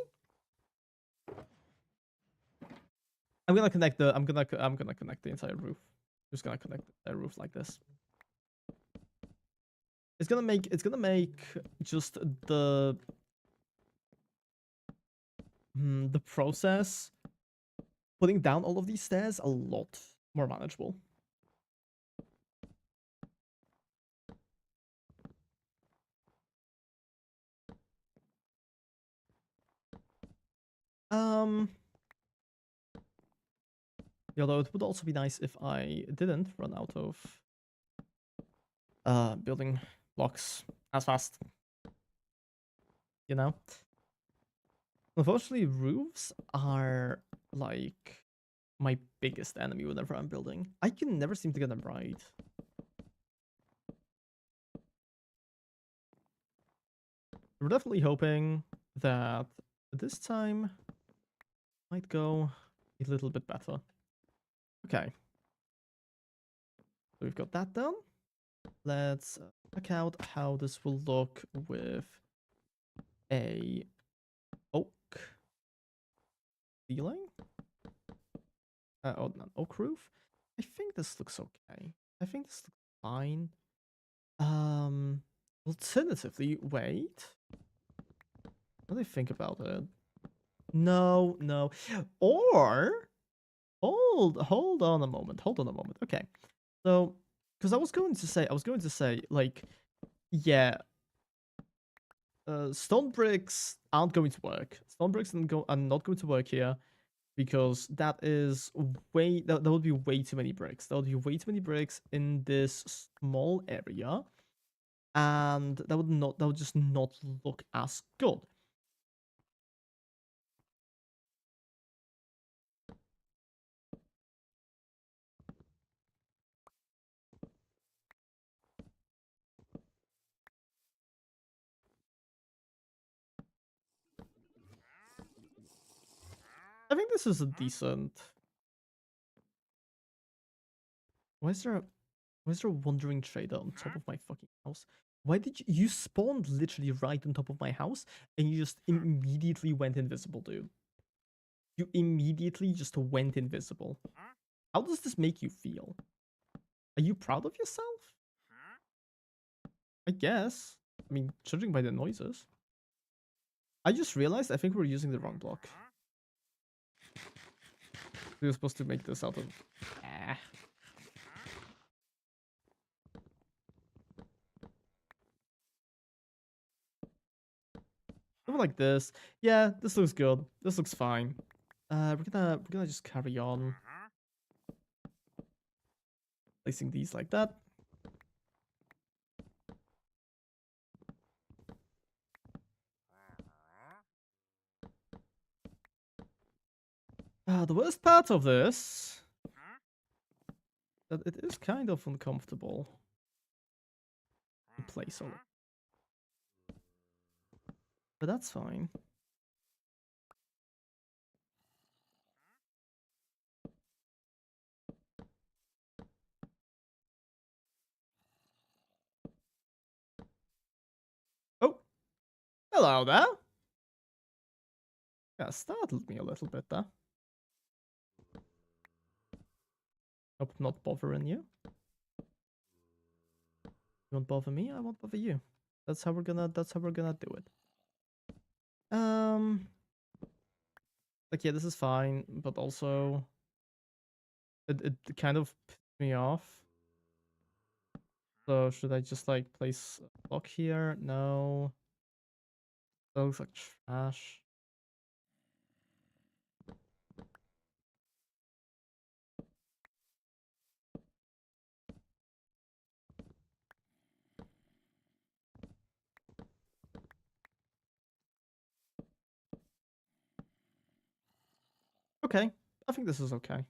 I'm gonna connect the entire roof. Just gonna connect the roof like this. It's gonna make just the process putting down all of these stairs a lot more manageable. Although it would also be nice if I didn't run out of building blocks as fast. You know? Unfortunately, roofs are like my biggest enemy whenever I'm building. I can never seem to get them right. We're definitely hoping that this time might go a little bit better. Okay. So we've got that done. Let's check out how this will look with a oak ceiling. Oh, not oak roof. I think this looks okay. I think this looks fine. Alternatively, wait. What do I think about it? No, no. Or hold on a moment. Hold on a moment. Okay. So, because I was going to say, like, yeah, stone bricks aren't going to work. Stone bricks are not going to work here because that is that would be way too many bricks. That would be way too many bricks in this small area, and that would just not look as good. I think this is a decent. Why is there a wandering trader on top of my fucking house? Why did you spawned literally right on top of my house and you just immediately went invisible, dude? You immediately just went invisible. How does this make you feel? Are you proud of yourself? I guess. I mean, judging by the noises. I just realized I think we're using the wrong block. We were supposed to make this out of... Ah. Something like this. Yeah, this looks good. This looks fine. We're gonna just carry on. Placing these like that. The worst part of this that it is kind of uncomfortable to place on it. But that's fine. Oh, hello there. Yeah, startled me a little bit there. Hope I'm not bothering you. You won't bother me, I won't bother you. That's how we're gonna do it. Like, yeah, this is fine, but also it kind of pissed me off. So should I just like place a block here? No. That looks like trash. Okay, I think this is okay.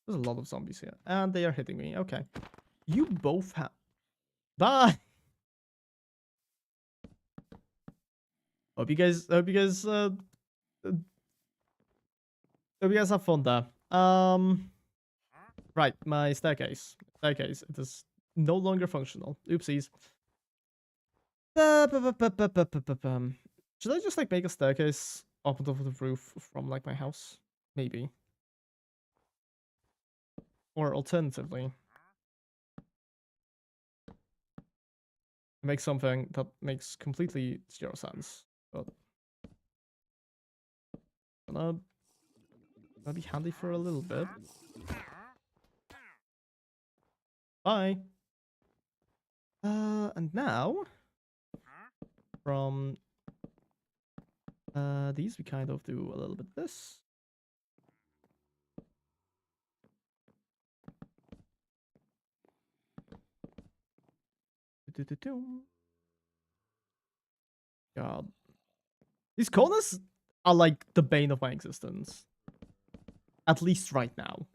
There's a lot of zombies here, and they are hitting me. Okay, you both have. Bye. Hope you guys. Hope you guys have fun there. Right, my staircase. Staircase. It is no longer functional. Oopsies. Should I just like make a staircase up on top of the roof from like my house? Maybe. Or alternatively, make something that makes completely zero sense. But that'll be handy for a little bit. Bye. And now from these we kind of do a little bit this. God. These corners are like the bane of my existence. At least right now.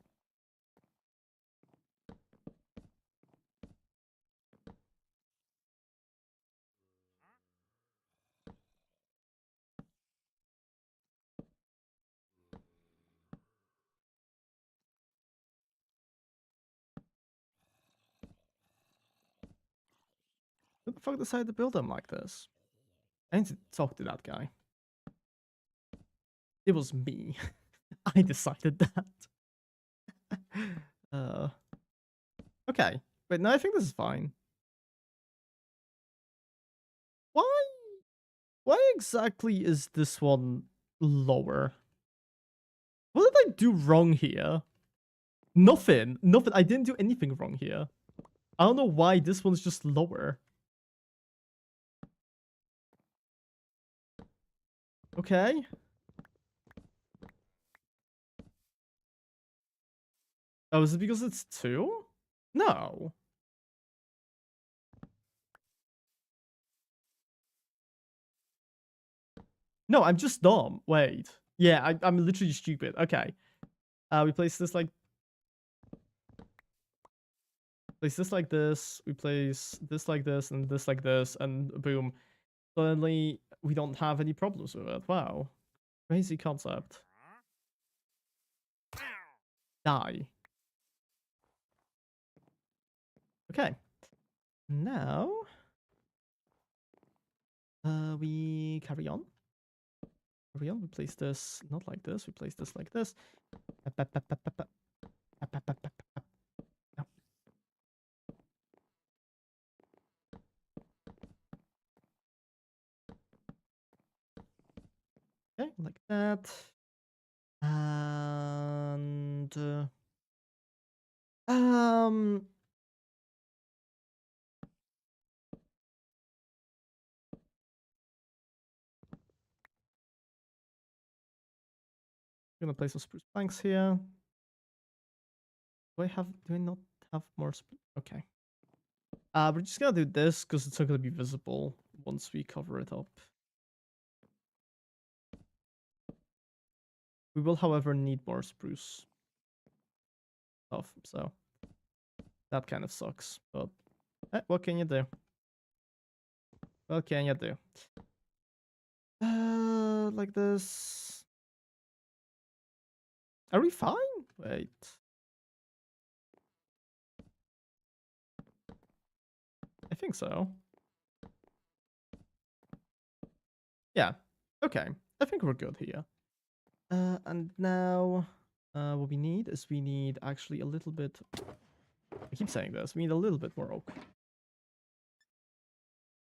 Who the fuck decided to build them like this? I need to talk to that guy. It was me. I decided that. uh, okay. Wait, no, I think this is fine. Why? Why exactly is this one lower? What did I do wrong here? Nothing. Nothing. I didn't do anything wrong here. I don't know why this one's just lower. Okay. Oh, is it because it's 2? No. No, I'm just dumb. Wait. Yeah, I'm literally stupid. Okay. We place this like this. We place this like this and this like this, and boom. Suddenly we don't have any problems with it. Wow. Crazy concept. Die. Okay. Now we carry on. Carry on. We place this not like this. We place this like this. No. Okay, like that. And I'm gonna place some spruce planks here. Do I not have more okay. We're just gonna do this because it's not gonna be visible once we cover it up. We will, however, need more spruce stuff, so that kind of sucks. But what can you do? What can you do? Like this. Are we fine? Wait. I think so. Yeah. Okay. I think we're good here. And now, what we need is actually a little bit. I keep saying this. We need a little bit more oak.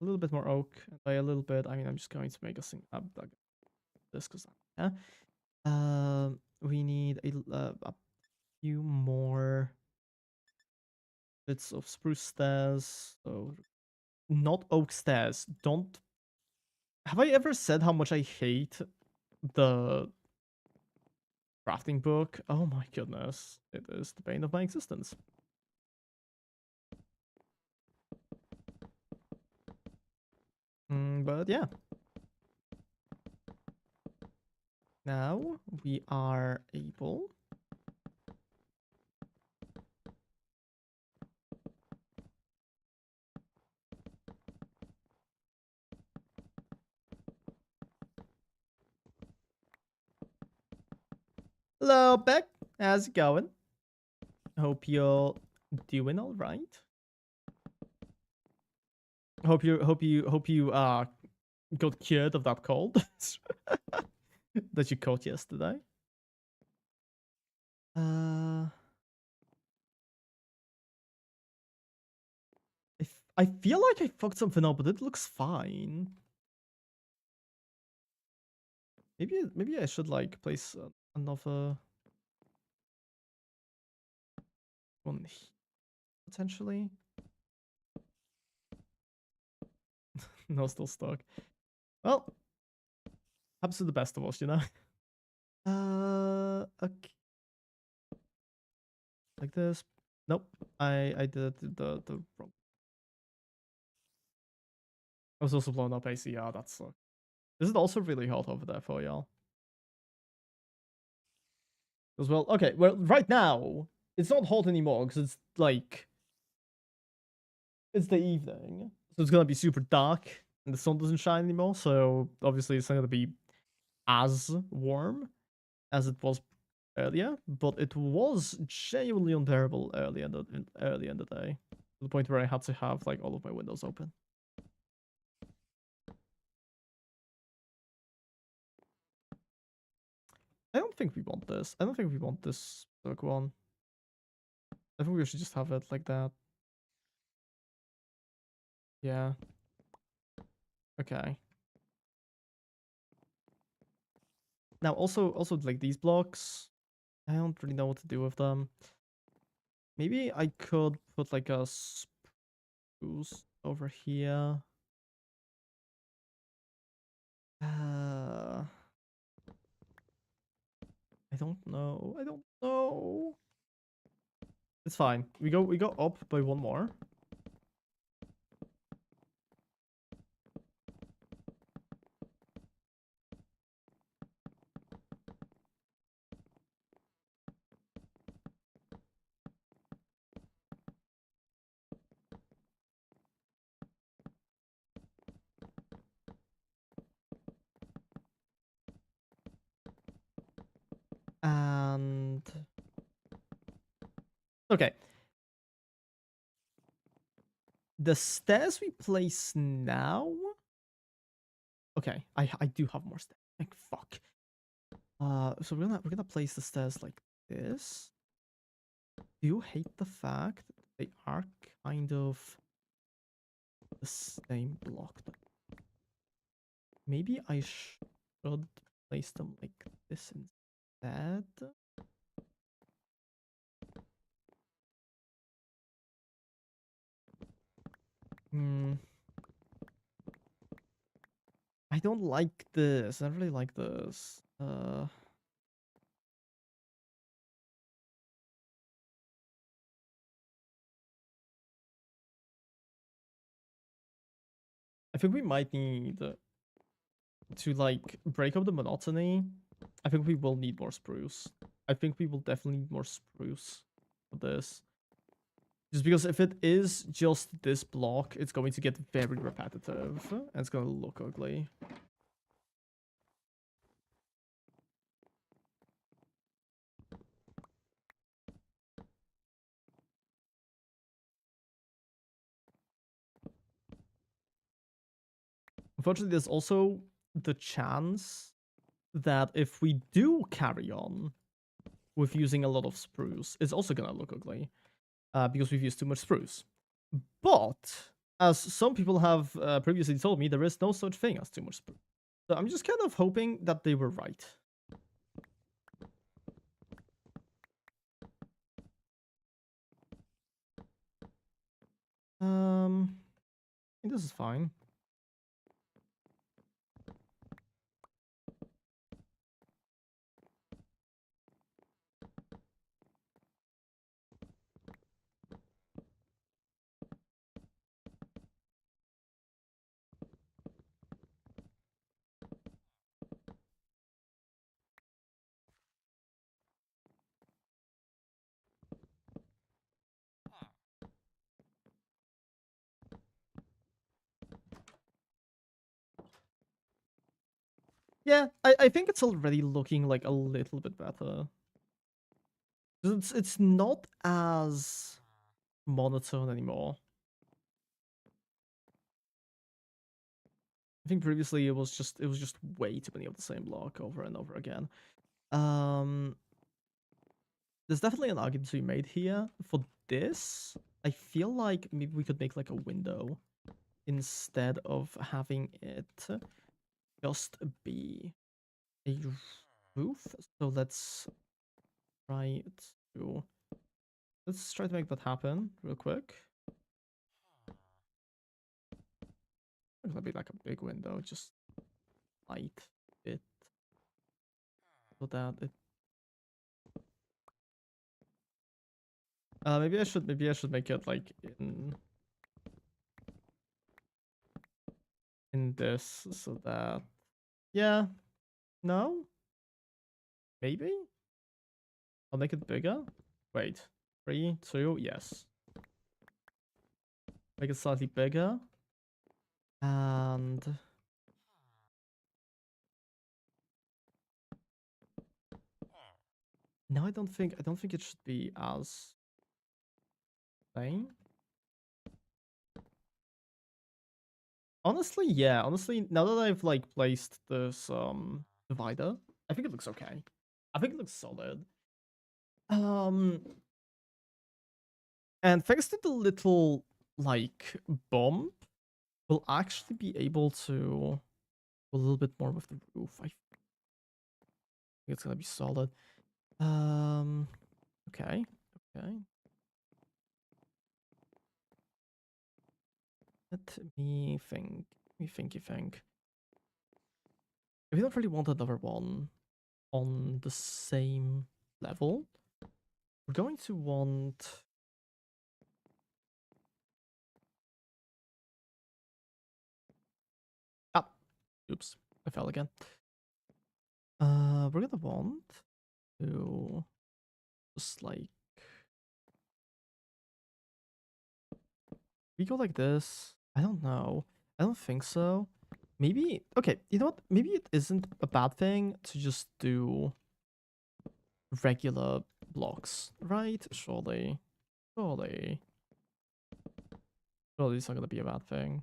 A little bit more oak. And by a little bit, I mean I'm just going to make a thing this because yeah. We need a few more bits of spruce stairs. So not oak stairs. Don't. Have I ever said how much I hate the crafting book? Oh my goodness. It is the bane of my existence. But yeah. Now we are able Hello, Beck. How's it going? Hope you're doing all right. Hope you got cured of that cold that you caught yesterday. I feel like I fucked something up, but it looks fine. Maybe I should like place another one potentially. No, still stuck. Well, happens to the best of us, you know. Okay. Like this. Nope. I did the wrong. I was also blown up AC. Yeah, that sucks. Is it also really hot over there for y'all? As well, okay. Well, right now it's not hot anymore because it's like it's the evening, so it's gonna be super dark and the sun doesn't shine anymore. So obviously it's not gonna be as warm as it was earlier, but it was genuinely unbearable early in the day, to the point where I had to have like all of my windows open. I don't think we want this. I don't think we want this circle one. I think we should just have it like that. Yeah. Okay. Now also like these blocks, I don't really know what to do with them. Maybe I could put like a spruce over here. I don't know. I don't know. It's fine. We go up by one more. And okay. The stairs we place now. Okay, I do have more stairs. Like fuck. So we're gonna place the stairs like this. Do you hate the fact that they are kind of the same block? Maybe I should place them like this instead. Hmm. I don't like this. I don't really like this. I think we might need to like break up the monotony. I think we will need more spruce. I think we will definitely need more spruce for this. Just because if it is just this block, it's going to get very repetitive and it's going to look ugly. Unfortunately, there's also the chance that if we do carry on with using a lot of spruce, it's also going to look ugly because we've used too much spruce. But as some people have previously told me, there is no such thing as too much spruce. So I'm just kind of hoping that they were right. I think this is fine. Yeah, I think it's already looking like a little bit better. It's not as monotone anymore. I think previously it was just way too many of the same block over and over again. Um, there's definitely an argument to be made here for this. I feel like maybe we could make like a window instead of having it just be a roof. So try to let's try to make that happen real quick. It's gonna be like a big window, just light it so that it. Maybe I should make it like in this so that yeah no maybe I'll make it bigger. Wait, 3, 2, yes. Make it slightly bigger and no, I don't think it should be as plain. Honestly, yeah. Honestly, now that I've like placed this divider, I think it looks okay. I think it looks solid. And thanks to the little like bump, we'll actually be able to do a little bit more with the roof. I think it's gonna be solid. Okay, okay. Let me think. You think. If we don't really want another one on the same level, we're going to want. Ah, oops, I fell again. We're gonna want to just like we go like this. I don't know. I don't think so. Maybe okay. You know what? Maybe it isn't a bad thing to just do regular blocks, right? Surely, surely, surely it's not gonna be a bad thing.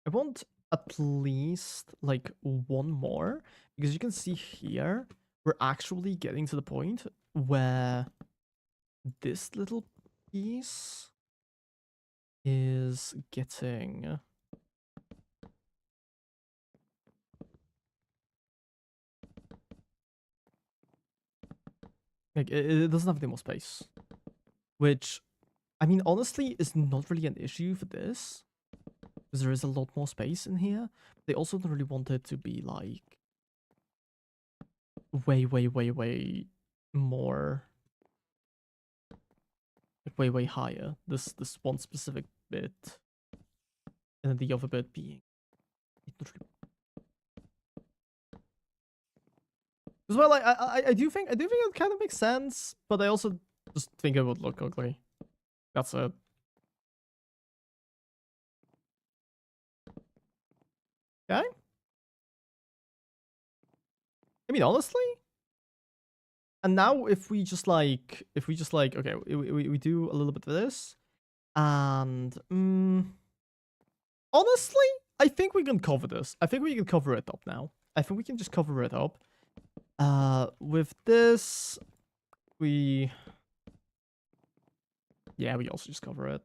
I want at least like one more because you can see here we're actually getting to the point where this little piece is getting like it doesn't have any more space, which I mean honestly is not really an issue for this because there is a lot more space in here. They also don't really want it to be like way more like way higher. This one specific bit and then the other bit being not really. As well, I do think it kind of makes sense, but I also just think it would look ugly. That's it. Okay. I mean, honestly. And now if we just like, okay, we do a little bit of this, and honestly, I think we can cover this. I think we can cover it up now. I think we can just cover it up. With this, we also just cover it.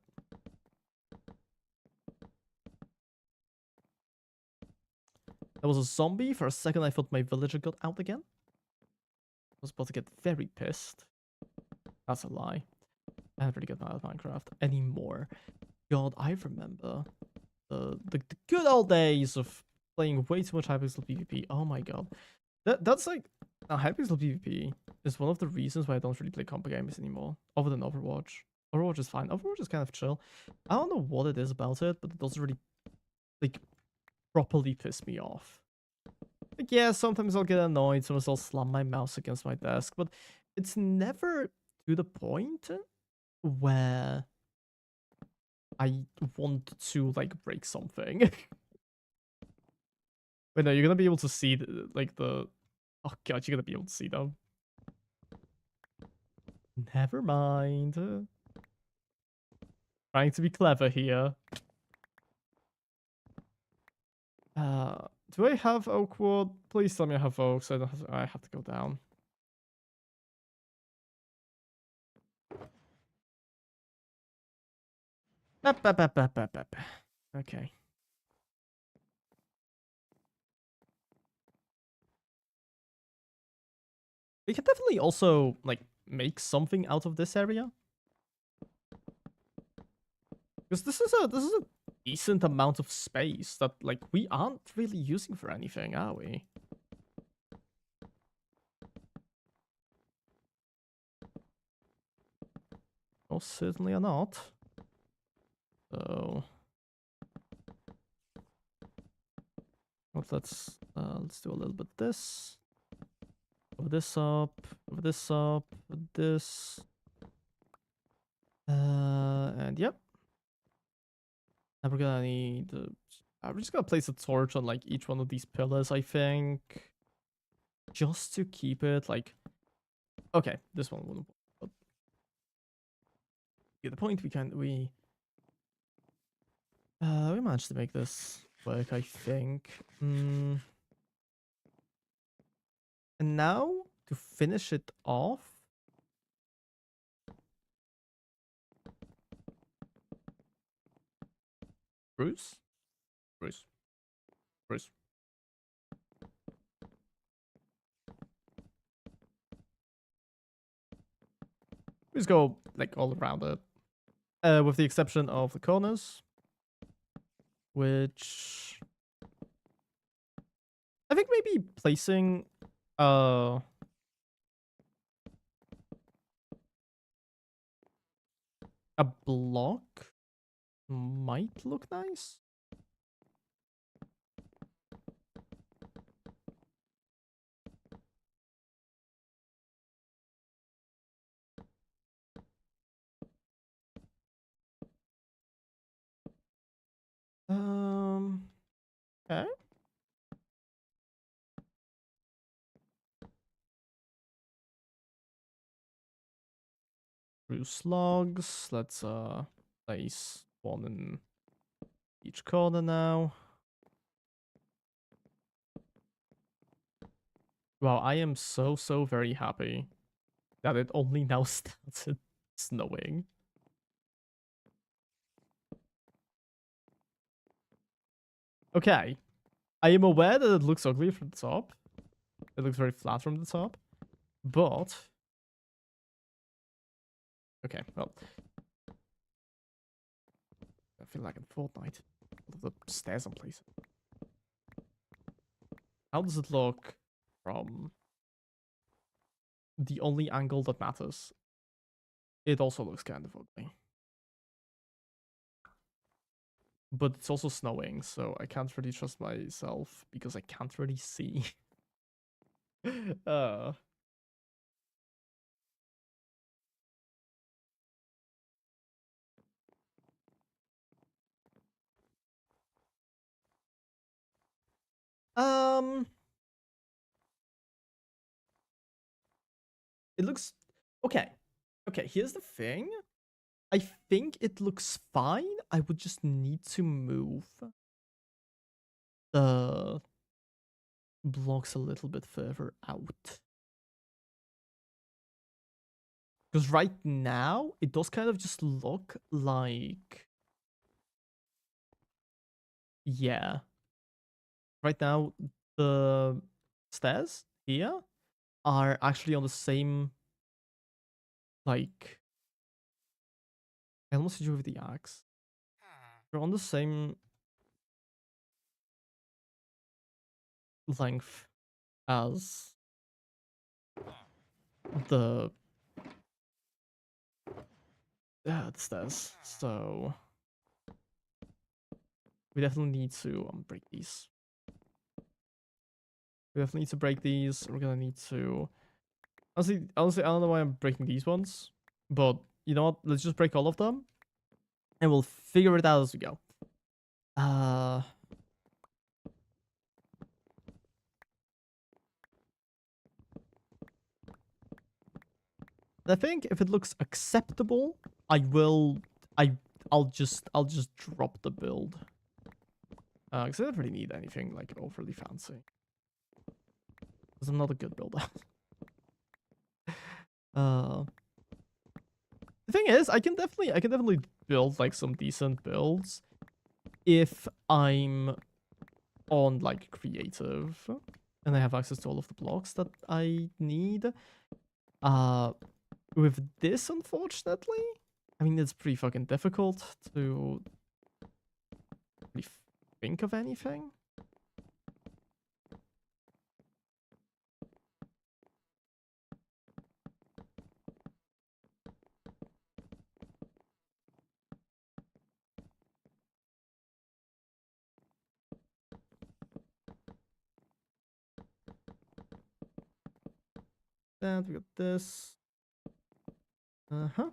There was a zombie. For a second, I thought my villager got out again. I was about to get very pissed. That's a lie. I haven't really gotten out of Minecraft anymore. God, I remember the good old days of playing way too much Hypixel PvP. Oh my god. That's like Hypixel PvP is one of the reasons why I don't really play comp games anymore, other than Overwatch. Overwatch is fine. Overwatch is kind of chill. I don't know what it is about it, but it doesn't really like properly piss me off. Like yeah, sometimes I'll get annoyed, sometimes I'll slam my mouse against my desk, but it's never to the point where I want to like break something. Wait, no, you're gonna be able to see the oh god, you're gonna be able to see them. Never mind. Trying to be clever here. Do I have oak wood? Please tell me I have oak, so I have to go down. Okay. We can definitely also like make something out of this area. Because this is a decent amount of space that like we aren't really using for anything, are we? Oh, certainly are not. So let's do a little bit of this. Over this up, over this up, with this. And yep. And we're gonna need we're just gonna place a torch on like each one of these pillars, I think. Just to keep it like okay, this one wouldn't work. get the point. We managed to make this work, I think. And now to finish it off, Bruce, Bruce, Bruce. We just go like all around it, with the exception of the corners, which I think maybe placing a block might look nice. Okay. Bruce logs. Let's place one in each corner now. Wow, I am so very happy that it only now started snowing. Okay. I am aware that it looks ugly from the top. It looks very flat from the top. But okay, well. I feel like in Fortnite. All the stairs in place. How does it look from the only angle that matters? It also looks kind of ugly. But it's also snowing, so I can't really trust myself because I can't really see. uh, um, it looks okay. Okay, here's the thing. I think it looks fine. I would just need to move the blocks a little bit further out. Because right now, it does kind of just look like... Yeah. Right now, the stairs here are actually on the same... Like... I almost hit you with the axe. They're on the same length as the... Yeah, the stairs. So... We definitely need to break these. We definitely need to break these. We're gonna need to... Honestly, I don't know why I'm breaking these ones. But, you know what? Let's just break all of them. And we'll figure it out as we go. I think if it looks acceptable, I'll just drop the build. Because I don't really need anything like overly fancy. Because I'm not a good builder. The thing is, I can definitely build like some decent builds if I'm on like creative and I have access to all of the blocks that I need. With this, unfortunately, I mean, it's pretty fucking difficult to really think of anything. And we got this. Uh-huh.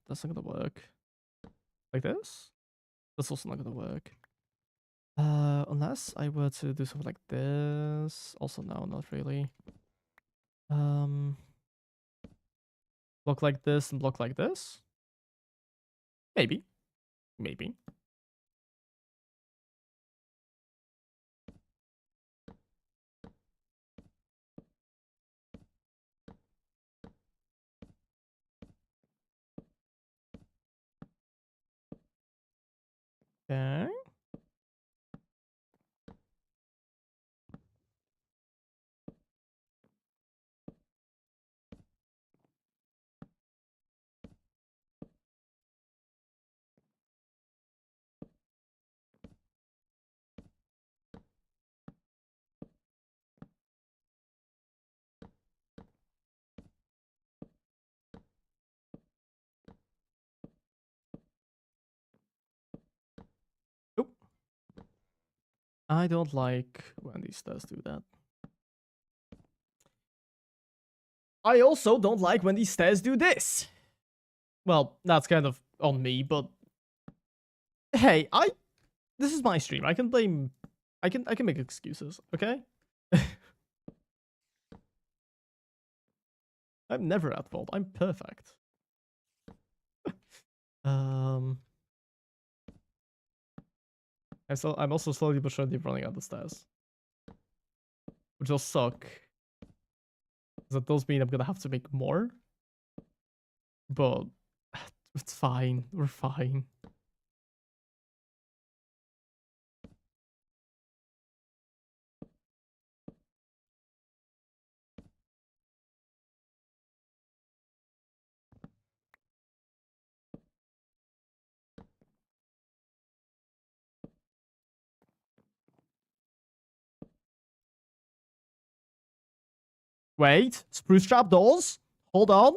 That's not gonna work. Like this? That's also not gonna work. Unless I were to do something like this. Also, no, not really. Block like this and block like this? Maybe. Maybe. Okay. Oh, I don't like when these stairs do that. I also don't like when these stairs do this. Well, that's kind of on me, but hey, this is my stream. I can blame I can make excuses, okay? I'm never at fault. I'm perfect. Um I'm also slowly but surely running out the stairs. Which will suck. That does mean I'm gonna have to make more. But it's fine. We're fine. Wait, spruce trap doors? Hold on.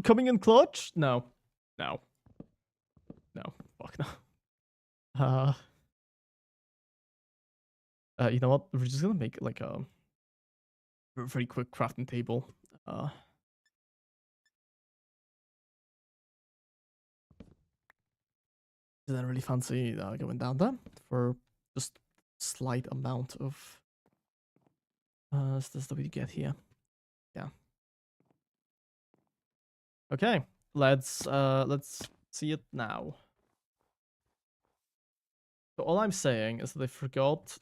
Coming in clutch? No. No. No. Fuck no. Uh, you know what? We're just gonna make like a very quick crafting table. Didn't really fancy going down there for just slight amount of stuff that we get here. Yeah. Okay. Let's see it now. So all I'm saying is that I forgot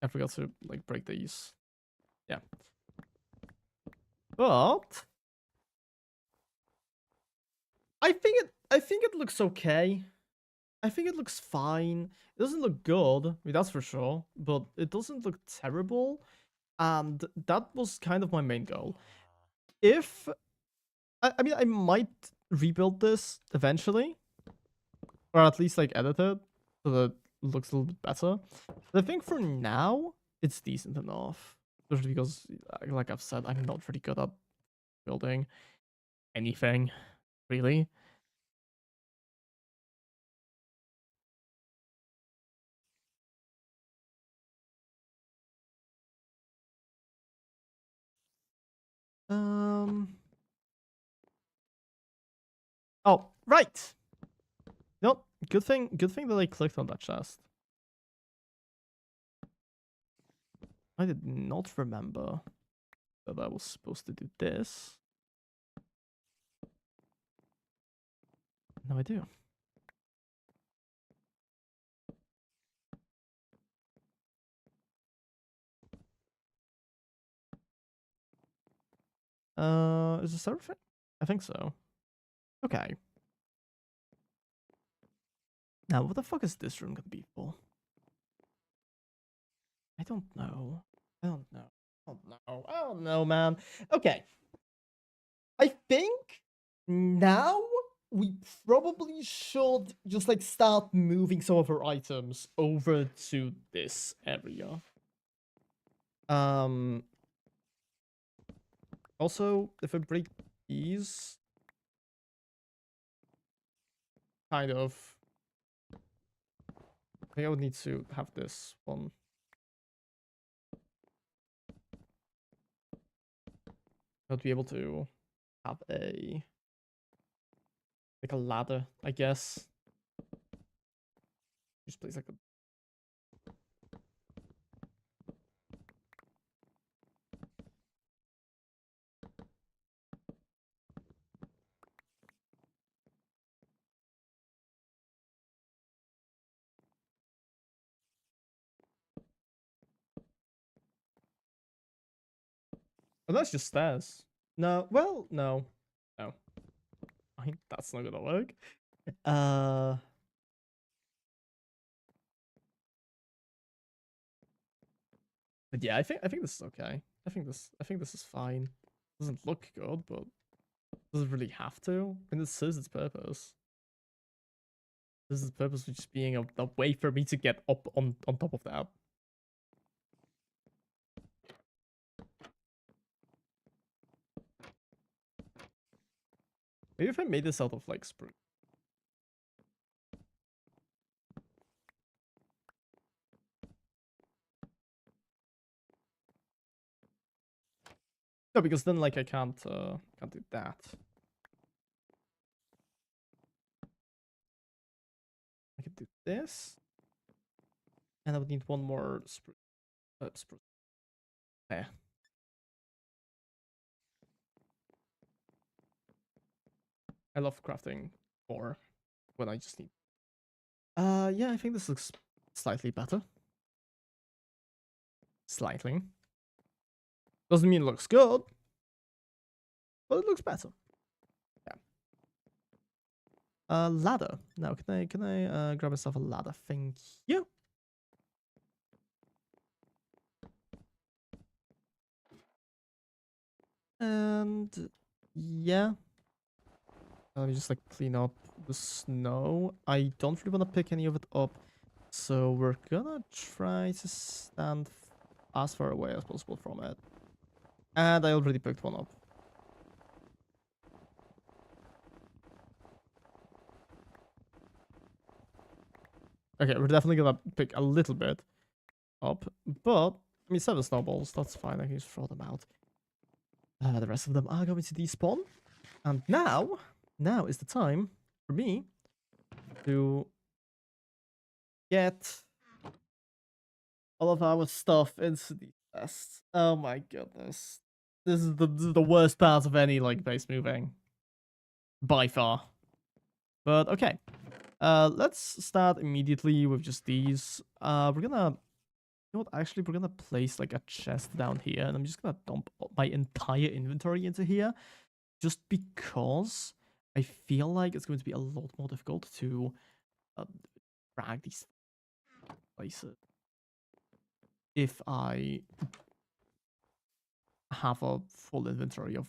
to like break these. Yeah. But I think it looks okay. I think it looks fine. It doesn't look good, I mean, that's for sure, but it doesn't look terrible. And that was kind of my main goal. If I mean, I might rebuild this eventually, or at least like edit it so that it looks a little bit better. But I think for now it's decent enough, especially because, like I've said, I'm not very good at building anything really. Um. Oh, right. No, good thing that I clicked on that chest. I did not remember that I was supposed to do this. Now I do. Is this everything? I think so. Okay. Now, what the fuck is this room gonna be for? I don't know. I don't know. I don't know. I don't know, man. Okay. I think now we probably should just like start moving some of our items over to this area. Also, if I break these, kind of, I think I would need to have this one I'll be able to have a ladder, I guess. Just place like a. Oh, that's just stairs. No, well, no, no. That's not gonna work. Uh, but yeah, I think this is okay. I think this is fine. Doesn't look good, but doesn't really have to. And this serves its purpose. This is the purpose of just being a way for me to get up on top of that. Maybe if I made this out of like spruce. No, because then like I can't do that. I could do this, and I would need one more spruce. Spruce. There. I love crafting more when I just need. Yeah, I think this looks slightly better. Slightly. Doesn't mean it looks good, but it looks better. Yeah. Ladder. Now, can I grab myself a ladder? Thank you. And yeah, let me just like clean up the snow. I don't really want to pick any of it up, so we're gonna try to stand as far away as possible from it. And I already picked one up. Okay, we're definitely gonna pick a little bit up, but I mean 7 snowballs, that's fine. I can just throw them out. The rest of them are going to despawn, and now is the time for me to get all of our stuff into the chests. Oh my goodness. This is the worst part of any like base moving. By far. But okay. Let's start immediately with just these. We're gonna you know what, actually we're gonna place like a chest down here, and I'm just gonna dump my entire inventory into here. Just because I feel like it's going to be a lot more difficult to drag these places if I have a full inventory of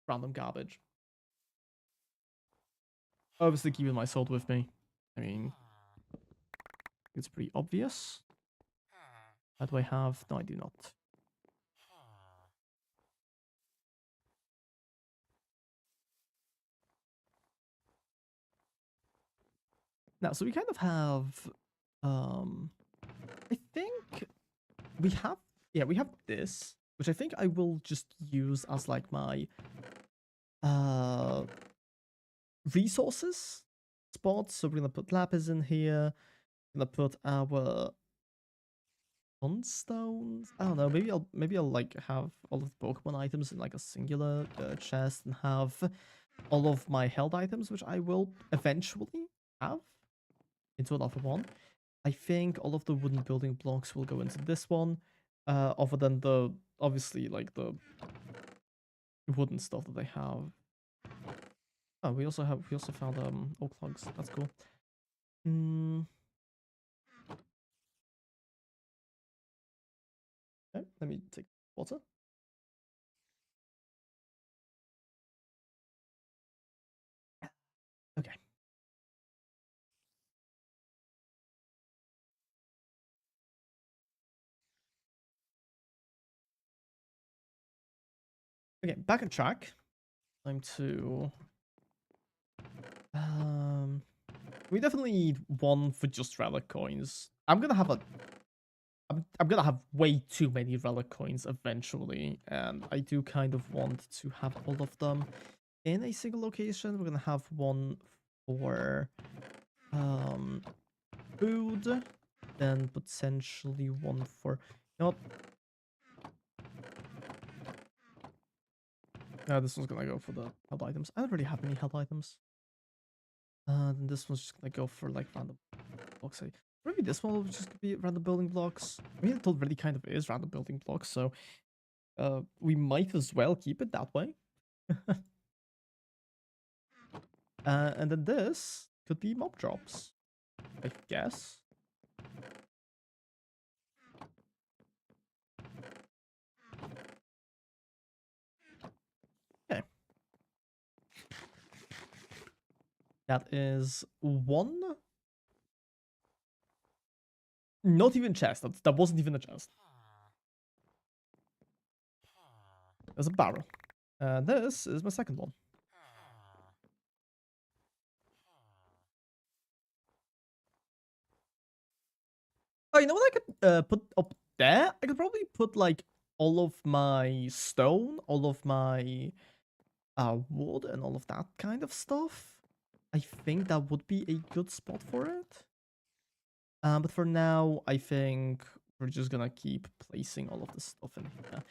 random garbage. Obviously keeping my sword with me. I mean, it's pretty obvious. What do I have? No, I do not. Now, so we kind of have, I think we have this, which I think I will just use as like my, resources spots. So we're gonna put lapis in here. We're gonna put our sunstones. I don't know. Maybe I'll like have all of the Pokemon items in like a singular chest, and have all of my held items, which I will eventually have, into another one. I think all of the wooden building blocks will go into this one, other than the obviously like the wooden stuff that they have. Oh, we also found oak logs. That's cool. Okay, let me take water. Okay. Okay, back on track. Time to we definitely need one for just relic coins. I'm gonna have a I'm gonna have way too many relic coins eventually, and I do kind of want to have all of them in a single location. We're gonna have one for um food, then potentially one for you know what? No, this one's gonna go for the health items. I don't really have any health items. Then this one's just gonna go for like random blocks. Maybe this one will just be random building blocks. I mean, it already kind of is random building blocks, so we might as well keep it that way. And then this could be mob drops, I guess. Okay. That is one. Not even chest. That wasn't even a chest. There's a barrel. This is my second one. Oh, you know what I could put up there? I could probably put like all of my stone, all of my wood, and all of that kind of stuff. I think that would be a good spot for it. But for now, I think we're just gonna keep placing all of the stuff in here.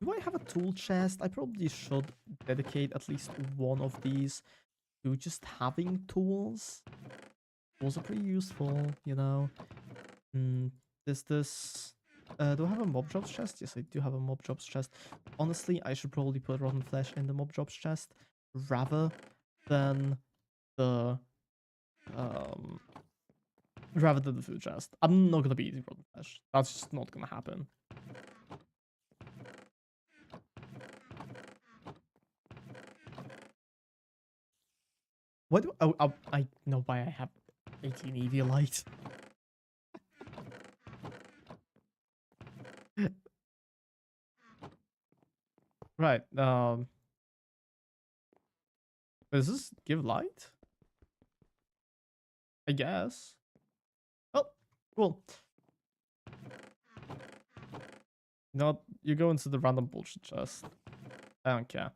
Do I have a tool chest? I probably should dedicate at least one of these to just having tools. Tools are pretty useful, you know. This. Do I have a mob drops chest? Yes, I do have a mob drops chest. Honestly, I should probably put rotten flesh in the mob drops chest rather than the food chest. I'm not gonna be eating rotten flesh. That's just not gonna happen. What do I know why I have 18 Eviolite. Right, does this give light? I guess. Oh, cool. No, you go into the random bullshit chest. I don't care.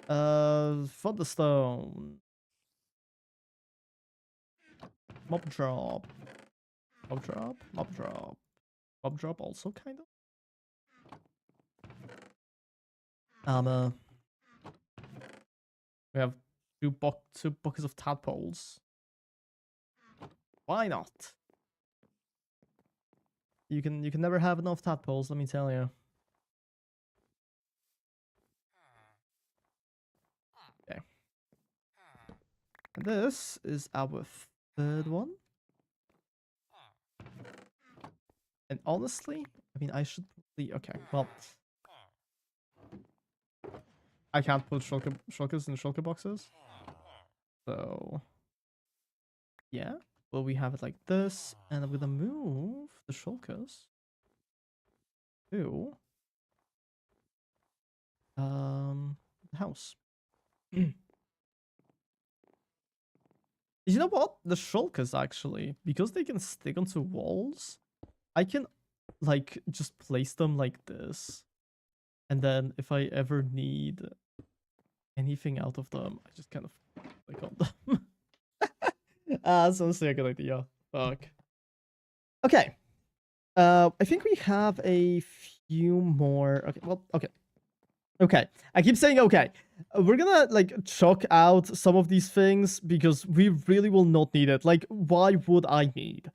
For the stone. Mob drop. Mob drop. Mob drop. Mob drop also kind of. Armor. We have two buckets of tadpoles. Why not? You can never have enough tadpoles, let me tell you. Okay. And this is our third one. And honestly, I mean, I should probably... Okay, well... I can't put shulkers in shulker boxes. So... Yeah. Well, we have it like this. And I'm gonna move the shulkers to... the house. You know what? The shulkers, actually, because they can stick onto walls, I can, like, just place them like this. And then if I ever need anything out of them, I just kind of click on them. That's honestly a good idea. Fuck. Okay. I think we have a few more. Okay, well, okay. Okay. I keep saying okay. We're gonna, like, chalk out some of these things because we really will not need it. Like, why would I need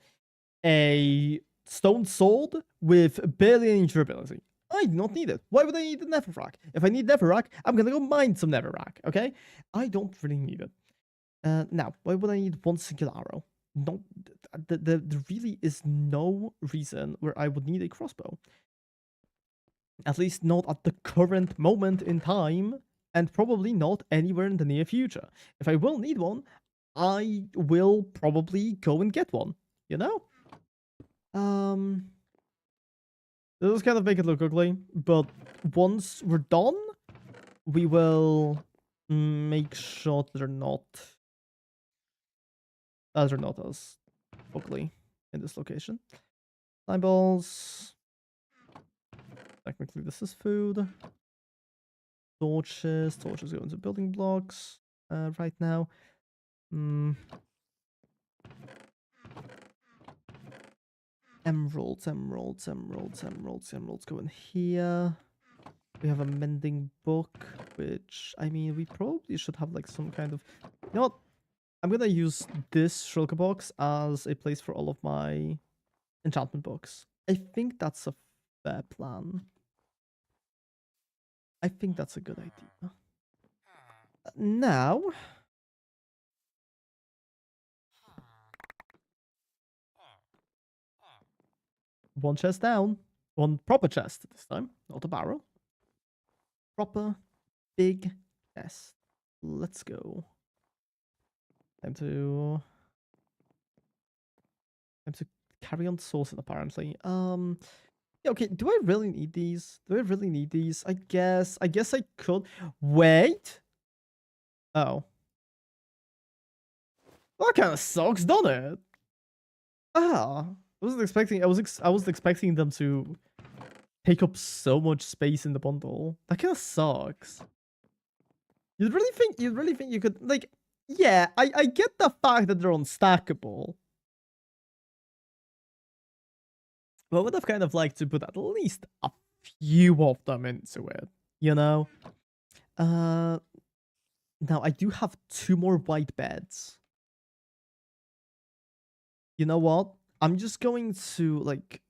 a stone sword with barely any durability? I do not need it. Why would I need a netherrack? If I need netherrack, I'm gonna go mine some netherrack, okay? I don't really need it. Now, why would I need one single arrow? No, there really is no reason where I would need a crossbow. At least not at the current moment in time, and probably not anywhere in the near future. If I will need one, I will probably go and get one, you know? This will kind of make it look ugly, but once we're done, we will make sure that they're not as ugly in this location. Slime balls. Technically, this is food. Torches. Torches go into building blocks right now. Emeralds, emeralds, emeralds, emeralds, emeralds go in here. We have a mending book, which, I mean, we probably should have like some kind of... You know what? I'm gonna use this shulker box as a place for all of my enchantment books. I think that's a fair plan. I think that's a good idea. Now... One chest down. One proper chest this time, not a barrel. Proper big chest. Let's go. Time to carry on sourcing apparently. Yeah, okay, do I really need these? Do I really need these? I guess I could. Wait. Oh. That kind of sucks, doesn't it? Ah. I wasn't expecting them to take up so much space in the bundle. That kind of sucks. You'd really think you could like yeah, I get the fact that they're unstackable. But I would have kind of liked to put at least a few of them into it, you know? Now I do have 2 more white beds. You know what? I'm just going to like...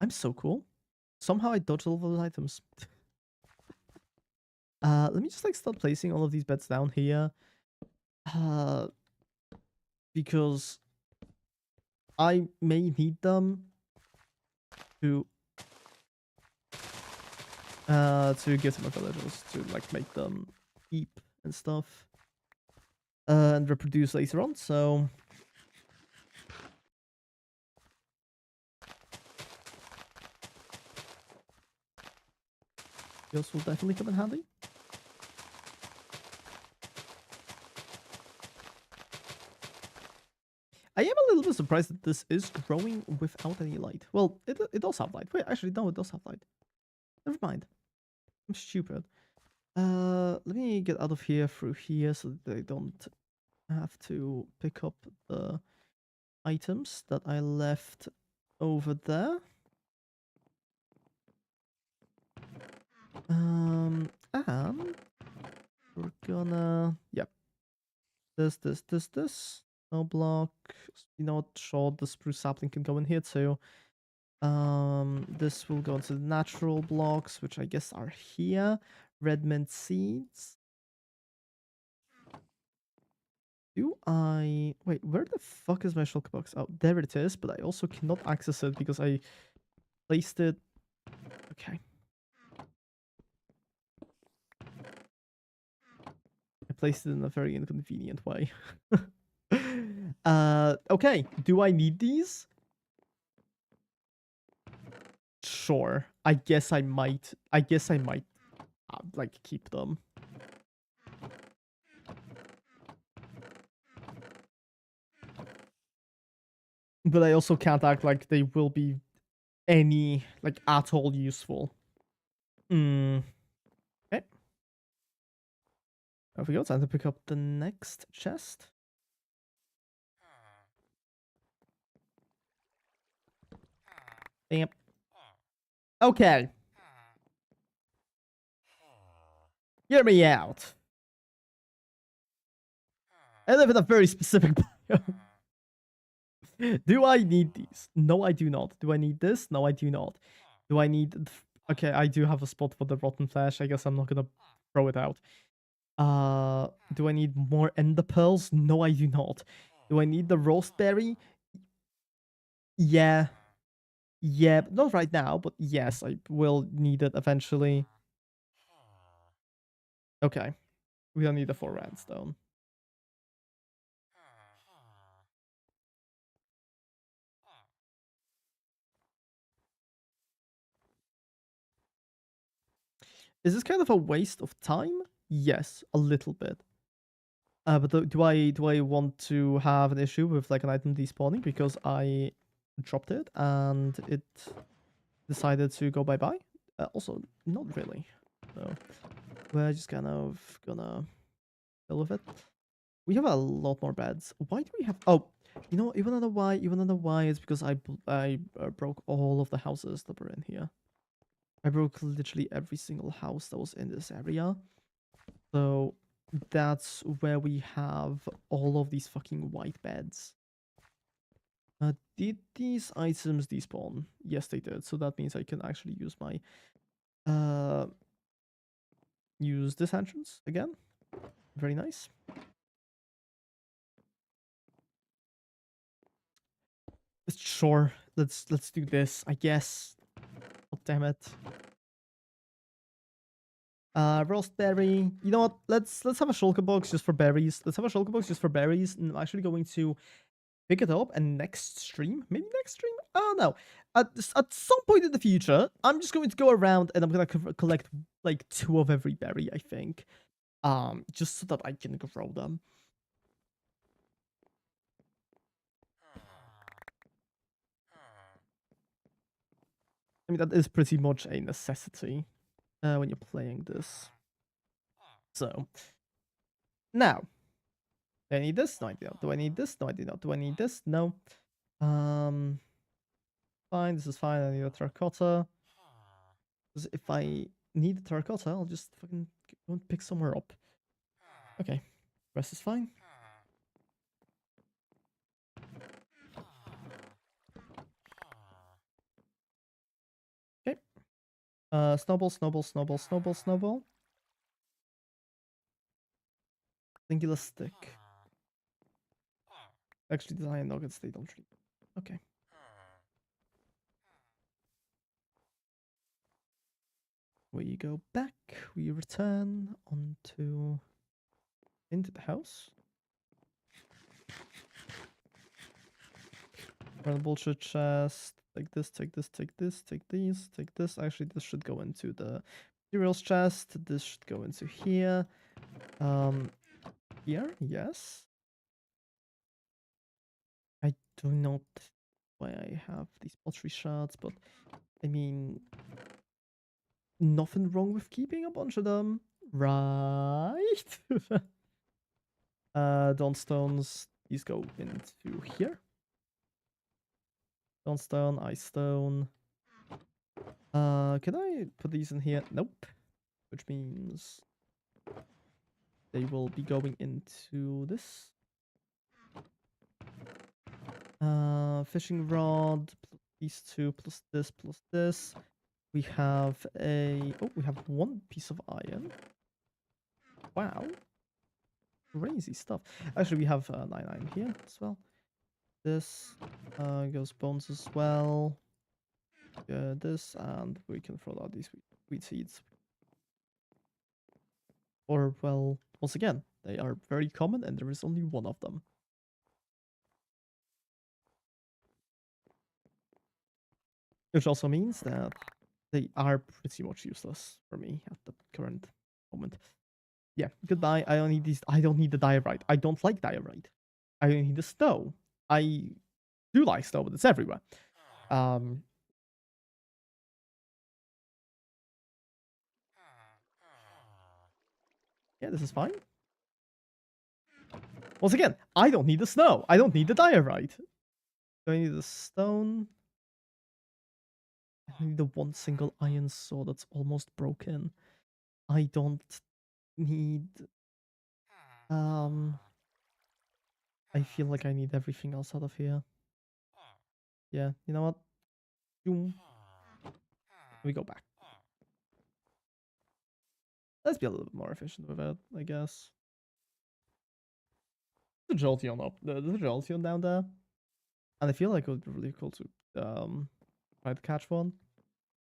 I'm so cool. Somehow I dodged all of those items. Let me just like start placing all of these beds down here. Because I may need them to give to my villagers to like make them eat and stuff. And reproduce later on, so... Those will definitely come in handy. I am a little bit surprised that this is growing without any light. Well, it does have light. Wait, actually, no, it does have light. Never mind. I'm stupid. Let me get out of here through here so that they don't have to pick up the items that I left over there. And we're gonna... Yep. This. No block. You know what? Sure, the spruce sapling can go in here too. This will go into the natural blocks, which I guess are here. Red mint seeds. Do I... Wait, where the fuck is my shulker box? Oh, there it is, but I also cannot access it because I placed it... Okay. I placed it in a very inconvenient way. Okay. Do I need these? Sure. I guess I might like keep them. But I also can't act like they will be any like at all useful. Okay. There we go. Time to pick up the next chest. Damn. Okay. Hear me out. I live in a very specific biome. Do I need these? No, I do not. Do I need this? No, I do not. Do I need... Okay, I do have a spot for the rotten flesh. I guess I'm not gonna throw it out. Do I need more ender pearls? No, I do not. Do I need the roastberry? Yeah. Yeah, not right now, but yes, I will need it eventually. Okay. We don't need the 4 redstone. Is this kind of a waste of time? Yes, a little bit. But do I want to have an issue with like an item despawning because I dropped it and it decided to go bye bye? Also, not really. So we're just kind of gonna deal with it. We have a lot more beds. Why do we have? Oh, you know, even know why. Even know why. It's because I broke all of the houses that were in here. I broke literally every single house that was in this area. So that's where we have all of these fucking white beds. Did these items despawn? Yes, they did. So that means I can actually use my use this entrance again. Very nice. Sure, let's do this. I guess. Oh, damn it. Roast berry. You know what? Let's have a shulker box just for berries. Let's have a shulker box just for berries. And I'm actually going to pick it up and next stream, maybe next stream. Oh no, at some point in the future, I'm just going to go around and I'm gonna collect like 2 of every berry. I think, just so that I can grow them. I mean, that is pretty much a necessity when you're playing this. So now. Do I need this? No, I do not. Do I need this? No, I do not. Do I need this? No. Um, fine. This is fine. I need a terracotta. Because if I need a terracotta, I'll just fucking go and pick somewhere up. Okay. Rest is fine. Okay. Snowball, snowball, snowball, snowball, snowball. Singular stick. Actually, the iron nuggets, they don't really. Okay. We go back. We return onto into the house. Run bullshit chest. Take this, take this, take this, take these, take this. Actually, this should go into the materials chest. This should go into here. Here, yes. I do not why I have these pottery shards, but I mean, nothing wrong with keeping a bunch of them, right? Dawn stones. These go into here. Dawn stone, ice stone. Can I put these in here? Nope. Which means they will be going into this. Fishing rod, these 2 plus this plus this. We have we have 1 piece of iron. Wow. Crazy stuff. Actually, we have 9 here as well. This goes bones as well. This, and we can throw out these wheat seeds. Or, well, once again, they are very common and there is only 1 of them. Which also means that they are pretty much useless for me at the current moment. Yeah, goodbye. I don't need these. I don't need the diorite. I don't like diorite. I don't need the snow. I do like snow, but it's everywhere. Yeah, this is fine. Once again, I don't need the snow. I don't need the diorite. Do I need the stone? I need the 1 single iron sword that's almost broken. I don't need... I feel like I need everything else out of here. Yeah, you know what? Boom. We go back. Let's be a little bit more efficient with it, I guess. The Jolteon up, the Jolteon down there. And I feel like it would be really cool to try to catch one.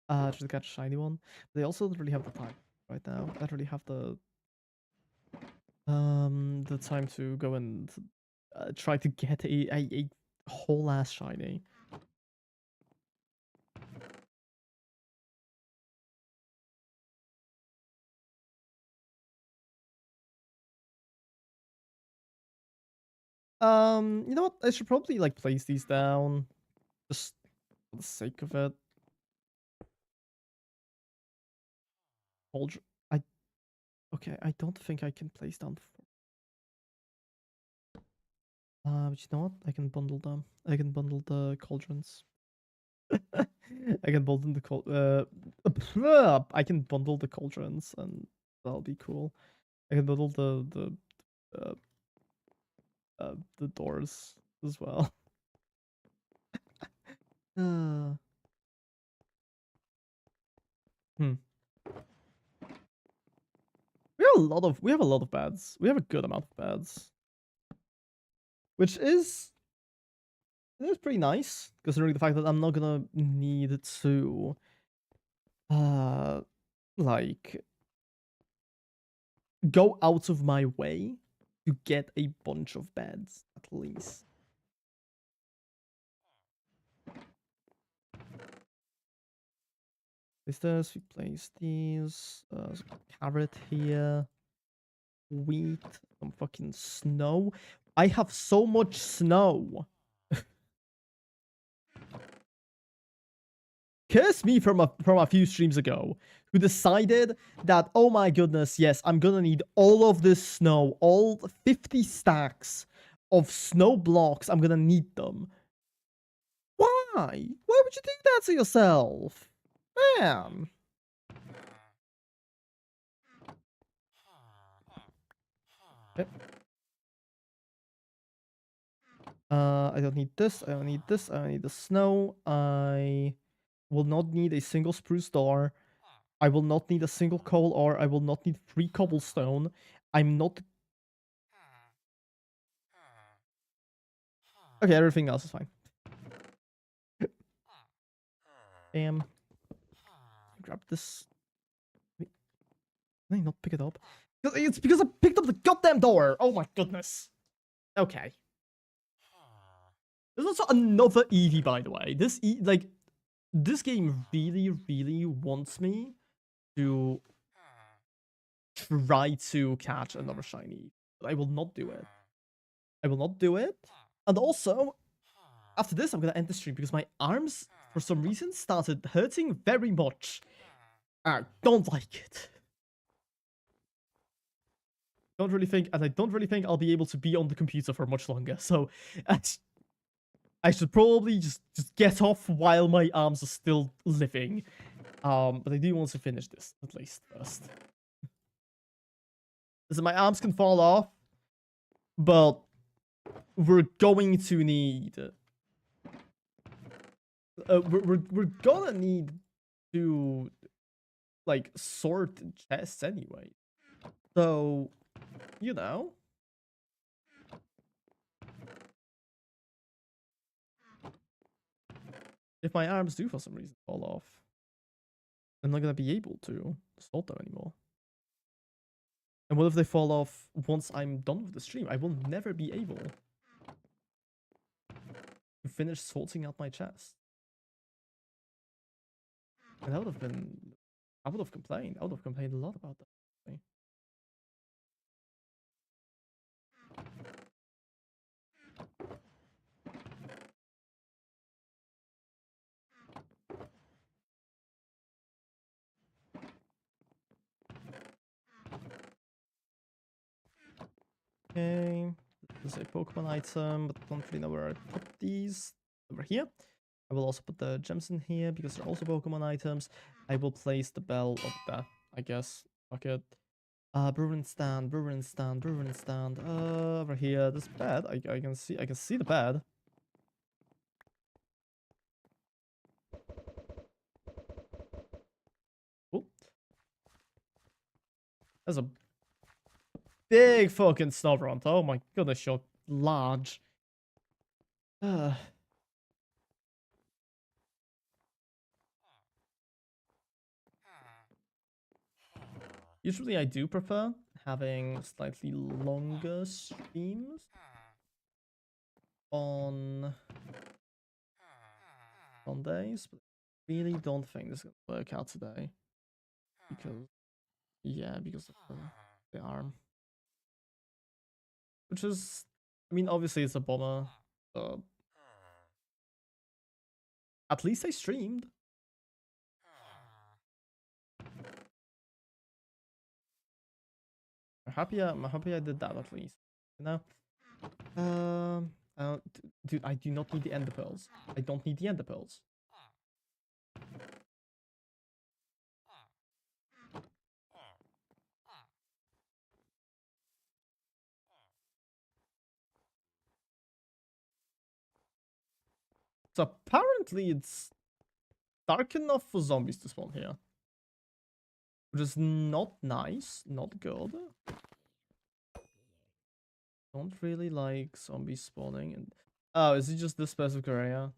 Try to catch a shiny one. They also don't really have the time right now. I don't really have the time to go and try to get a whole ass shiny. You know what? I should probably like place these down just for the sake of it. Hold. I okay. I don't think I can place down. But you know what? I can bundle them. I can bundle the cauldrons. I can bundle the I can bundle the cauldrons, and that'll be cool. I can bundle the doors as well. Uh, hmm. We have a lot of beds. We have a good amount of beds, which is pretty nice considering the fact that I'm not gonna need to uh like go out of my way to get a bunch of beds at least. Place this, we place these, carrot here, wheat, some fucking snow. I have so much snow. Curse me from a few streams ago, who decided that, oh my goodness, yes, I'm gonna need all of this snow, all 50 stacks of snow blocks, I'm gonna need them. Why? Why would you do that to yourself? Man. Yep. I don't need this, I don't need this, I don't need the snow, I will not need a single spruce door, I will not need a single coal ore, I will not need 3 cobblestone, I'm not... Okay, everything else is fine. Bam. Grab this. Wait, can I not pick it up? It's because I picked up the goddamn door! Oh my goodness. Okay. There's also another Eevee, by the way. This game really, really wants me to try to catch another shiny. But I will not do it. I will not do it. And also, after this, I'm gonna end the stream because my arms, for some reason, started hurting very much. I don't like it. Don't really think, and I don't really think I'll be able to be on the computer for much longer. So, I should probably just get off while my arms are still living. But I do want to finish this at least first. So my arms can fall off, but we're going to need. We're gonna need to like sort chests anyway. So, you know. If my arms do for some reason fall off, I'm not gonna be able to sort them anymore. And what if they fall off once I'm done with the stream? I will never be able to finish sorting out my chest. And that would have been... I would have complained. I would have complained a lot about that. Okay, this is a Pokemon item, but I don't really know where I put these. Over here. I will also put the gems in here because they're also Pokemon items. I will place the bell up there, I guess. Fuck it. Brewing stand, brewing stand, brewing stand. Over here, this bed. I can see the bed. Oh, there's a big fucking Snovront. Oh my goodness, you're large. Usually I do prefer having slightly longer streams on Sundays, but I really don't think this is going to work out today. Because, yeah, because of the arm. Which is I mean, obviously it's a bummer, but at least I streamed. I'm happy I did that at least. You know? Dude, I do not need the ender pearls. I don't need the ender pearls. So apparently it's dark enough for zombies to spawn here. Which is not nice, not good. Don't really like zombies spawning. And oh, is it just this specific area?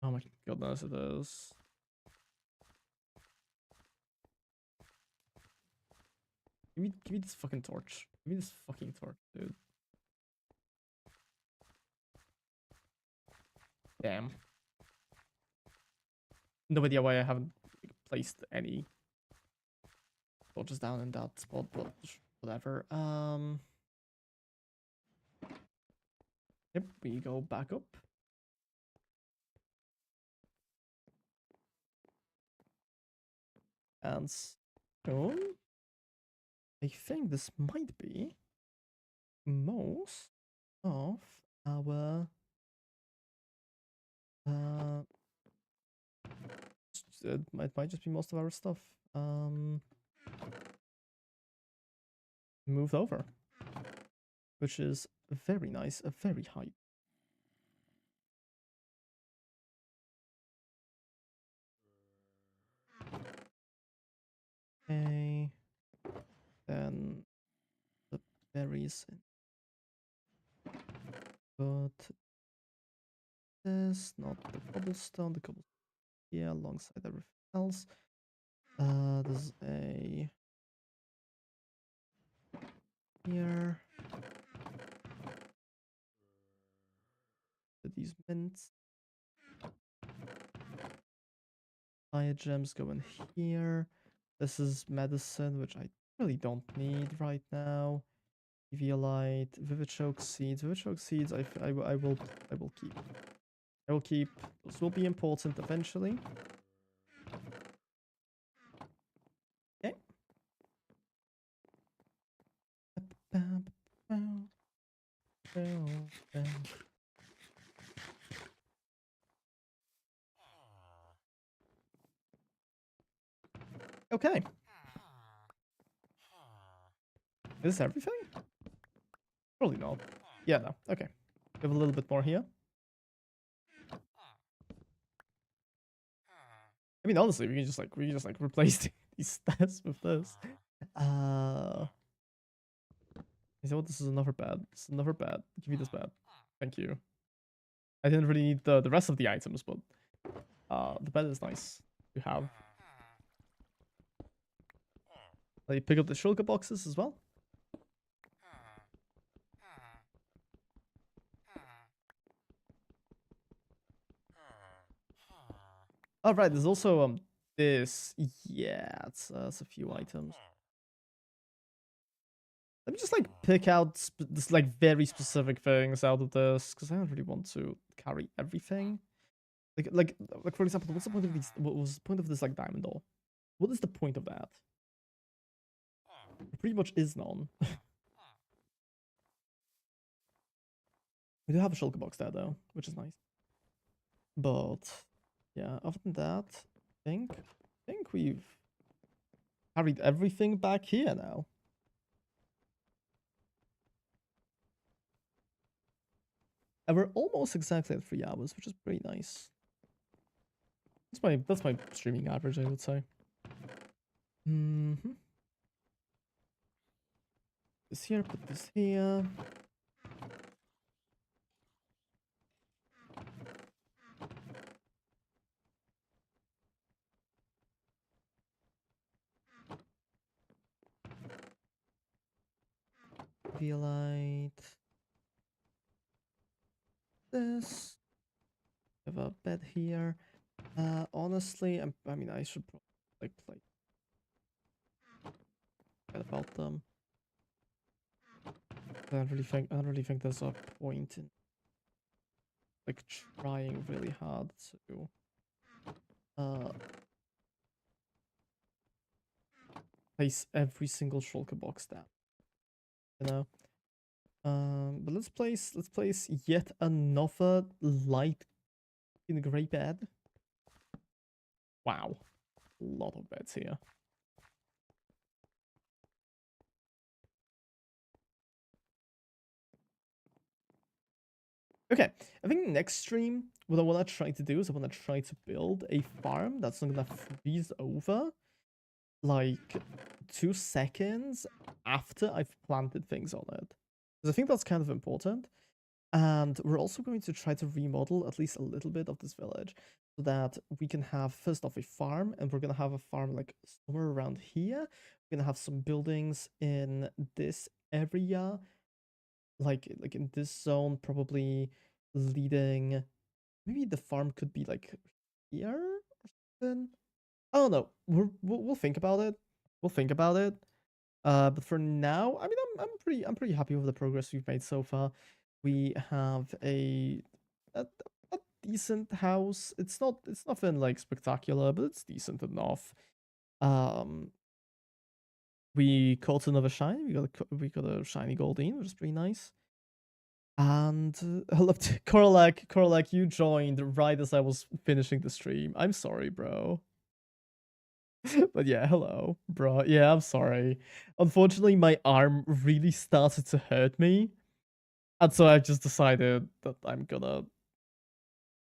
Oh my goodness, it is. Give me this fucking torch. Give me this fucking torch, dude. Damn. No idea why I haven't placed any torches down in that spot, but whatever. Yep, we go back up. And soon, I think this might be most of our it might just be most of our stuff moved over, which is very nice, a very high. Okay, then the berries. But this, not the cobblestone, the cobblestone here alongside everything else. There's a here. These mints. Fire gems go in here. This is medicine, which I really don't need right now. Eviolite, Vivichoke seeds. Vivichoke seeds, I will keep. I will keep. Those will be important eventually. Okay. Okay. Is this everything? Probably not. Yeah, no. Okay. We have a little bit more here. I mean, honestly, we can just like replace these stats with this. You know what? This is another bad. This is another bad. Give me this bad. Thank you. I didn't really need the rest of the items, but the bed is nice to have. Let me pick up the shulker boxes as well. All right, there's also this. Yeah, it's a few items. Let me just like pick out this like very specific things out of this because I don't really want to carry everything. Like for example, what's the point of these? What was the point of this like diamond ore? What is the point of that? It pretty much is none. We do have a shulker box there though, which is nice. But yeah, other than that, I think we've carried everything back here now. And we're almost exactly at 3 hours, which is pretty nice. That's my streaming average, I would say. This here, put this here. Violite. This. Have a bed here. Honestly, I mean, I should probably like play about them. I don't really think there's a point in like trying really hard to place every single shulker box down. You know? But let's place yet another light in the grey bed. Wow. A lot of beds here. Okay, I think next stream, what I want to try to do is I want to try to build a farm that's not going to freeze over like 2 seconds after I've planted things on it. Because I think that's kind of important. And we're also going to try to remodel at least a little bit of this village so that we can have, first off, a farm, and we're going to have a farm like somewhere around here. We're going to have some buildings in this area, like in this zone, probably leading. Maybe the farm could be like here or something. I don't know. We'll think about it. We'll think about it. But for now, I mean, I'm pretty happy with the progress we've made so far. We have a, a decent house. It's nothing like spectacular, but it's decent enough. We caught another shiny. We got a shiny Goldeen, which is pretty nice. And I love Koralek, you joined right as I was finishing the stream. I'm sorry, bro. But yeah, hello, bro. Yeah, I'm sorry. Unfortunately, my arm really started to hurt me. And so I've just decided that I'm gonna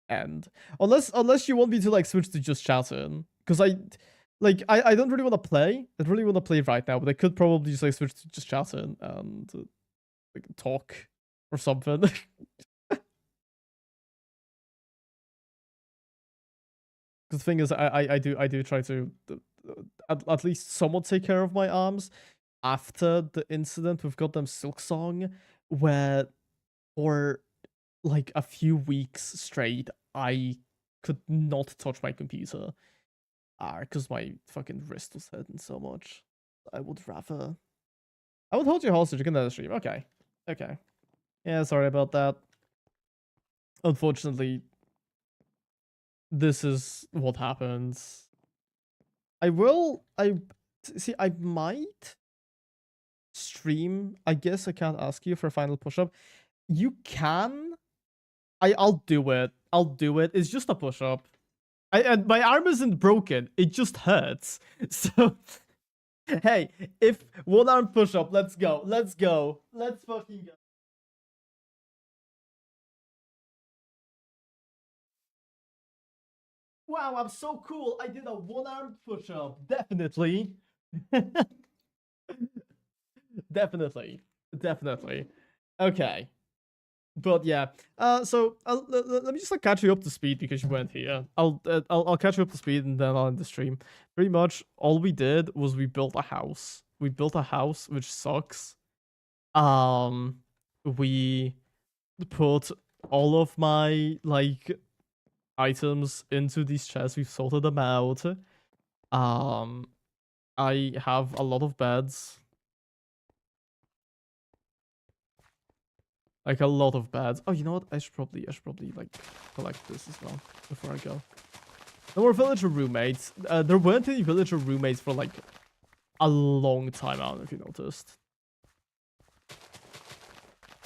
end. Unless you want me to like switch to just chatting. Because I don't really want to play. I don't really want to play right now, but I could probably just like switch to just chatting and like talk or something. The thing is, I do try to at least somewhat take care of my arms after the incident with Goddamn Silk Song, where for like a few weeks straight I could not touch my computer because my fucking wrist was hurting so much. I would hold you hostage. You can end the stream. Okay. Okay. Yeah, sorry about that. Unfortunately, this is what happens. I might stream. I guess I can't ask you for a final push-up. You can. I'll do it. I'll do it. It's just a push-up. And my arm isn't broken. It just hurts. So, hey, if one arm push-up, let's go. Let's go. Let's fucking go. Wow, I'm so cool. I did a one-arm push-up. Definitely. Definitely. Definitely. Okay. But yeah, so let me just like catch you up to speed because you weren't here. I'll catch you up to speed and then I'll end the stream. Pretty much all we did was we built a house. We built a house which sucks. We put all of my like items into these chests. We've sorted them out. I have a lot of beds. Like a lot of beds. Oh, you know what? I should probably like collect this as well before I go. No more villager roommates. There weren't any villager roommates for like a long time. I don't know if you noticed.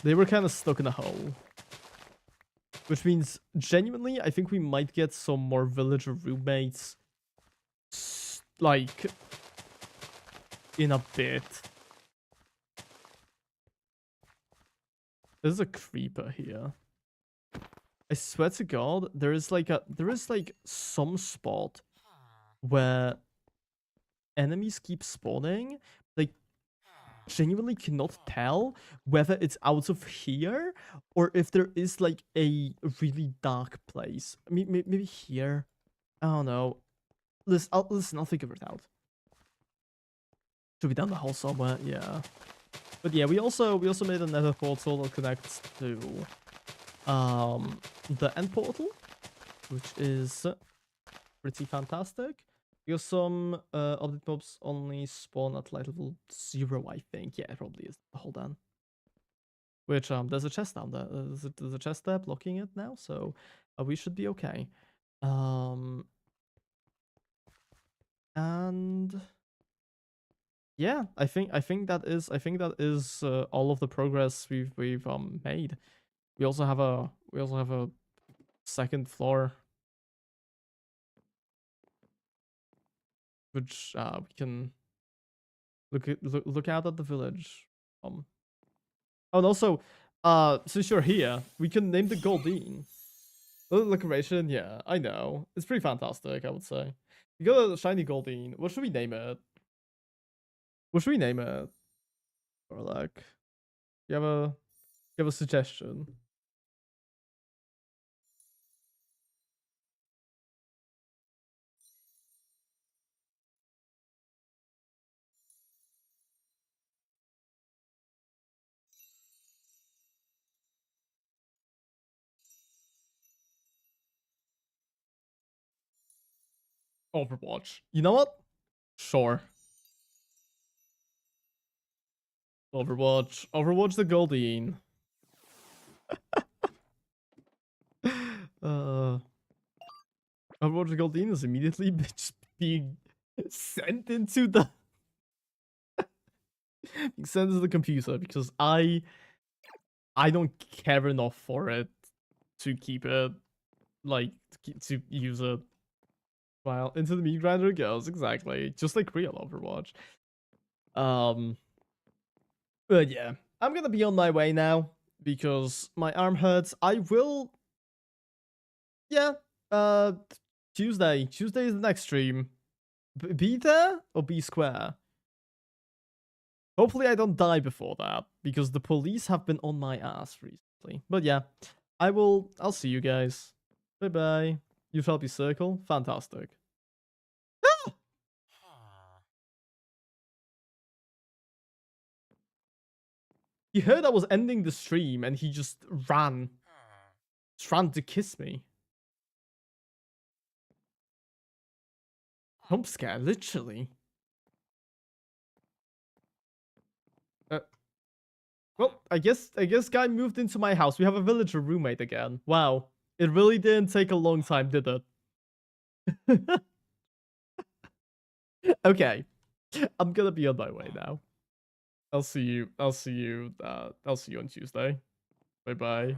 They were kind of stuck in a hole. Which means, genuinely, I think we might get some more villager roommates. Like, in a bit. There's a creeper here. I swear to God, there is like some spot where enemies keep spawning. Like, genuinely cannot tell whether it's out of here or if there is like a really dark place. I mean, maybe here. I don't know. Listen, I'll figure it out. Should be down the hole somewhere. Yeah. But yeah, we also made another portal that connects to the end portal, which is pretty fantastic. Because some update mobs only spawn at like level 0, I think. Yeah, it probably is. Hold on. Which there's a chest down there. There's a chest there blocking it now, so we should be okay. And yeah, I think that is all of the progress we've made. We also have a second floor, which we can look out at the village. Oh, and also, since you're here, we can name the Goldine. The decoration, yeah, I know. It's pretty fantastic, I would say. You got a shiny Goldine. What should we name it? What should we name it? Or like, you have a suggestion? Overwatch. You know what? Sure. Overwatch. Overwatch the Goldine. Overwatch the Goldine is immediately just being sent into the sent into the computer because I don't care enough for it to keep it, like, to use it. Well, into the meat grinder it goes, exactly. Just like real Overwatch. But yeah, I'm gonna be on my way now because my arm hurts. I will, yeah, Tuesday. Tuesday is the next stream. Be there or be square? Hopefully I don't die before that because the police have been on my ass recently. But yeah, I'll see you guys. Bye bye. You shall be circle. Fantastic. He heard I was ending the stream and he just ran. Just ran to kiss me. Jump scare, literally. Well, I guess guy moved into my house. We have a villager roommate again. Wow. It really didn't take a long time, did it? Okay. I'm gonna be on my way now. I'll see you on Tuesday. Bye bye.